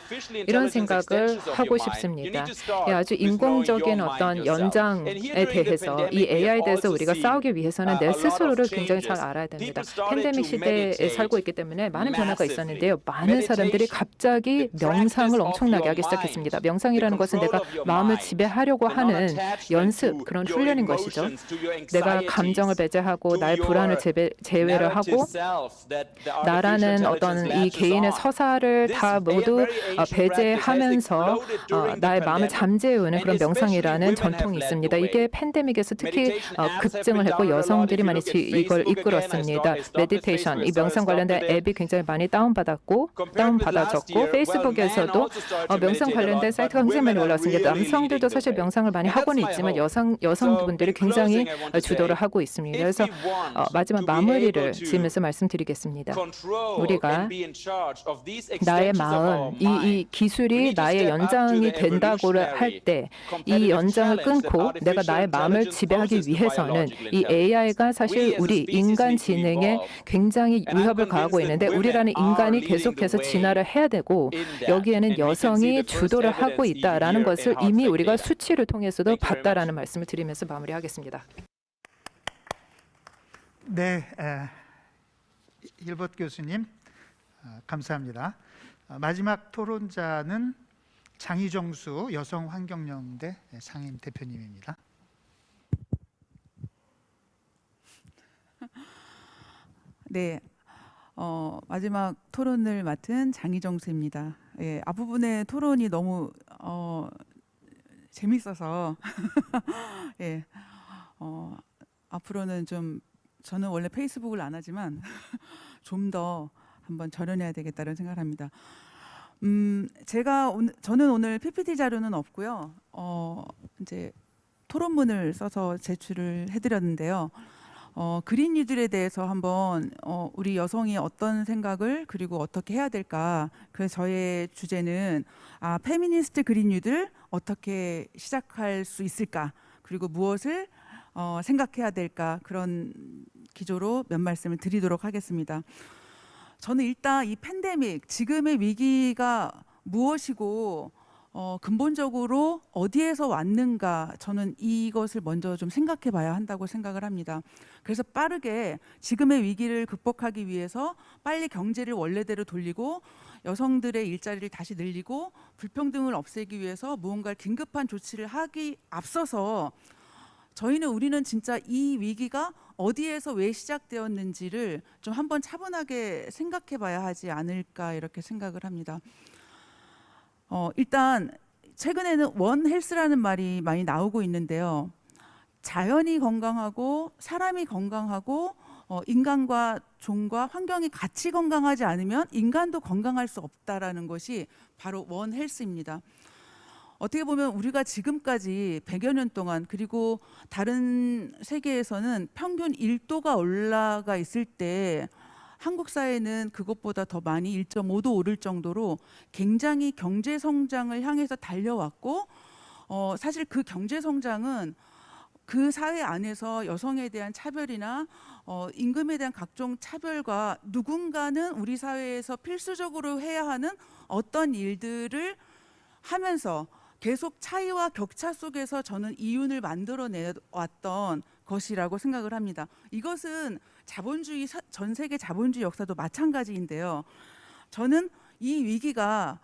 이런 생각을 하고 싶습니다. 아주 인공적인 어떤 연장에 대해서 이 AI에 대해서 우리가 싸우기 위해서는 내 스스로를 굉장히 잘 알아야 됩니다. 팬데믹 시대에 살고 있기 때문에 많은 변화가 있었는데요. 많은 사람들이 갑자기 명상을 엄청나게 하기 시작했습니다. 명상이라는 것은 내가 마음을 지배하려고 하는 연습, 그런 훈련인 것이죠. 내가 감정을 배제하고 나의 불안을 제외를 하고 나라는 어떤 이 개인의 서사를 다 모두 배제하면서 나의 마음을 잠재우는 그런 명상이라는 전통이 있습니다. 이게 팬데믹에서 특히 급증을 했고 여성들이 많이 이걸 이끌었습니다. 메디테이션, 이 명상 관련된 앱이 굉장히 많이 다운받았고 올라왔고 다운받아졌고 페이스북에서도 명상 관련된 사이트가 굉장히 많이 올라왔습니다. 남성들도 사실 명상을 많이 하고는 있지만 여성분들이 굉장히 주도를 하고 있습니다. 그래서 마지막 마무리를 지으면서 말씀드리겠습니다. 우리가 나의 마음, 이 기술이 나의 연장이 된다고 할 때 이 연장을 끊고 내가 나의 마음을 지배하기 위해서는 이 AI가 사실 우리 인간 지능에 굉장히 위협을 가하고 있는데 우리라는 인간이 계속해서 진화를 해야 되고 여기에는 여성이 주도를 하고 있다라는 것을 이미 우리가 수치를 통해서도 봤다라는 말씀을 드리면서 마무리하겠습니다. 네, 힐버트 교수님 감사합니다. 마지막 토론자는 장희정수 여성환경연대 상임 대표님입니다. 네, 마지막 토론을 맡은 장희정수입니다. 예, 앞부분의 토론이 너무 재밌어서 예, 앞으로는 좀 저는 원래 페이스북을 안 하지만 좀 더 한번 절연해야 되겠다는 생각을 합니다. 저는 오늘 PPT 자료는 없고요. 이제 토론문을 써서 제출을 해드렸는데요. 그린 뉴딜에 대해서 한번 우리 여성이 어떤 생각을 그리고 어떻게 해야 될까. 그래서 저의 주제는 페미니스트 그린 뉴딜 어떻게 시작할 수 있을까. 그리고 무엇을 생각해야 될까. 그런 기조로 몇 말씀을 드리도록 하겠습니다. 저는 일단 이 팬데믹, 지금의 위기가 무엇이고 근본적으로 어디에서 왔는가, 저는 이것을 먼저 좀 생각해 봐야 한다고 생각을 합니다. 그래서 빠르게 지금의 위기를 극복하기 위해서 빨리 경제를 원래대로 돌리고 여성들의 일자리를 다시 늘리고 불평등을 없애기 위해서 무언가 긴급한 조치를 하기 앞서서 우리는 진짜 이 위기가 어디에서 왜 시작되었는지를 좀 한번 차분하게 생각해 봐야 하지 않을까 이렇게 생각을 합니다. 일단 최근에는 원 헬스라는 말이 많이 나오고 있는데요. 자연이 건강하고 사람이 건강하고 인간과 종과 환경이 같이 건강하지 않으면 인간도 건강할 수 없다라는 것이 바로 원 헬스입니다. 어떻게 보면 우리가 지금까지 100여 년 동안 그리고 다른 세계에서는 평균 1도가 올라가 있을 때 한국 사회는 그것보다 더 많이 1.5도 오를 정도로 굉장히 경제 성장을 향해서 달려왔고 사실 그 경제 성장은 그 사회 안에서 여성에 대한 차별이나 임금에 대한 각종 차별과 누군가는 우리 사회에서 필수적으로 해야 하는 어떤 일들을 하면서 계속 차이와 격차 속에서 저는 이윤을 만들어내왔던 것이라고 생각을 합니다. 이것은 자본주의, 전 세계 자본주의 역사도 마찬가지인데요. 저는 이 위기가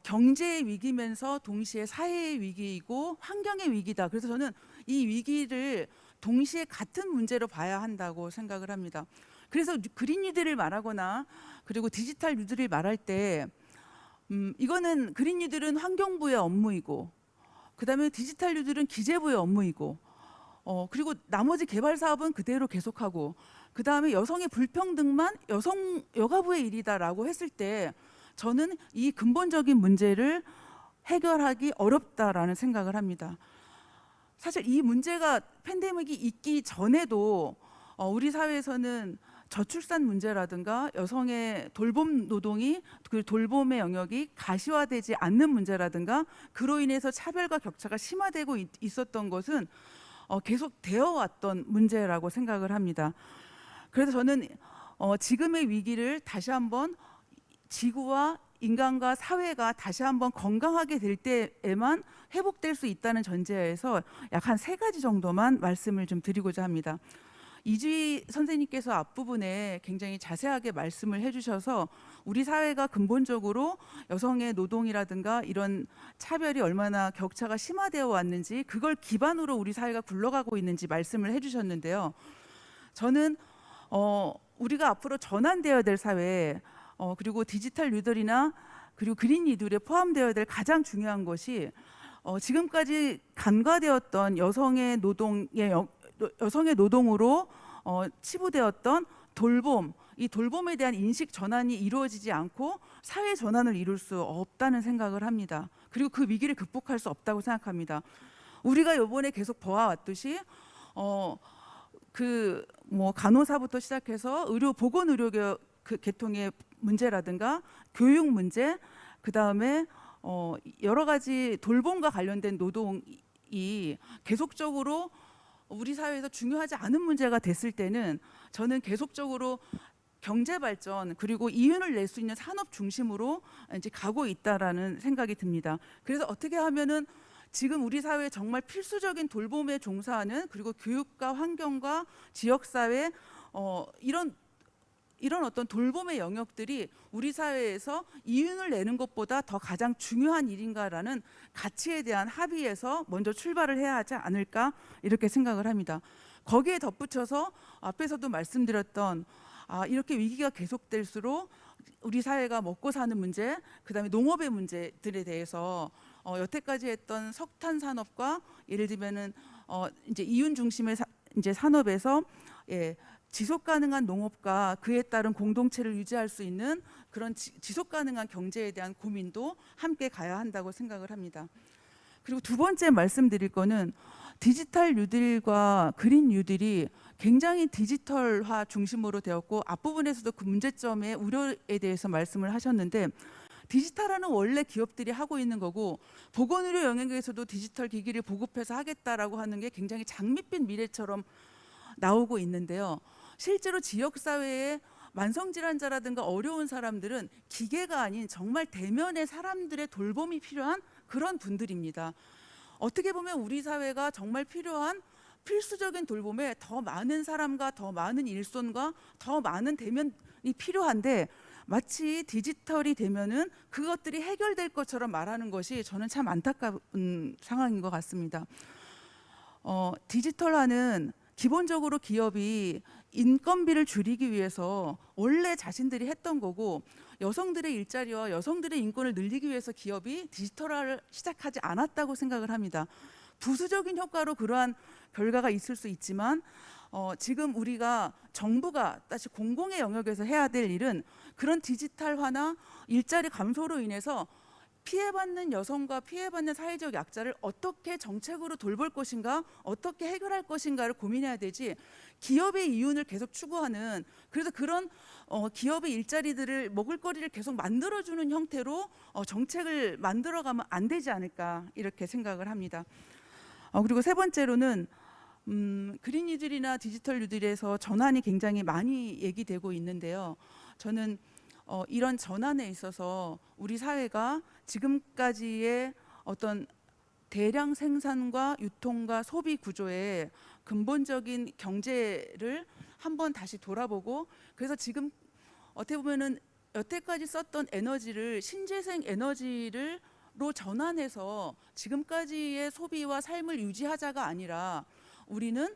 경제의 위기면서 동시에 사회의 위기이고 환경의 위기다. 그래서 저는 이 위기를 동시에 같은 문제로 봐야 한다고 생각을 합니다. 그래서 그린 뉴딜을 말하거나 그리고 디지털 뉴딜을 말할 때 이거는 그린 뉴딜은 환경부의 업무이고 그다음에 디지털 뉴딜은 기재부의 업무이고 그리고 나머지 개발 사업은 그대로 계속하고 그다음에 여성의 불평등만 여가부의 일이다라고 했을 때 저는 이 근본적인 문제를 해결하기 어렵다라는 생각을 합니다. 사실 이 문제가 팬데믹이 있기 전에도 우리 사회에서는 저출산 문제라든가 여성의 돌봄 노동이 그 돌봄의 영역이 가시화되지 않는 문제라든가 그로 인해서 차별과 격차가 심화되고 있었던 것은 계속 되어 왔던 문제라고 생각을 합니다. 그래서 저는 지금의 위기를 다시 한번 지구와 인간과 사회가 다시 한번 건강하게 될 때에만 회복될 수 있다는 전제하에서 약 한 3가지 정도만 말씀을 좀 드리고자 합니다. 이주희 선생님께서 앞부분에 굉장히 자세하게 말씀을 해주셔서 우리 사회가 근본적으로 여성의 노동이라든가 이런 차별이 얼마나 격차가 심화되어 왔는지 그걸 기반으로 우리 사회가 굴러가고 있는지 말씀을 해주셨는데요. 저는 우리가 앞으로 전환되어야 될 사회 그리고 디지털 뉴딜이나 그리고 그린 뉴딜에 포함되어야 될 가장 중요한 것이 지금까지 간과되었던 여성의 노동으로 치부되었던 돌봄 이 돌봄에 대한 인식 전환이 이루어지지 않고 사회 전환을 이룰 수 없다는 생각을 합니다. 그리고 그 위기를 극복할 수 없다고 생각합니다. 우리가 이번에 계속 보아왔듯이 간호사부터 시작해서 보건의료 계통의 문제라든가 교육 문제, 그 다음에 여러 가지 돌봄과 관련된 노동이 계속적으로 우리 사회에서 중요하지 않은 문제가 됐을 때는 저는 계속적으로 경제 발전 그리고 이윤을 낼 수 있는 산업 중심으로 이제 가고 있다라는 생각이 듭니다. 그래서 어떻게 하면은 지금 우리 사회에 정말 필수적인 돌봄에 종사하는, 그리고 교육과 환경과 지역사회 이런 어떤 돌봄의 영역들이 우리 사회에서 이윤을 내는 것보다 더 가장 중요한 일인가라는 가치에 대한 합의에서 먼저 출발을 해야 하지 않을까 이렇게 생각을 합니다. 거기에 덧붙여서 앞에서도 말씀드렸던 이렇게 위기가 계속될수록 우리 사회가 먹고 사는 문제, 그다음에 농업의 문제들에 대해서 여태까지 했던 석탄 산업과 예를 들면은 이제 이윤 중심의 이제 산업에서 지속 가능한 농업과 그에 따른 공동체를 유지할 수 있는 그런 지속 가능한 경제에 대한 고민도 함께 가야 한다고 생각을 합니다. 그리고 두 번째 말씀드릴 거는 디지털 뉴딜과 그린 뉴딜이 굉장히 디지털화 중심으로 되었고, 앞부분에서도 그 문제점의 우려에 대해서 말씀을 하셨는데, 디지털화는 원래 기업들이 하고 있는 거고, 보건의료 영역에서도 디지털 기기를 보급해서 하겠다라고 하는 게 굉장히 장밋빛 미래처럼 나오고 있는데요. 실제로 지역사회에 만성질환자라든가 어려운 사람들은 기계가 아닌 정말 대면의 사람들의 돌봄이 필요한 그런 분들입니다. 어떻게 보면 우리 사회가 정말 필요한 필수적인 돌봄에 더 많은 사람과 더 많은 일손과 더 많은 대면이 필요한데, 마치 디지털이 되면은 그것들이 해결될 것처럼 말하는 것이 저는 참 안타까운 상황인 것 같습니다. 디지털화는 기본적으로 기업이 인건비를 줄이기 위해서 원래 자신들이 했던 거고, 여성들의 일자리와 여성들의 인권을 늘리기 위해서 기업이 디지털화를 시작하지 않았다고 생각을 합니다. 부수적인 효과로 그러한 결과가 있을 수 있지만 지금 우리가 정부가 다시 공공의 영역에서 해야 될 일은 그런 디지털화나 일자리 감소로 인해서 피해받는 여성과 피해받는 사회적 약자를 어떻게 정책으로 돌볼 것인가, 어떻게 해결할 것인가를 고민해야 되지, 기업의 이윤을 계속 추구하는, 그래서 그런 기업의 일자리들을, 먹을거리를 계속 만들어주는 형태로 정책을 만들어가면 안 되지 않을까 이렇게 생각을 합니다. 그리고 세 번째로는 그린 뉴딜이나 디지털 뉴딜에서 전환이 굉장히 많이 얘기되고 있는데요. 저는 이런 전환에 있어서 우리 사회가 지금까지의 어떤 대량 생산과 유통과 소비 구조의 근본적인 경제를 한번 다시 돌아보고, 그래서 지금 어떻게 보면은 여태까지 썼던 에너지를 신재생 에너지로 전환해서 지금까지의 소비와 삶을 유지하자가 아니라 우리는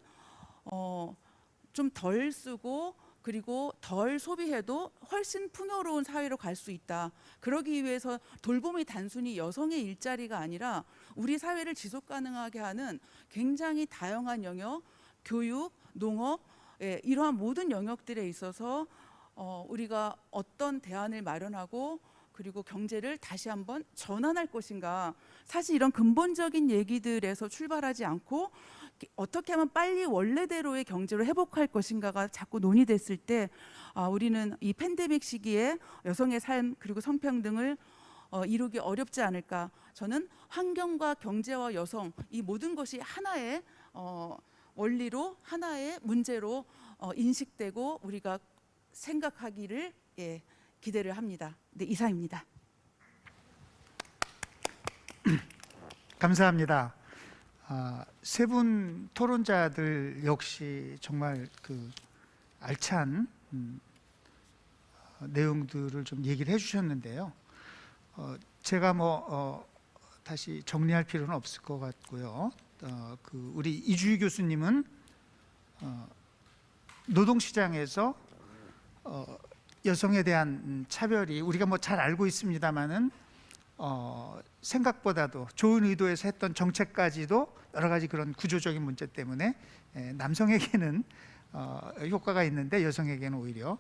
좀 덜 쓰고 그리고 덜 소비해도 훨씬 풍요로운 사회로 갈 수 있다. 그러기 위해서 돌봄이 단순히 여성의 일자리가 아니라 우리 사회를 지속 가능하게 하는 굉장히 다양한 영역, 교육, 농업, 이러한 모든 영역들에 있어서 우리가 어떤 대안을 마련하고 그리고 경제를 다시 한번 전환할 것인가. 사실 이런 근본적인 얘기들에서 출발하지 않고 어떻게 하면 빨리 원래대로의 경제로 회복할 것인가가 자꾸 논의됐을 때 우리는 이 팬데믹 시기에 여성의 삶 그리고 성평등을 이루기 어렵지 않을까. 저는 환경과 경제와 여성 이 모든 것이 하나의 원리로, 하나의 문제로 인식되고 우리가 생각하기를 기대를 합니다. 네, 이상입니다. 감사합니다. 세 분 토론자들 역시 정말 그 알찬 내용들을 좀 얘기를 해주셨는데요. 제가 다시 정리할 필요는 없을 것 같고요. 우리 이주희 교수님은 노동시장에서 여성에 대한 차별이 우리가 잘 알고 있습니다만은 생각보다도 좋은 의도에서 했던 정책까지도 여러 가지 그런 구조적인 문제 때문에 남성에게는 효과가 있는데 여성에게는 오히려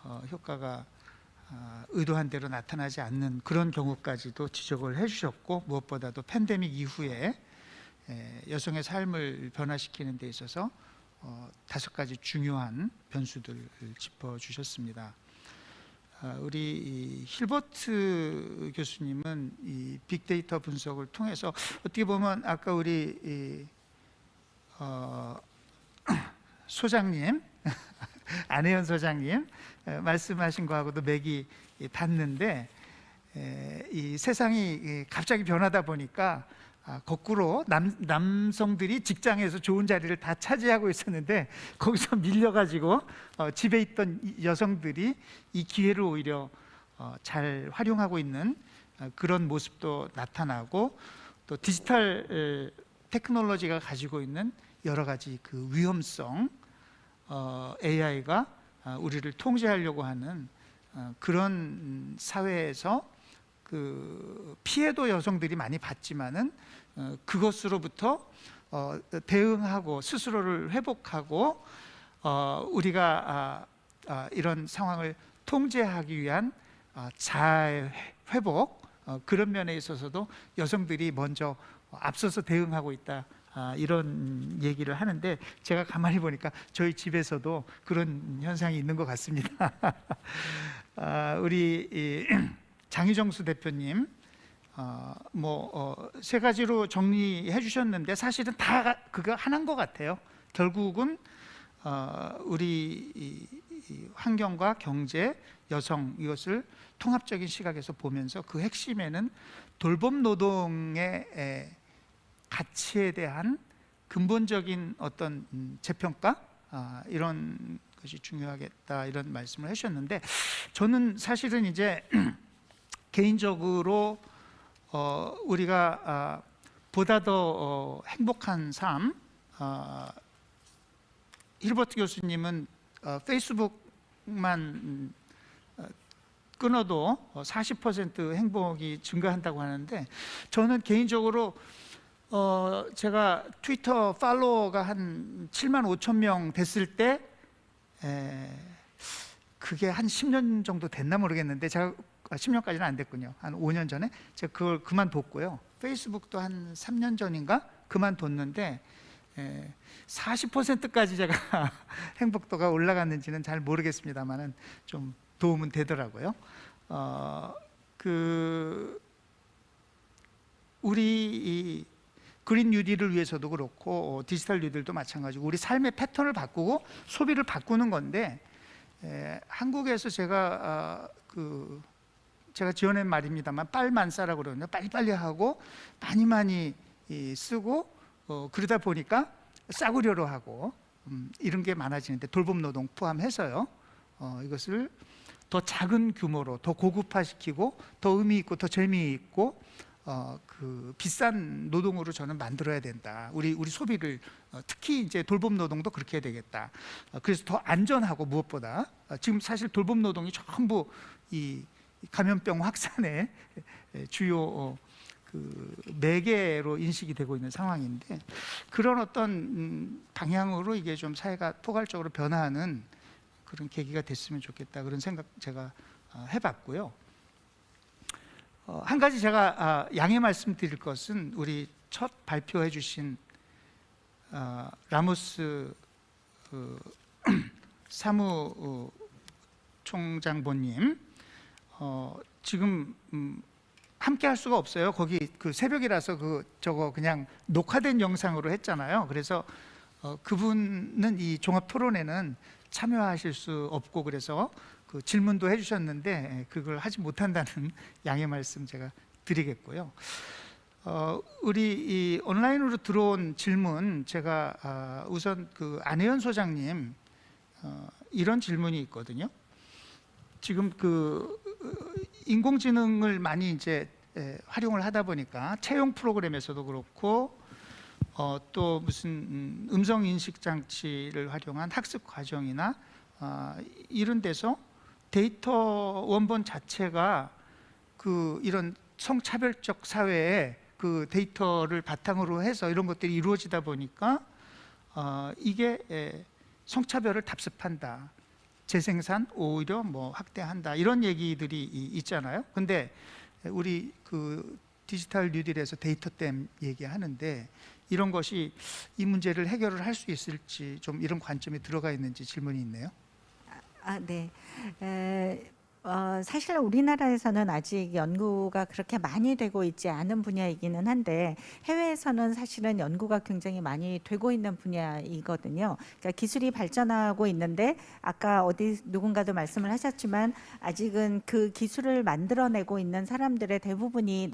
효과가 의도한 대로 나타나지 않는 그런 경우까지도 지적을 해주셨고, 무엇보다도 팬데믹 이후에 여성의 삶을 변화시키는 데 있어서 5가지 중요한 변수들을 짚어주셨습니다. 우리 이 힐버트 교수님은 이 빅데이터 분석을 통해서 어떻게 보면 아까 우리 소장님 안혜연 소장님 말씀하신 거하고도 맥이 닿는데, 이 세상이 갑자기 변하다 보니까 거꾸로 남성들이 직장에서 좋은 자리를 다 차지하고 있었는데 거기서 밀려가지고 집에 있던 여성들이 이 기회를 오히려 잘 활용하고 있는 그런 모습도 나타나고, 또 디지털 테크놀로지가 가지고 있는 여러 가지 그 위험성, AI가 우리를 통제하려고 하는 그런 사회에서 그 피해도 여성들이 많이 받지만은 그것으로부터 대응하고 스스로를 회복하고 우리가 이런 상황을 통제하기 위한 자아 회복, 그런 면에 있어서도 여성들이 먼저 앞서서 대응하고 있다, 이런 얘기를 하는데, 제가 가만히 보니까 저희 집에서도 그런 현상이 있는 것 같습니다. 우리 장유정수 대표님 세 가지로 정리해 주셨는데 사실은 다 그거 하나인 것 같아요. 결국은 우리 이 환경과 경제, 여성, 이것을 통합적인 시각에서 보면서 그 핵심에는 돌봄 노동의 가치에 대한 근본적인 어떤 재평가, 이런 것이 중요하겠다, 이런 말씀을 해주셨는데, 저는 사실은 이제 개인적으로 우리가 보다 더 행복한 삶, 힐버트 교수님은 페이스북만 끊어도 40% 행복이 증가한다고 하는데, 저는 개인적으로 제가 트위터 팔로워가 한 7만 5천 명 됐을 때, 그게 한 10년 정도 됐나 모르겠는데, 제가 10년까지는 안 됐군요. 한 5년 전에 제가 그걸 그만뒀고요. 페이스북도 한 3년 전인가 그만뒀는데 40%까지 제가 행복도가 올라갔는지는 잘 모르겠습니다만은 좀 도움은 되더라고요. 우리 이 그린 뉴딜을 위해서도 그렇고 디지털 뉴딜도 마찬가지고 우리 삶의 패턴을 바꾸고 소비를 바꾸는 건데, 한국에서 제가 지어낸 말입니다만 빨만싸라고 그러는데, 빨리빨리 하고 많이 쓰고 그러다 보니까 싸구려로 하고 이런 게 많아지는데, 돌봄 노동 포함해서요, 이것을 더 작은 규모로 더 고급화시키고 더 의미 있고 더 재미있고 그 비싼 노동으로 저는 만들어야 된다. 우리 소비를 특히 이제 돌봄 노동도 그렇게 해야 되겠다. 그래서 더 안전하고, 무엇보다 지금 사실 돌봄 노동이 전부 이 감염병 확산의 주요 그 매개로 인식이 되고 있는 상황인데, 그런 어떤 방향으로 이게 좀 사회가 포괄적으로 변화하는 그런 계기가 됐으면 좋겠다, 그런 생각 제가 해봤고요. 한 가지 제가 양해 말씀드릴 것은, 우리 첫 발표해 주신 라모스 사무총장보님, 지금 함께 할 수가 없어요. 거기 그 새벽이라서 저거 그냥 녹화된 영상으로 했잖아요. 그래서 그분은 이 종합 토론회는 참여하실 수 없고, 그래서 그 질문도 해주셨는데 그걸 하지 못한다는 양해 말씀 제가 드리겠고요. 우리 이 온라인으로 들어온 질문, 제가 우선 그 안혜연 소장님 이런 질문이 있거든요. 지금 그 인공지능을 많이 이제 활용을 하다 보니까 채용 프로그램에서도 그렇고 또 무슨 음성 인식 장치를 활용한 학습 과정이나 이런 데서 데이터 원본 자체가 그 이런 성차별적 사회에 그 데이터를 바탕으로 해서 이런 것들이 이루어지다 보니까 이게 성차별을 답습한다. 재생산 오히려 뭐 확대한다 이런 얘기들이 있잖아요. 근데 우리 그 디지털 뉴딜에서 데이터댐 얘기하는데 이런 것이 이 문제를 해결을 할 수 있을지 좀 이런 관점이 들어가 있는지 질문이 있네요. 네. 사실 우리나라에서는 아직 연구가 그렇게 많이 되고 있지 않은 분야이기는 한데 해외에서는 사실은 연구가 굉장히 많이 되고 있는 분야이거든요. 그러니까 기술이 발전하고 있는데 아까 어디 누군가도 말씀을 하셨지만 아직은 그 기술을 만들어내고 있는 사람들의 대부분이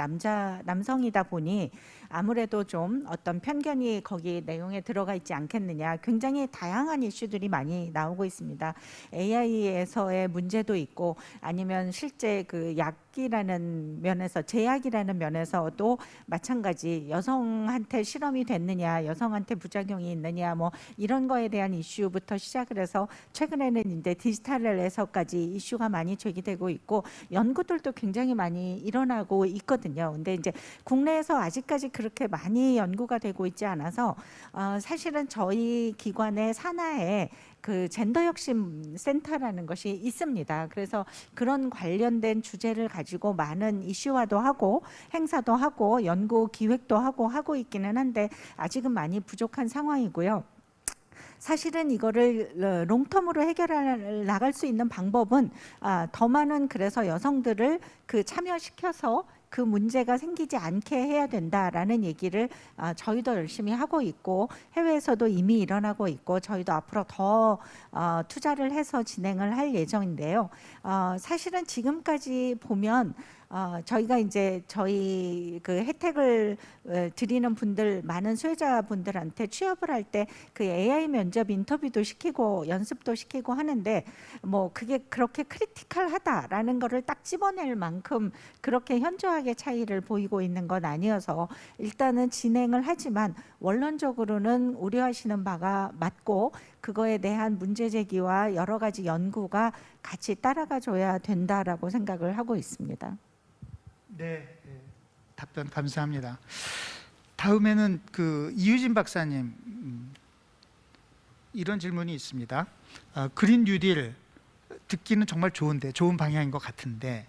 남성이다 보니 아무래도 좀 어떤 편견이 거기 내용에 들어가 있지 않겠느냐. 굉장히 다양한 이슈들이 많이 나오고 있습니다. AI에서의 문제도 있고 아니면 실제 그 약이라는 면에서 제약이라는 면에서도 마찬가지 여성한테 실험이 됐느냐, 여성한테 부작용이 있느냐, 뭐 이런 거에 대한 이슈부터 시작을 해서 최근에는 이제 디지털에서까지 이슈가 많이 제기되고 있고 연구들도 굉장히 많이 일어나고 있거든요. 근데 이제 국내에서 아직까지 그렇게 많이 연구가 되고 있지 않아서 사실은 저희 기관의 산하에 그 젠더 혁신 센터라는 것이 있습니다. 그래서 그런 관련된 주제를 가지고 많은 이슈화도 하고 행사도 하고 연구 기획도 하고 있기는 한데 아직은 많이 부족한 상황이고요. 사실은 이거를 롱텀으로 해결해 나갈 수 있는 방법은 더 많은 그래서 여성들을 그 참여시켜서 그 문제가 생기지 않게 해야 된다라는 얘기를 저희도 열심히 하고 있고 해외에서도 이미 일어나고 있고 저희도 앞으로 더 투자를 해서 진행을 할 예정인데요. 사실은 지금까지 보면 저희가 이제 저희 그 혜택을 드리는 분들 많은 수혜자분들한테 취업을 할 때 그 AI 면접 인터뷰도 시키고 연습도 시키고 하는데 뭐 그게 그렇게 크리티컬하다라는 거를 딱 집어낼 만큼 그렇게 현저하게 차이를 보이고 있는 건 아니어서 일단은 진행을 하지만 원론적으로는 우려하시는 바가 맞고 그거에 대한 문제 제기와 여러 가지 연구가 같이 따라가 줘야 된다라고 생각을 하고 있습니다. 네, 답변 감사합니다. 다음에는 그 이유진 박사님 이런 질문이 있습니다. 그린 뉴딜 듣기는 정말 좋은데 좋은 방향인 것 같은데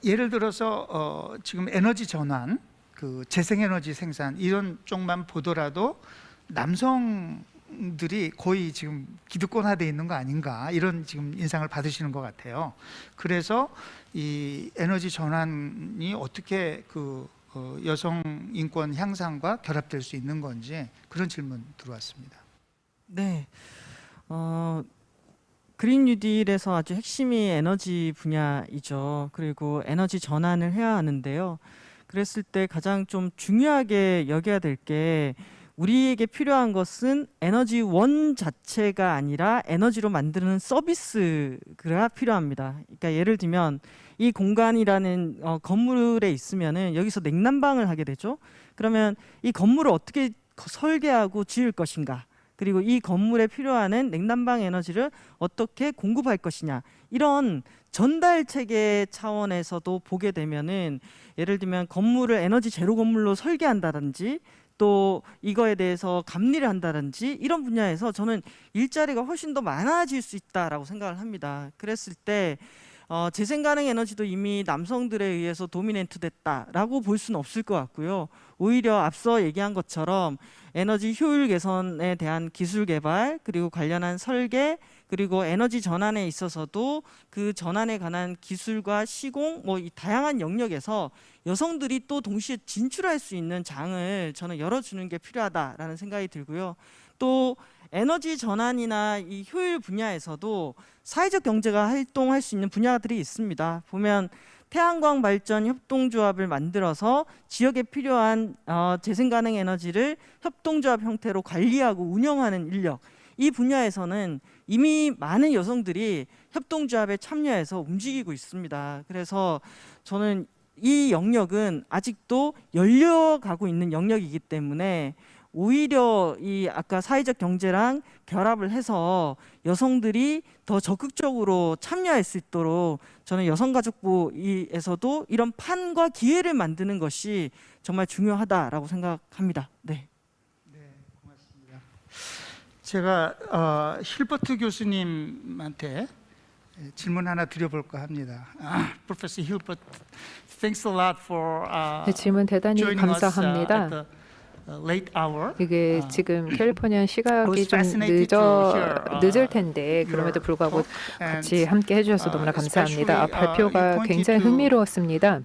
예를 들어서 지금 에너지 전환, 그 재생에너지 생산 이런 쪽만 보더라도 남성들이 거의 지금 기득권화되어 있는 거 아닌가 이런 지금 인상을 받으시는 것 같아요. 그래서 이 에너지 전환이 어떻게 그 여성 인권 향상과 결합될 수 있는 건지 그런 질문 들어왔습니다. 네. 그린 뉴딜에서 아주 핵심이 에너지 분야이죠. 그리고 에너지 전환을 해야 하는데요. 그랬을 때 가장 좀 중요하게 여겨야 될 게 우리에게 필요한 것은 에너지 원 자체가 아니라 에너지로 만드는 서비스가 필요합니다. 그러니까 예를 들면 이 공간이라는 건물에 있으면은 여기서 냉난방을 하게 되죠. 그러면 이 건물을 어떻게 설계하고 지을 것인가? 그리고 이 건물에 필요한 냉난방 에너지를 어떻게 공급할 것이냐 이런 전달 체계 차원에서도 보게 되면은 예를 들면 건물을 에너지 제로 건물로 설계한다든지 또 이거에 대해서 감리를 한다든지 이런 분야에서 저는 일자리가 훨씬 더 많아질 수 있다라고 생각을 합니다. 그랬을 때 재생 가능 에너지도 이미 남성들에 의해서 도미넨트 됐다라고 볼 수는 없을 것 같고요. 오히려 앞서 얘기한 것처럼 에너지 효율 개선에 대한 기술 개발 그리고 관련한 설계 그리고 에너지 전환에 있어서도 그 전환에 관한 기술과 시공 뭐 이 다양한 영역에서 여성들이 또 동시에 진출할 수 있는 장을 저는 열어주는 게 필요하다라는 생각이 들고요. 또 에너지 전환이나 이 효율 분야에서도 사회적 경제가 활동할 수 있는 분야들이 있습니다. 보면 태양광 발전 협동조합을 만들어서 지역에 필요한 재생가능 에너지를 협동조합 형태로 관리하고 운영하는 인력 이 분야에서는 이미 많은 여성들이 협동조합에 참여해서 움직이고 있습니다. 그래서 저는 이 영역은 아직도 열려가고 있는 영역이기 때문에 오히려 이 아까 사회적 경제랑 결합을 해서 여성들이 더 적극적으로 참여할 수 있도록 저는 여성가족부에서도 이런 판과 기회를 만드는 것이 정말 중요하다라고 생각합니다. 네. 네, 고맙습니다. 제가 힐버트 교수님한테 질문 하나 드려볼까 합니다. Professor Hilbert, thanks a lot for 네, 질문 대단히 joining us 감사합니다. at the late hour. 이게 지금 캘리포니아 시각이 좀 fascinated to hear, 늦을 텐데 그럼에도 불구하고 같이 함께 해주셔서 너무나 감사합니다. 발표가 굉장히 흥미로웠습니다.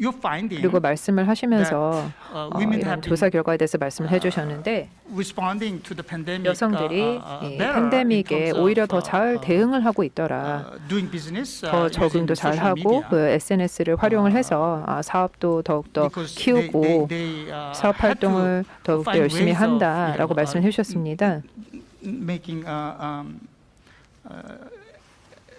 Your finding 그리고 말씀을 하시면서 women 이런 have 조사 결과에 대해서 말씀을 해주셨는데 responding to the pandemic, 여성들이 이 better 팬데믹에 in terms of, 오히려 더 잘 대응을 하고 있더라. doing business, 더 적응도 using 잘 social 하고 media. 그 SNS를 활용을 해서 사업도 더욱더 Because 키우고 they 사업 had to 활동을 더욱더 find 열심히 ways of, 한다라고 말씀해 주셨습니다. making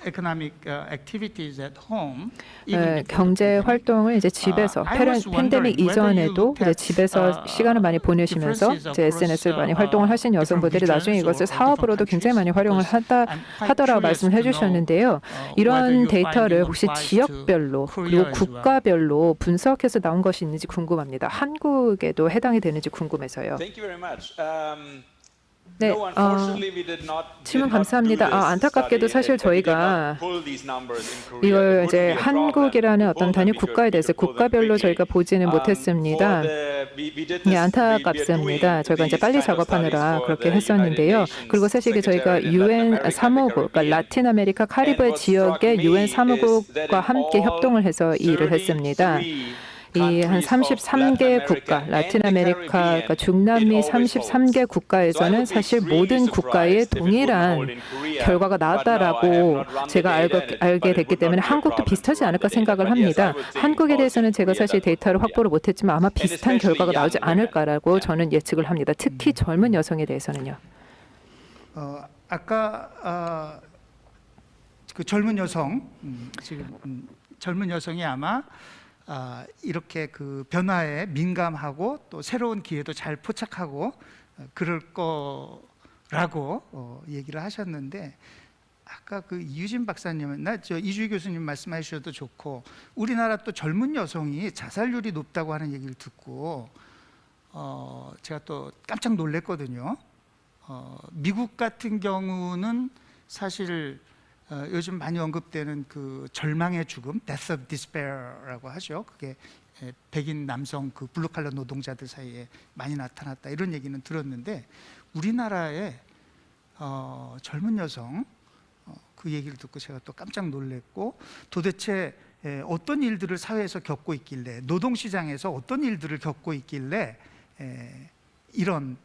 economic activities at home. even before 경제 the pandemic. 활동을 이제 집에서 I was 팬데믹 wondering whether you 이전에도 looked 이제 at, 집에서 시간을 많이 보내시면서 differences 이제 SNS를 많이 across, 활동을 하신 different 여성분들이 나중에 regions 이것을 or 사업으로도 different 굉장히 많이 활용을 countries, because I'm quite 하더라고 curious 말씀해 to know, 주셨는데요. whether 이런 your 데이터를 finding 혹시 applies to 지역별로 Korea 그리고 as well. 국가별로 분석해서 나온 것이 있는지 궁금합니다. 한국에도 해당이 되는지 궁금해서요. Thank you very much. 네, No, unfortunately, we did not 질문 do 감사합니다. this 안타깝게도 study. 사실 We did not 저희가 pull these numbers in Korea. 이걸 It wouldn't 이제 be a problem 한국이라는 to 어떤 pull them 단위 because 국가에 we 대해서 could pull them 국가별로 quickly. 저희가 보지는 못했습니다. 네, 안타깝습니다. 저희가 이제 빨리 작업하느라 그렇게 했었는데요. 그리고 사실 이게 저희가 유엔 사무국, 그러니까 라틴 아메리카 카리브해 지역의 유엔 사무국과 함께 협동을 해서 이 일을 했습니다. 이 한 33개 국가, 라틴 아메리카, 그러니까 중남미 33개 국가에서는 사실 모든 국가에 동일한 결과가 나왔다라고 제가 알게 됐기 때문에 한국도 비슷하지 않을까 생각을 합니다. 한국에 대해서는 제가 사실 데이터를 확보를 못했지만 아마 비슷한 결과가 나오지 않을까라고 저는 예측을 합니다. 특히 젊은 여성에 대해서는요. 아까 그 젊은 여성 지금 젊은 여성이 아마 이렇게 그 변화에 민감하고 또 새로운 기회도 잘 포착하고 그럴 거라고 얘기를 하셨는데 아까 그 이유진 박사님은 이주희 교수님 말씀해 주셔도 좋고 우리나라 또 젊은 여성이 자살률이 높다고 하는 얘기를 듣고 제가 또 깜짝 놀랐거든요. 미국 같은 경우는 사실 요즘 많이 언급되는 그 절망의 죽음, death of despair라고 하죠. 그게 백인 남성 그 블루칼라 노동자들 사이에 많이 나타났다 이런 얘기는 들었는데 우리나라의 젊은 여성 그 얘기를 듣고 제가 또 깜짝 놀랐고 도대체 어떤 일들을 사회에서 겪고 있길래 노동시장에서 어떤 일들을 겪고 있길래 이런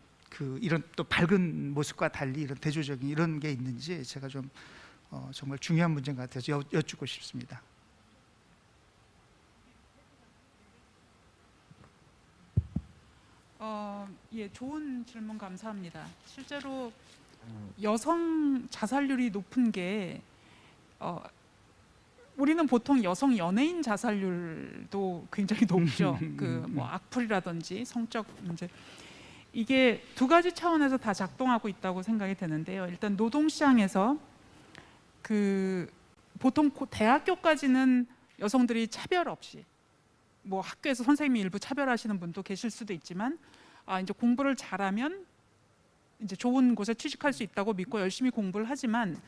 또 밝은 모습과 달리 이런 대조적인 이런 게 있는지 제가 좀 정말 중요한 문제인 것 같아서 여쭙고 싶습니다. 예, 좋은 질문 감사합니다. 실제로 여성 자살률이 높은 게 우리는 보통 여성 연예인 자살률도 굉장히 높죠. 그 뭐 악플이라든지 성적 문제. 이게 두 가지 차원에서 다 작동하고 있다고 생각이 되는데요. 일단 노동시장에서 그 보통 대학교까지는 여성들이 차별 없이 뭐 학교에서 선생님이 일부 차별하시는 분도 계실 수도 있지만 이제 공부를 잘하면 이제 좋은 곳에 취직할 수 있다고 믿고 열심히 공부를 하지만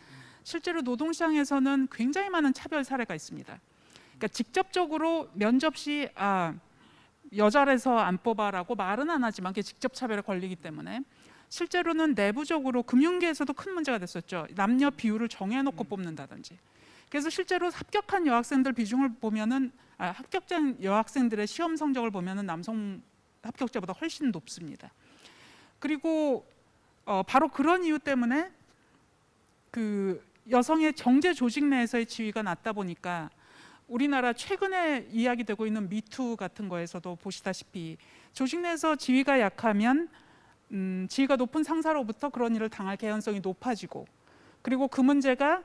실제로 노동시장에서는 굉장히 많은 차별 사례가 있습니다. 그러니까 직접적으로 면접 시 여자라서 안 뽑아라고 말은 안 하지만 그게 직접 차별에 걸리기 때문에 실제로는 내부적으로 금융계에서도 큰 문제가 됐었죠. 남녀 비율을 정해놓고 뽑는다든지. 그래서 실제로 합격한 여학생들 비중을 보면은 합격한 여학생들의 시험 성적을 보면은 남성 합격자보다 훨씬 높습니다. 그리고 바로 그런 이유 때문에 그 여성의 경제 조직 내에서의 지위가 낮다 보니까 우리나라 최근에 이야기되고 있는 미투 같은 거에서도 보시다시피 조직 내에서 지위가 약하면 지위가 높은 상사로부터 그런 일을 당할 개연성이 높아지고 그리고 그 문제가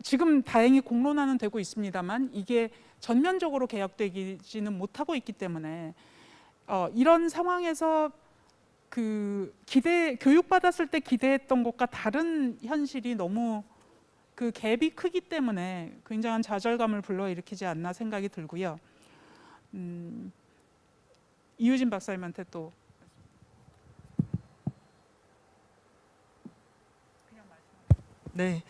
지금 다행히 공론화는 되고 있습니다만 이게 전면적으로 개혁되지는 못하고 있기 때문에 이런 상황에서 그 교육받았을 때 기대했던 것과 다른 현실이 너무 그 갭이 크기 때문에 굉장한 좌절감을 불러일으키지 않나 생각이 들고요. 이유진 박사님한테 또 네.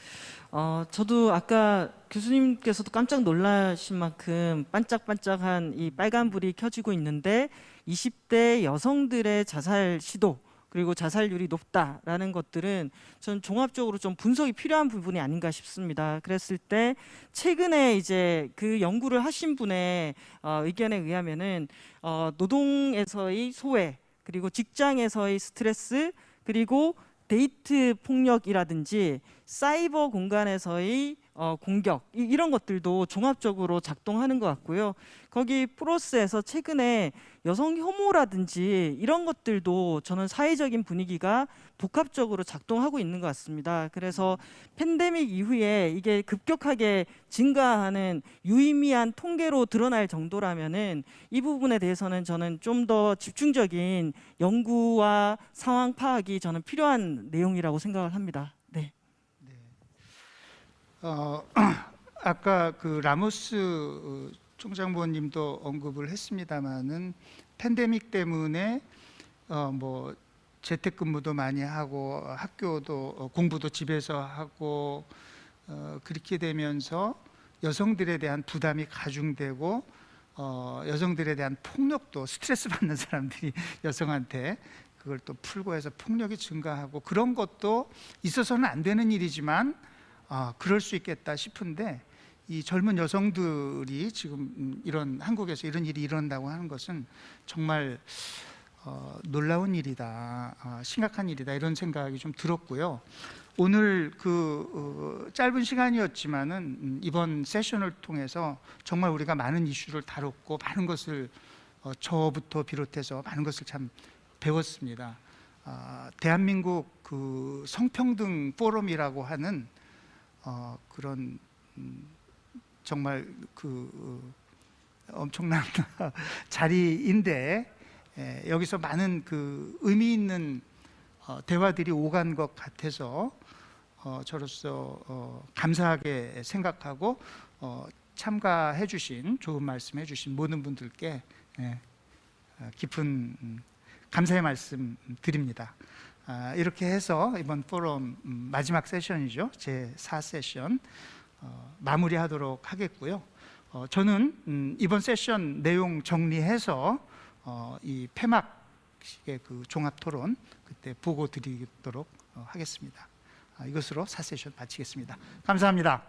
저도 아까 교수님께서도 깜짝 놀라신 만큼 반짝반짝한 이 빨간불이 켜지고 있는데 20대 여성들의 자살 시도 그리고 자살률이 높다라는 것들은 전 종합적으로 좀 분석이 필요한 부분이 아닌가 싶습니다. 그랬을 때 최근에 이제 그 연구를 하신 분의 의견에 의하면은 노동에서의 소외 그리고 직장에서의 스트레스 그리고 데이트 폭력이라든지 사이버 공간에서의 공격 이런 것들도 종합적으로 작동하는 것 같고요. 거기 플러스에서 최근에 여성 혐오라든지 이런 것들도 저는 사회적인 분위기가 복합적으로 작동하고 있는 것 같습니다. 그래서 팬데믹 이후에 이게 급격하게 증가하는 유의미한 통계로 드러날 정도라면은 이 부분에 대해서는 저는 좀 더 집중적인 연구와 상황 파악이 저는 필요한 내용이라고 생각을 합니다. 네. 아까 그 라모스 총장부원님도 언급을 했습니다마는 팬데믹 때문에 뭐 재택근무도 많이 하고 학교도 공부도 집에서 하고 그렇게 되면서 여성들에 대한 부담이 가중되고 여성들에 대한 폭력도 스트레스 받는 사람들이 여성한테 그걸 또 풀고 해서 폭력이 증가하고 그런 것도 있어서는 안 되는 일이지만 그럴 수 있겠다 싶은데 이 젊은 여성들이 지금 이런 한국에서 이런 일이 일어난다고 하는 것은 정말 놀라운 일이다, 심각한 일이다 이런 생각이 좀 들었고요. 오늘 그 짧은 시간이었지만은 이번 세션을 통해서 정말 우리가 많은 이슈를 다뤘고 많은 것을 저부터 비롯해서 많은 것을 참 배웠습니다. 대한민국 그 성평등 포럼이라고 하는 그런 정말 그 엄청난 자리인데 여기서 많은 그 의미 있는 대화들이 오간 것 같아서 저로서 감사하게 생각하고 참가해 주신 좋은 말씀해 주신 모든 분들께 깊은 감사의 말씀 드립니다. 이렇게 해서 이번 포럼 마지막 세션이죠. 제4 세션 마무리하도록 하겠고요. 저는 이번 세션 내용 정리해서 이 폐막식의 그 종합 토론 그때 보고 드리도록 하겠습니다. 이것으로 4세션 마치겠습니다. 감사합니다.